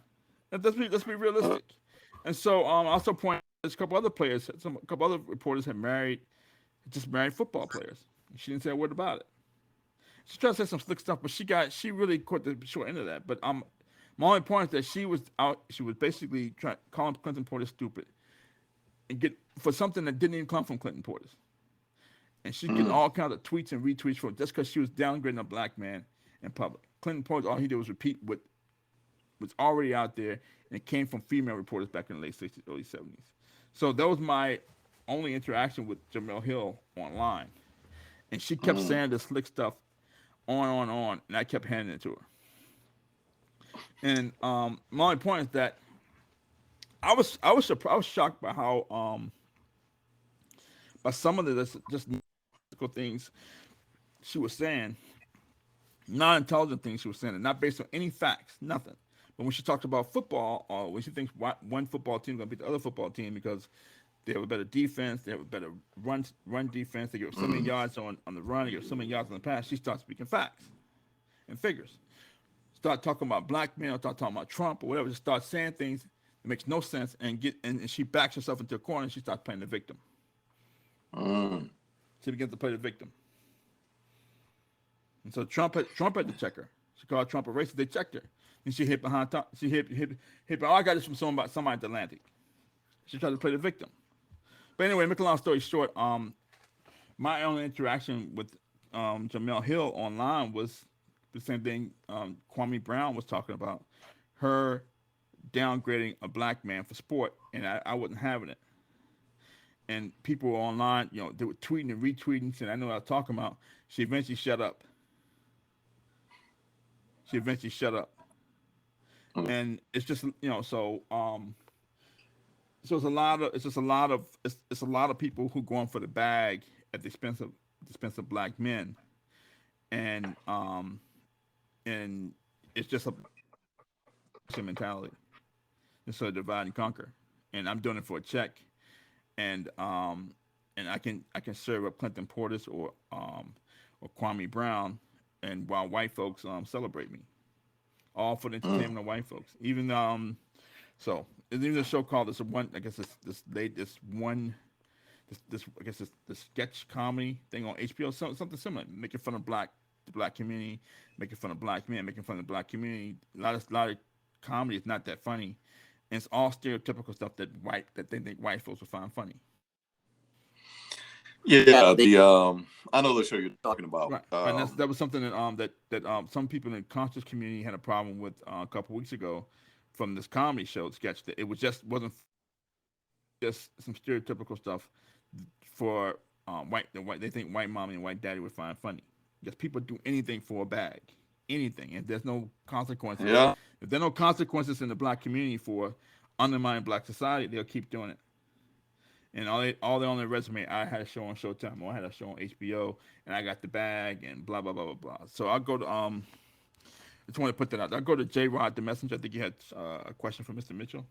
A: Let's be realistic. And so I also point out there's a couple other players, a couple other reporters had married football players. She didn't say a word about it. She tried to say some slick stuff, but she really caught the short end of that. But my only point is that she was basically calling Clinton Portis stupid and for something that didn't even come from Clinton Portis. and she get all kinds of tweets and retweets from just because she was downgrading a black man in public. Clinton Post, all he did was repeat what was already out there, and it came from female reporters back in the late 60s, early 70s. So that was my only interaction with Jemele Hill online. And she kept saying this slick stuff on, and I kept handing it to her. And my only point is that I was shocked by how by some of the just things she was saying, non-intelligent things she was saying, and not based on any facts, nothing. But when she talked about football, or when she thinks one football team is going to beat the other football team because they have a better defense, they have a better run defense, they get so many yards on the run, they get so many yards on the pass, she starts speaking facts and figures. Start talking about black men, or start talking about Trump or whatever, just start saying things that makes no sense, and she backs herself into a corner and she starts playing the victim. She begins to play the victim. And so Trump had to check her. She called Trump a racist. They checked her. And she hit behind top. She hit. Oh, I got this from somebody at the Atlantic. She tried to play the victim. But anyway, make a long story short, my only interaction with Jemele Hill online was the same thing Kwame Brown was talking about. Her downgrading a black man for sport, and I wasn't having it. And people were online, they were tweeting and retweeting, saying, I know what I'm talking about. She eventually shut up. And it's just, so it's a lot of people who going for the bag at the expense of black men, and it's just a mentality. It's sort of divide and conquer, and I'm doing it for a check, and I can serve up Clinton Portis or Kwame Brown, and while white folks celebrate me, all for the entertainment of white folks. Even so there's a show called this sketch comedy thing on HBO, something similar, making fun of the black community, making fun of black men, making fun of the black community. A lot of comedy is not that funny, and it's all stereotypical stuff that they think white folks will find funny.
B: Yeah, I know the show you're talking about.
A: Right. And that was something that some people in the conscious community had a problem with a couple weeks ago from this comedy show sketch. That it wasn't just some stereotypical stuff for they think white mommy and white daddy would find funny. Because people do anything for a bag, anything, and there's no consequences.
B: Yeah.
A: If there are no consequences in the black community for undermining black society, they'll keep doing it. And all they on their resume, I had a show on Showtime, or I had a show on HBO, and I got the bag, and blah blah blah blah blah. So I'll go to I just want to put that out. I'll go to J. Rod, the messenger. I think you had a question for Mr. Mitchell.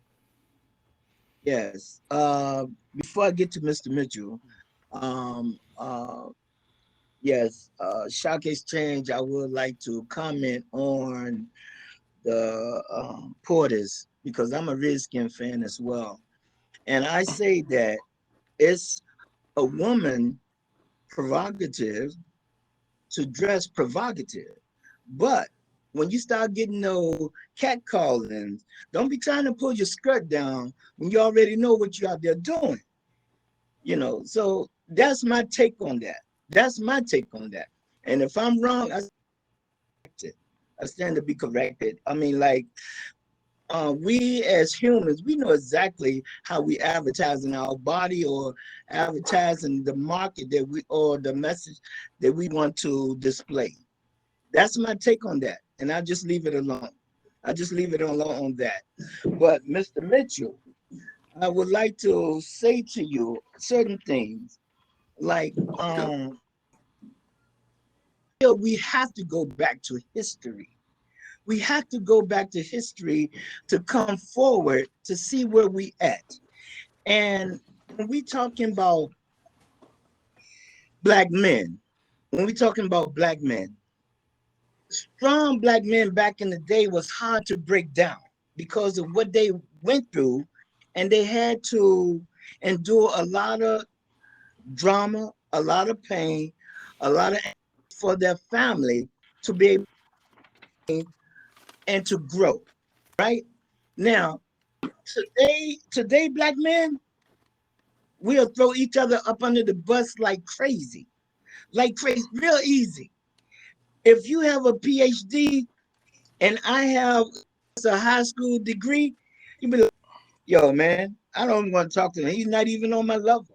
D: Yes. Before I get to Mr. Mitchell, yes, Shock Exchange, I would like to comment on the Portis, because I'm a Redskin fan as well. And I say that it's a woman prerogative to dress provocative. But when you start getting no catcalling, don't be trying to pull your skirt down when you already know what you're out there doing. So that's my take on that. And if I'm wrong, I stand to be corrected. I mean, like, we as humans, we know exactly how we advertising our body or advertising the market or the message that we want to display. That's my take on that. And I just leave it alone. On that. But Mr. Mitchell, I would like to say to you certain things, like we have to go back to history. We have to go back to history to come forward to see where we at. And when we talking about black men, strong black men back in the day was hard to break down because of what they went through, and they had to endure a lot of drama, a lot of pain, a lot of for their family to be able and to grow. Right now, today black men, we'll throw each other up under the bus like crazy. like crazy, real easy. If you have a PhD and I have a high school degree, you be like, yo, man, I don't want to talk to him. He's not even on my level.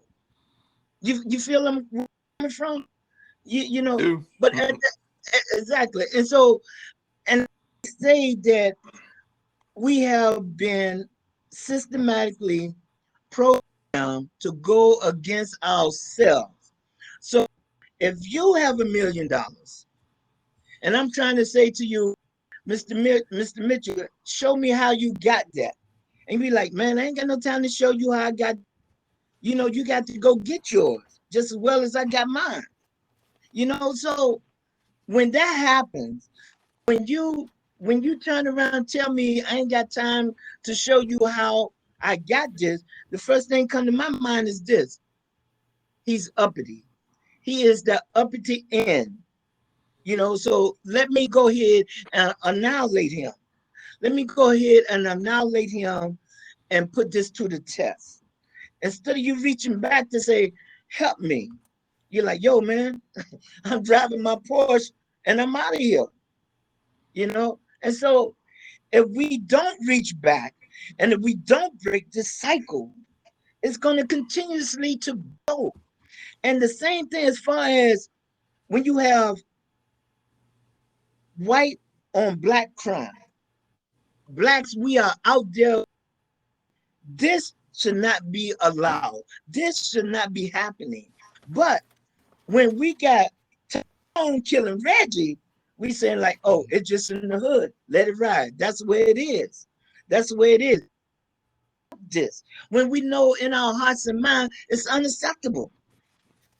D: You feel I'm coming from? You know,
B: Do.
D: but exactly. And so, and I say that we have been systematically programmed to go against ourselves. So if you have $1,000,000, and I'm trying to say to you, Mr. Mitchell, show me how you got that. And you be like, man, I ain't got no time to show you how I got. You know, you got to go get yours just as well as I got mine. You know, so when that happens, when you turn around and tell me I ain't got time to show you how I got this, the first thing come to my mind is this: he's uppity. He is the uppity end. You know, so let me go ahead and annihilate him. Let me go ahead and annihilate him and put this to the test. Instead of you reaching back to say, help me, you're like, yo, man, I'm driving my Porsche and I'm out of here. You know? And so if we don't reach back and if we don't break this cycle, it's going to continuously to go. And the same thing as far as when you have white on black crime. Blacks, we are out there. This should not be allowed. This should not be happening. But when we got Tyrone killing Reggie, we saying like, oh, it's just in the hood. Let it ride. That's the way it is. That's the way it is. This when we know in our hearts and minds it's unacceptable.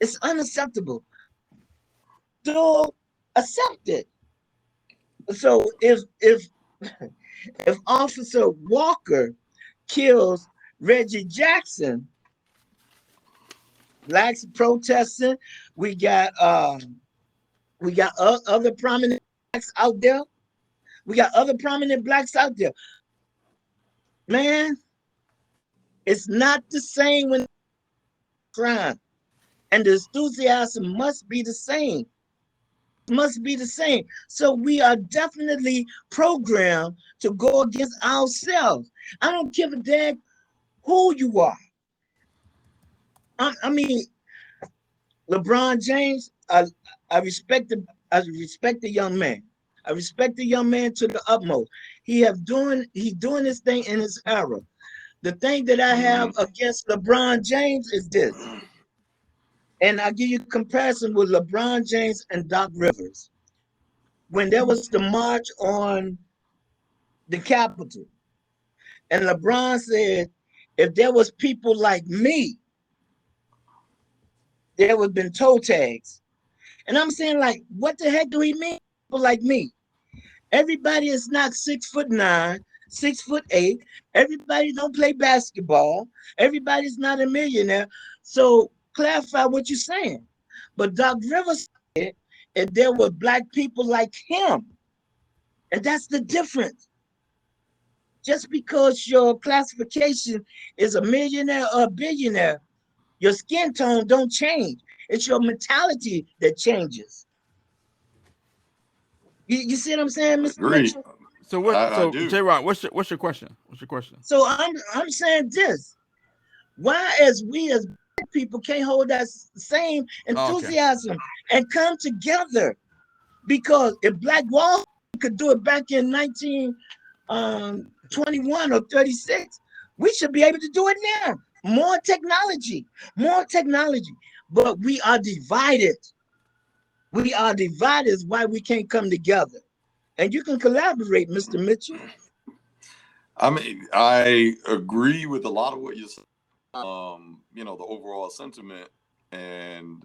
D: It's unacceptable. Still accept it. So if Officer Walker kills Reggie Jackson, blacks protesting, we got other prominent blacks out there. We got other prominent blacks out there. Man, it's not the same when crime. And the enthusiasm must be the same. Must be the same. So we are definitely programmed to go against ourselves. I don't give a damn who you are. I mean, LeBron James, I respect the young man. I respect the young man to the utmost. He's doing this thing in his era. The thing that I have against LeBron James is this, and I'll give you a comparison with LeBron James and Doc Rivers. When there was the march on the Capitol, and LeBron said, if there was people like me, there would have been toe tags. And I'm saying, like, what the heck do he mean, people like me? Everybody is not 6'9", 6'8". Everybody don't play basketball. Everybody's not a millionaire. So clarify what you're saying. But Doc Rivers said if there were black people like him, and that's the difference. Just because your classification is a millionaire or a billionaire, your skin tone don't change. It's your mentality that changes. You see what I'm saying, Mr.
B: Agreed.
D: Mitchell?
A: So what?
B: I
A: So
B: do.
A: J. Rock, what's your question? What's your question?
D: So I'm saying this: why, as we as black people, can't hold that same
A: Oh, okay.
D: enthusiasm and come together? Because if Black Wall Street could do it back in 1921 or 36, we should be able to do it now. More technology, more technology. But we are divided. We are divided is why we can't come together. And you can collaborate, Mr. Mitchell.
B: I mean, I agree with a lot of what you said. You know, the overall sentiment, and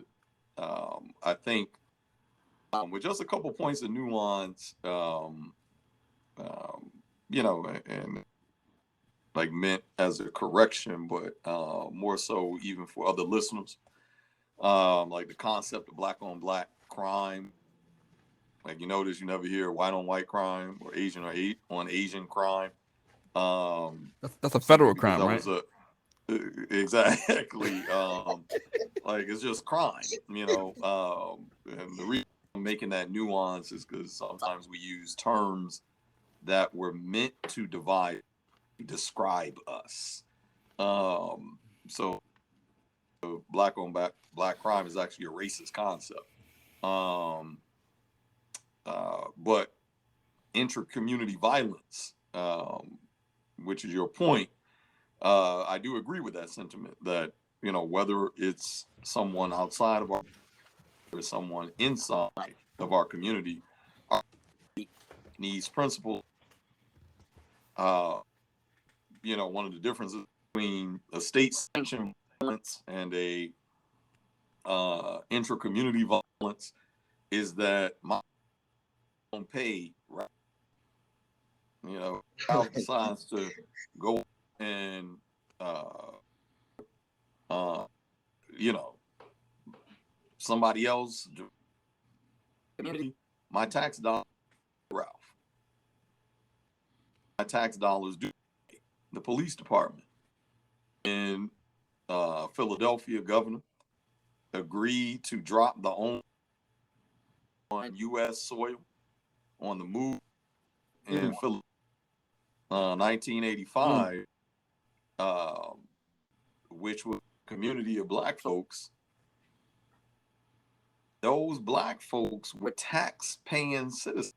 B: I think with just a couple points of nuance, you know, and like meant as a correction, but more so even for other listeners, like the concept of black on black crime. Like, you notice you never hear white on white crime or Asian on Asian crime.
A: That's a federal
B: Because
A: crime, right?
B: Exactly. Like it's just crime, you know. And the reason I'm making that nuance is because sometimes we use terms that were meant to describe us. So black on black crime is actually a racist concept. Um, but intra-community violence, which is your point, I do agree with that sentiment that, you know, whether it's someone outside of our or someone inside of our community, our needs principles. You know, one of the differences between a state sanctioned violence and a intra-community violence is that my own pay, right? You know, child decides to go and uh, you know, somebody else community, my tax dollars, Ralph, my tax dollars do the police department in Philadelphia. Governor agreed to drop the own on U.S. soil on the move in Philadelphia, 1985, which was a community of black folks. Those black folks were tax-paying citizens.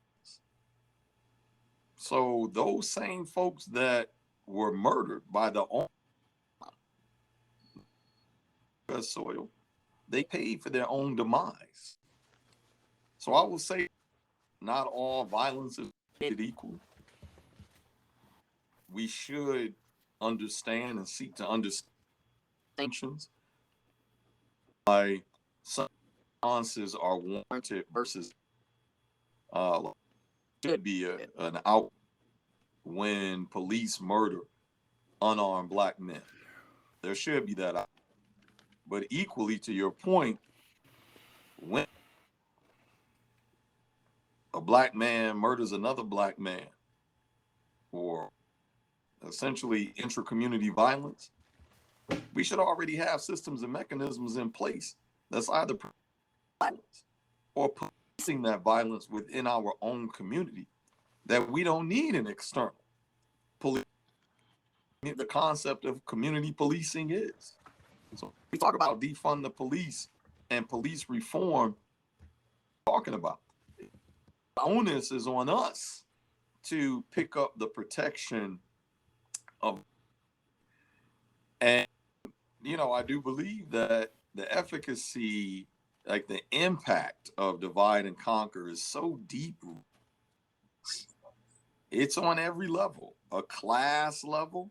B: So those same folks that were murdered by the own U.S. soil, they paid for their own demise. So I will say, not all violence is created equal. We should understand and seek to understand sanctions why some responses are warranted versus should be an out when police murder unarmed black men. There should be that out. But equally to your point, when a black man murders another black man, or essentially intra-community violence, we should already have systems and mechanisms in place that's either violence or policing that violence within our own community, that we don't need an external police. The concept of community policing is. So we talk about defund the police and police reform, talking about the onus is on us to pick up the protection of, and you know, I do believe that the efficacy, like the impact of divide and conquer is so deep. It's on every level, a class level,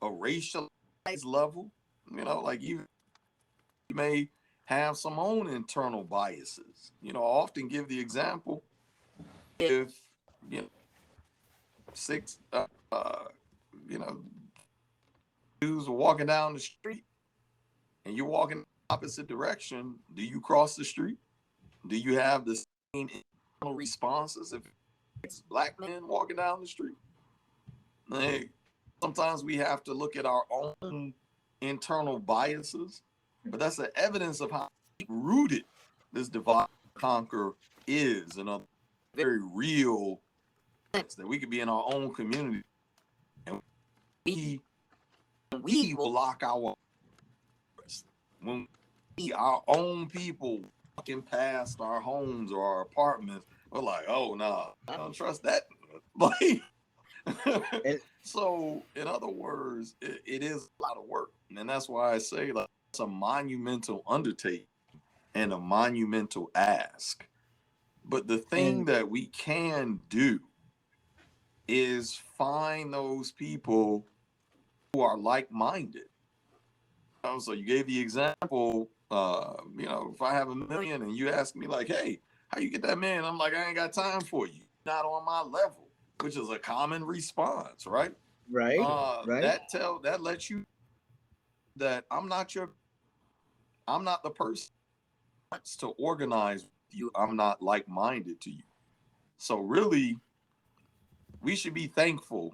B: a racialized level, you know, like you may have some own internal biases. You know, I often give the example, if, you know, six, you know, dudes are walking down the street and you're walking the opposite direction, do you cross the street? Do you have the same internal responses if it's black men walking down the street? Like, sometimes we have to look at our own internal biases, but that's the evidence of how rooted this divide and conquer is, and a very real sense that we could be in our own community and we will lock our when our own people walking past our homes or our apartments, we're like, oh no, nah, I don't trust that. Like, so in other words, it is a lot of work, and that's why I say, like, it's a monumental undertaking and a monumental ask. But the thing that we can do is find those people who are like-minded. So you gave the example, you know, if I have $1 million and you ask me like, hey, how you get that man? I'm like, I ain't got time for you. Not on my level, which is a common response, right?
D: Right.
B: That lets you that I'm not the person to organize with you. I'm not like-minded to you. So really, we should be thankful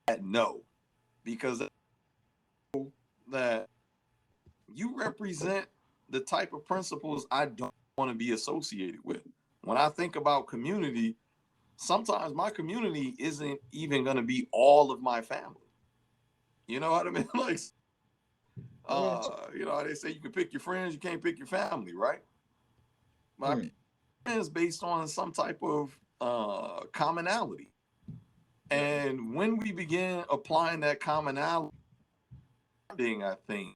B: at no, because that you represent the type of principles I don't want to be associated with. When I think about community, sometimes my community isn't even going to be all of my family. You know what I mean? Like, you know, they say you can pick your friends, you can't pick your family, right? My friends based on some type of commonality. And when we begin applying that commonality, I think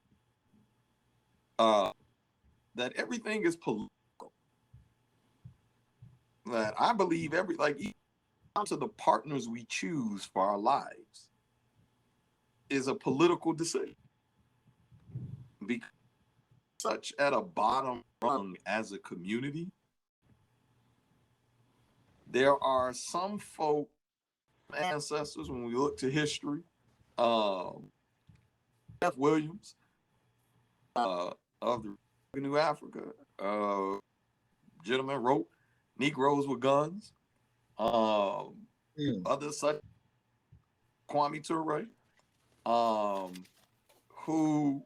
B: that everything is political. That I believe even down to the partners we choose for our lives is a political decision. Because such at a bottom rung as a community, there are some folk, ancestors, when we look to history, F. Williams of the New Africa, gentleman wrote Negroes with Guns, others such Kwame Ture, who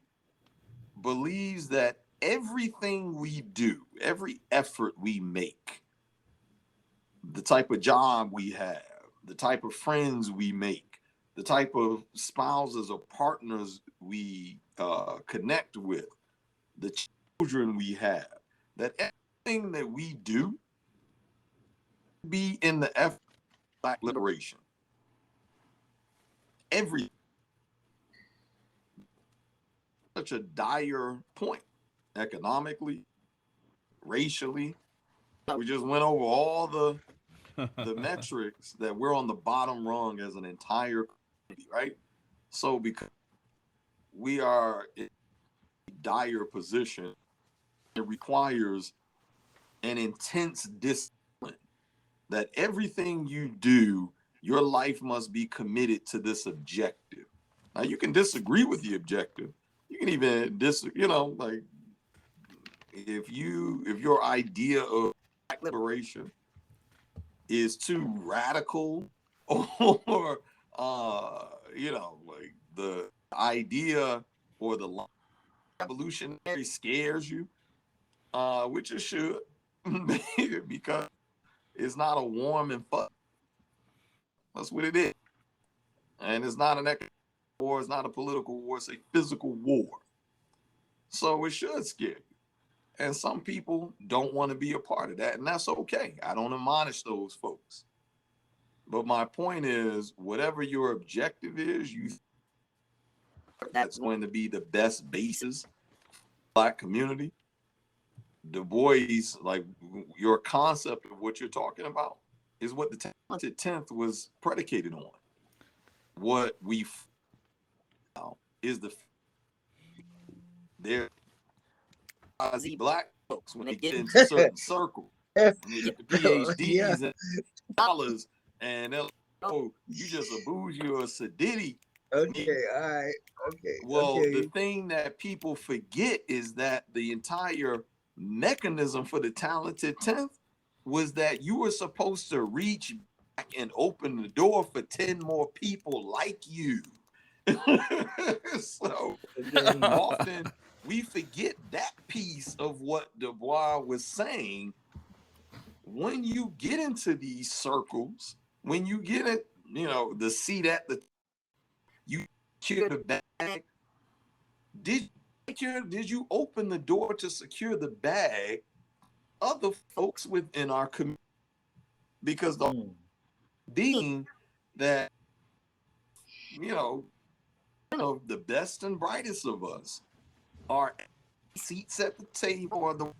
B: believes that everything we do, every effort we make, the type of job we have, the type of friends we make, the type of spouses or partners we connect with, the children we have, that everything that we do be in the effort of Black liberation. Every such a dire point, economically, racially. We just went over all the metrics that we're on the bottom rung as an entire community, right? So because we are in a dire position, it requires an intense discipline that everything you do, your life must be committed to this objective. Now you can disagree with the objective. You can even like if your idea of Black liberation is too radical, or like the idea or the revolutionary scares you, which it should, because it's not a warm and fuzzy. That's what it is, and it's not an economic war. It's not a political war. It's a physical war. So it should scare you. And some people don't want to be a part of that, and that's okay. I don't admonish those folks. But my point is, whatever your objective is, that's going to be the best basis for the Black community. Du Bois, like your concept of what you're talking about, is what the Talented 10th was predicated on. What we found is there Black folks, when they get into certain circles, when they get the PhDs and dollars, and they're like, oh, you just a bougie or a sedity.
D: Okay, all right, okay.
B: Well, the thing that people forget is that the entire mechanism for the Talented 10th was that you were supposed to reach back and open the door for 10 more people like you. So often we forget that piece of what Du Bois was saying. When you get into these circles, when you get it, the seat at the, you secure the bag. Did you open the door to secure the bag of the folks within our community? Because the being that, the best and brightest of us are seats at the table or the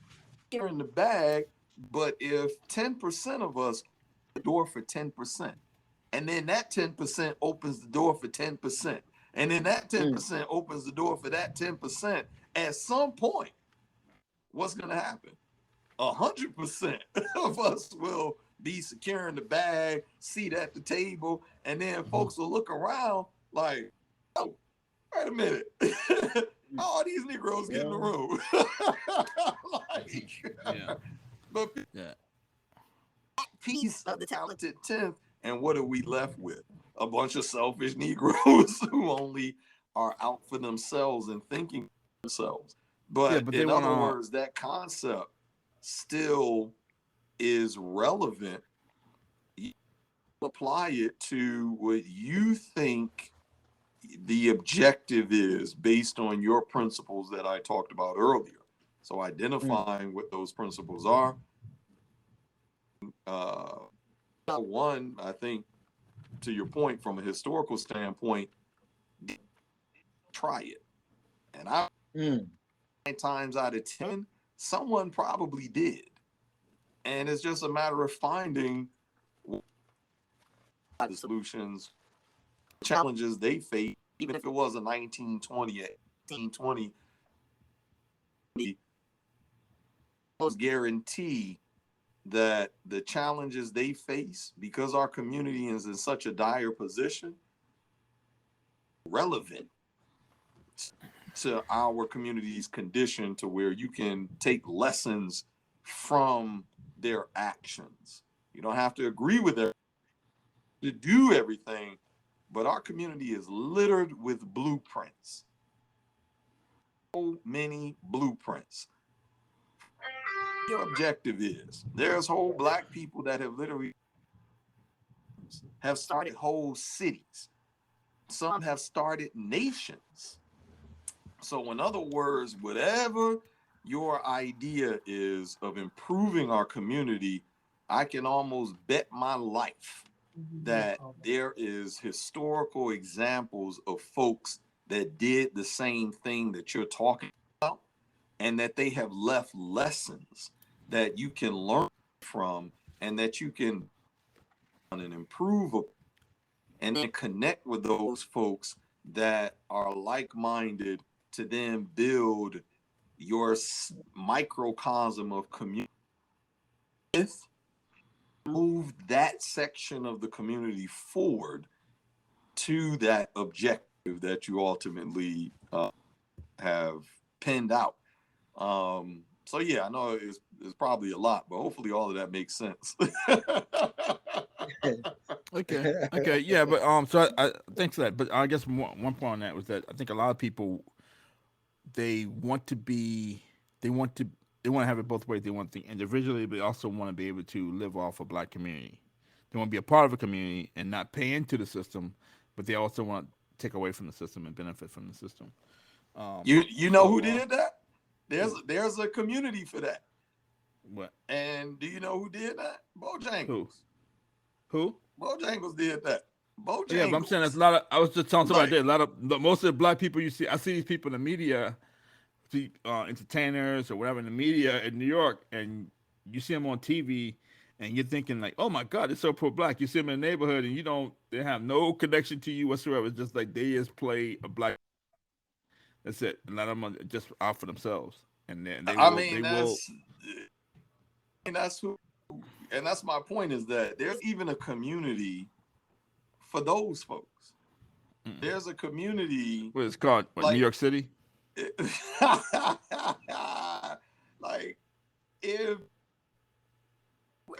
B: in the bag, but if 10% of us open the door for 10%, and then that 10% opens the door for 10%, and then that 10% opens the door for that 10%, at some point, what's going to happen? 100% of us will be securing the bag, seat at the table, and then folks will look around like, oh, wait a minute. All these Negroes get in the room. But piece of the Talented 10th, and what are we left with? A bunch of selfish Negroes who only are out for themselves and thinking for themselves.
A: Yeah,
B: But
A: but they
B: in
A: want
B: other
A: to.
B: words, that concept still is relevant. You apply it to what you think the objective is based on your principles that I talked about earlier. So identifying what those principles are. Uh, one, I think, to your point, from a historical standpoint, try it. And I 9 times out of 10, someone probably did. And it's just a matter of finding the solutions, challenges they face, even if it was a 1920, 1820, almost guarantee that the challenges they face, because our community is in such a dire position, relevant to our community's condition, to where you can take lessons from their actions. You don't have to agree with them to do everything, but our community is littered with blueprints. So many blueprints. Your objective is, there's whole Black people that have literally have started whole cities. Some have started nations. So in other words, whatever your idea is of improving our community, I can almost bet my life that there is historical examples of folks that did the same thing that you're talking about, and that they have left lessons that you can learn from, and that you can and improve and then connect with those folks that are like-minded to then build your microcosm of community. Move that section of the community forward to that objective that you ultimately have pinned out. So yeah, I know it's probably a lot, but hopefully all of that makes sense.
A: Okay, yeah, but so I thanks for that. But I guess one point on that was that I think a lot of people they want to be, they want to, they want to have it both ways. They want to think individually, but they also want to be able to live off a Black community. They want to be a part of a community and not pay into the system, but they also want to take away from the system and benefit from the system.
B: You know who did that? There's a community for that.
A: What?
B: And do you know who did that?
A: Who?
B: Bojangles.
A: Who?
B: Bojangles did that. Bojangles.
A: Yeah, but I'm saying there's a lot of. I was just telling somebody
B: Like,
A: there. A lot of most of the Black people you see, I see these people in the media, entertainers or whatever in the media in New York, and you see them on TV, and you're thinking like, oh my God, it's so pro-Black. You see them in the neighborhood, and you don't. They have no connection to you whatsoever. It's just like they just play a Black. That's it. A lot of them are just out for themselves, and then they
B: I
A: will.
B: mean,
A: They will.
B: that's who, and that's my point, is that there's even a community for those folks. There's a community
A: What is it called? What, New
B: like
A: York City?
B: like, if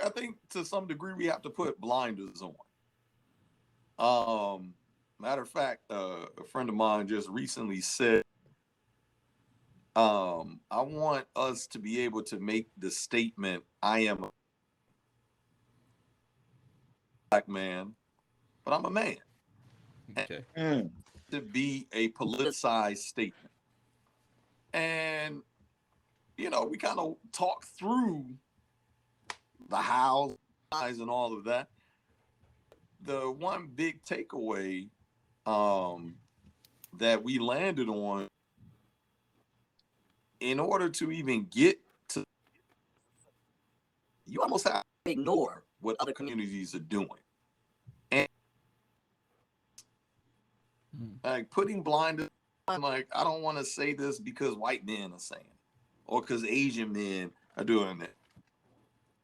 B: I think to some degree we have to put blinders on. Matter of fact, a friend of mine just recently said, I want us to be able to make the statement, I am a Black man, but I'm a man.
A: Okay.
B: To be a politicized statement. And, you know, we kind of talk through the hows and all of that. The one big takeaway that we landed on, in order to even get to, you almost have to ignore what other communities are doing. And like putting blinders on, like, I don't want to say this because white men are saying it, or because Asian men are doing it.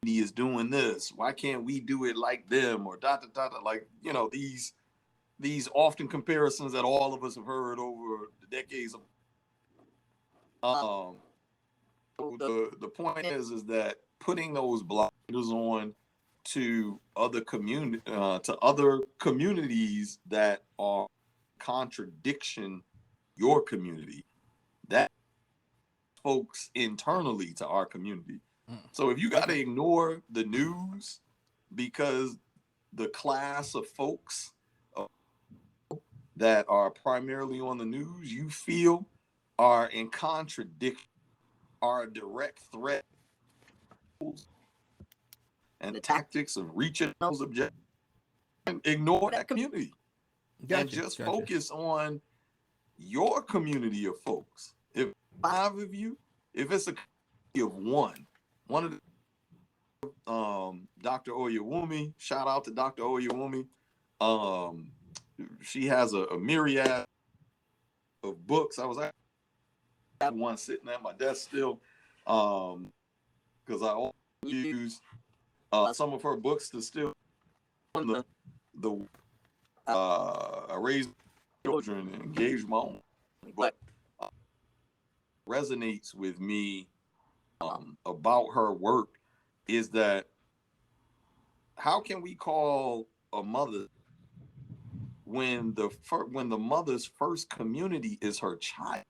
B: He is doing this. Why can't we do it like them? Or like, you know, these often comparisons that all of us have heard over the decades. The point is that putting those blinders on to other communities that are contradiction your community. That folks internally to our community. So if you got to ignore the news because the class of folks that are primarily on the news you feel are in contradiction, are a direct threat, and the tactics of reaching those objectives, ignore that community and just focus on your community of folks. If 5 of you, if it's a community of one of the Dr. Oyewumi, shout out to Dr. Oyewumi. She has a myriad of books. I had one sitting at my desk still, because I use some of her books to still raise children and engage my own. But resonates with me about her work is that how can we call a mother when the mother's first community is her child?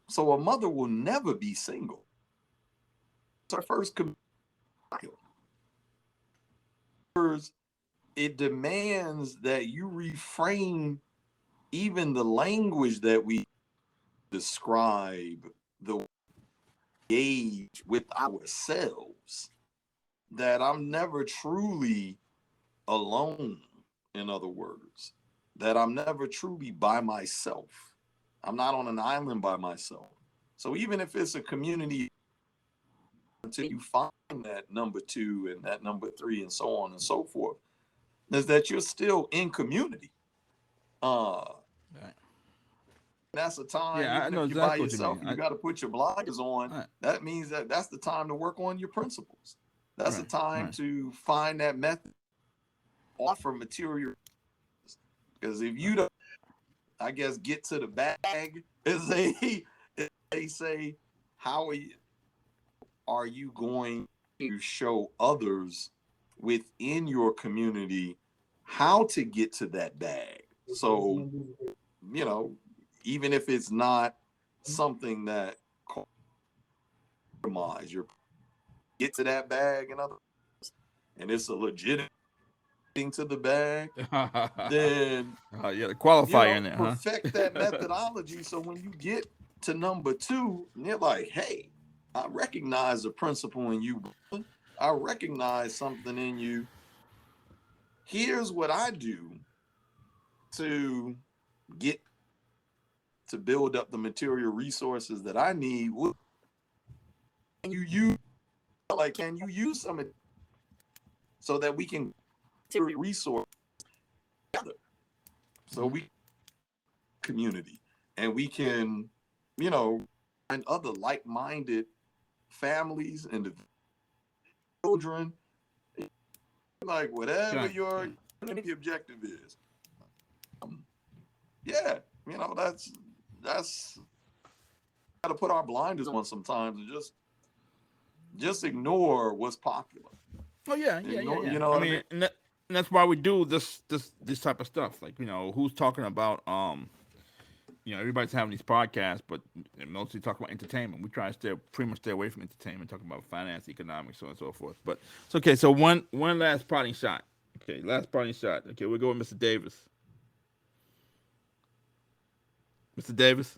B: So a mother will never be single. It's her first child. It demands that you reframe even the language that we describe the age with ourselves, that I'm never truly alone. In other words, that I'm never truly by myself. I'm not on an island by myself. So even if it's a community, until you find that number 2 and that number 3 and so on and so forth, is that you're still in community. Right. That's the time.
A: Yeah, I know
B: if you're
A: exactly
B: by yourself,
A: what you mean.
B: You got to put your blinders on. Right. That means that's the time to work on your principles. That's the time to find that method, offer material. Because if you don't, I guess, get to the bag, as they say, how are you going to show others within your community how to get to that bag? So, even if it's not something that compromise, you get to that bag and it's a legitimate thing to the bag, then
A: the qualifier in there,
B: perfect that methodology. So when you get to number 2, and they're like, hey, I recognize the principle in you. I recognize something in you. Here's what I do to get to build up the material resources that I need. Can you use some of it so that we can resource together? So we community and we can, find other like-minded families and children, like whatever your objective is. That's got to put our blinders on sometimes and just ignore what's popular.
A: Oh yeah. I mean, and that's why we do this type of stuff. Like, who's talking about everybody's having these podcasts, but mostly talk about entertainment. We try to pretty much stay away from entertainment, talking about finance, economics, so on and so forth. But it's okay. So one last parting shot. Okay, last parting shot. Okay, we'll go with Mr. Davis. Mr. Davis.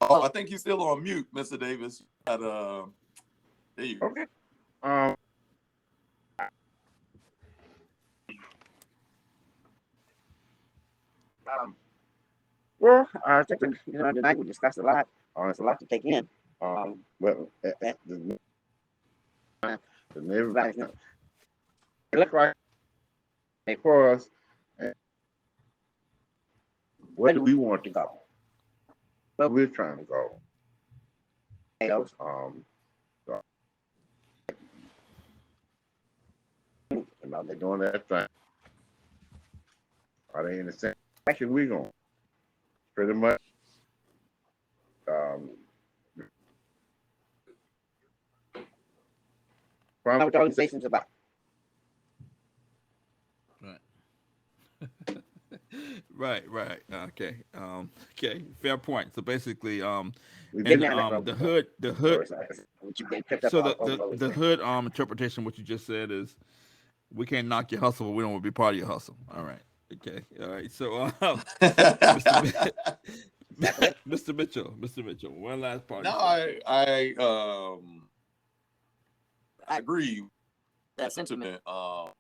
B: Oh, I think you're still on mute, Mr. Davis. There you go.
C: Okay. Well, I think tonight we discussed a lot. It's a lot to take in. But everybody's it look like for us. Where do we want to go? Where we're trying to go. They're doing that thing. Are they in the same direction we're going? Pretty much. From what the organization's about.
A: Right. Right. Okay. Okay. Fair point. So basically,
C: We've been
A: and
C: down that road
A: the
C: before.
A: hood.
C: Which you picked up
A: So
C: all over those
A: the
C: things.
A: hood interpretation, what you just said is, we can't knock your hustle, but we don't want to be part of your hustle. All right. Okay. All right. So, Mr. Mr. Mitchell, one last
B: No,
A: party shot.
B: I agree with that sentiment. One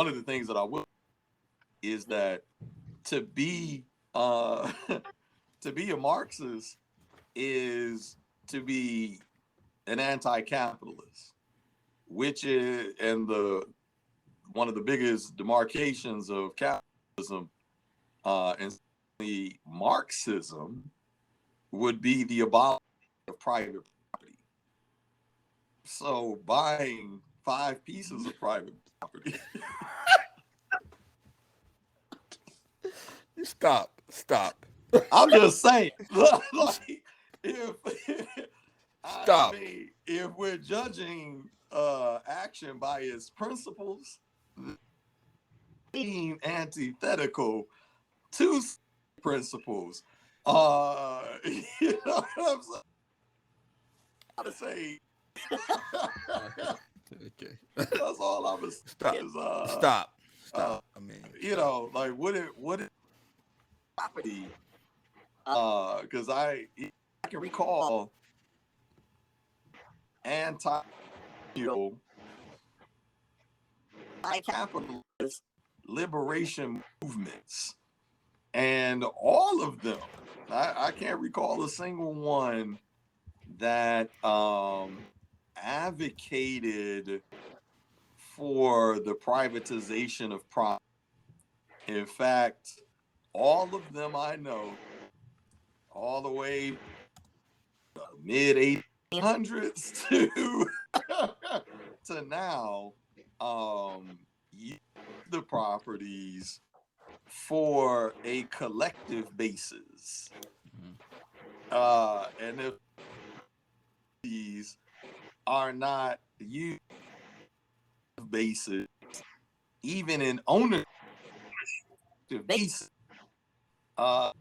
B: of the things that I will is that to be to be a Marxist is to be an anti-capitalist, which is one of the biggest demarcations of capitalism and the Marxism would be the abolition of private property. So buying 5 pieces of private property.
A: Stop.
B: I'm just saying, like, if
A: Stop.
B: I mean, if we're judging action by its principles, being antithetical to principles, you know what I'm saying?
A: Okay.
B: That's all I'm saying.
A: Stop. I mean,
B: Like what it property? Because I can recall anti-capitalist liberation movements, and all of them, I can't recall a single one that advocated for the privatization of property. In fact, all of them I know, all the way mid 1800s to now, use the properties for a collective basis. And if these are not used basis, even in ownership basis, and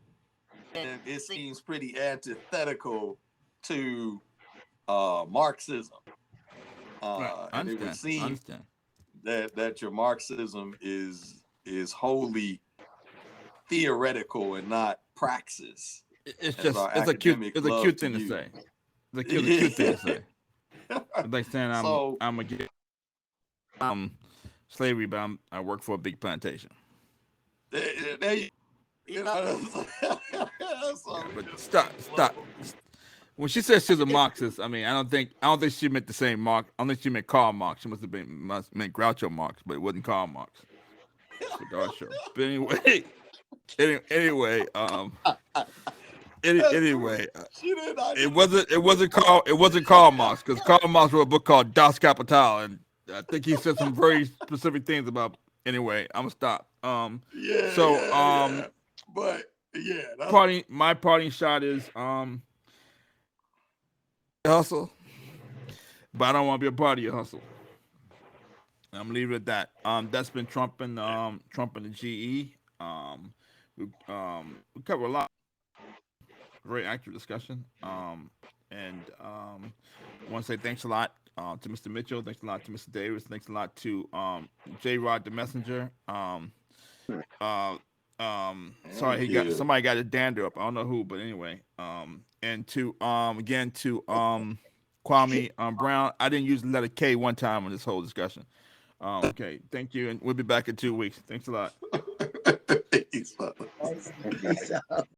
B: it seems pretty antithetical to Marxism. And it would seem that your Marxism is wholly theoretical and not praxis.
A: It's a cute thing to say. It's a cute thing to say. It's like saying I'm against slavery, but I work for a big plantation. But stop. When she says she's a Marxist, I mean I don't think she meant the same Marx. I don't think she meant Karl Marx. She must meant Groucho Marx, but it wasn't Karl Marx. Cigar show. But anyway, anyway, it wasn't Karl Marx, because Karl Marx wrote a book called Das Kapital, and I think he said some very specific things about. Anyway, I'm gonna stop. My parting shot is hustle, but I don't want to be a part of your hustle. I'm gonna leave it at that. That's been Trump and the GE. We cover a lot. Very active discussion. And want to say thanks a lot to Mr. Mitchell. Thanks a lot to Mr. Davis. Thanks a lot to J. Rod the Messenger. Sorry, somebody got a dander up. I don't know who, but anyway. And to again to Kwame Brown. I didn't use the letter K one time in this whole discussion. Okay, thank you, and we'll be back in 2 weeks. Thanks a lot.
D: Peace out.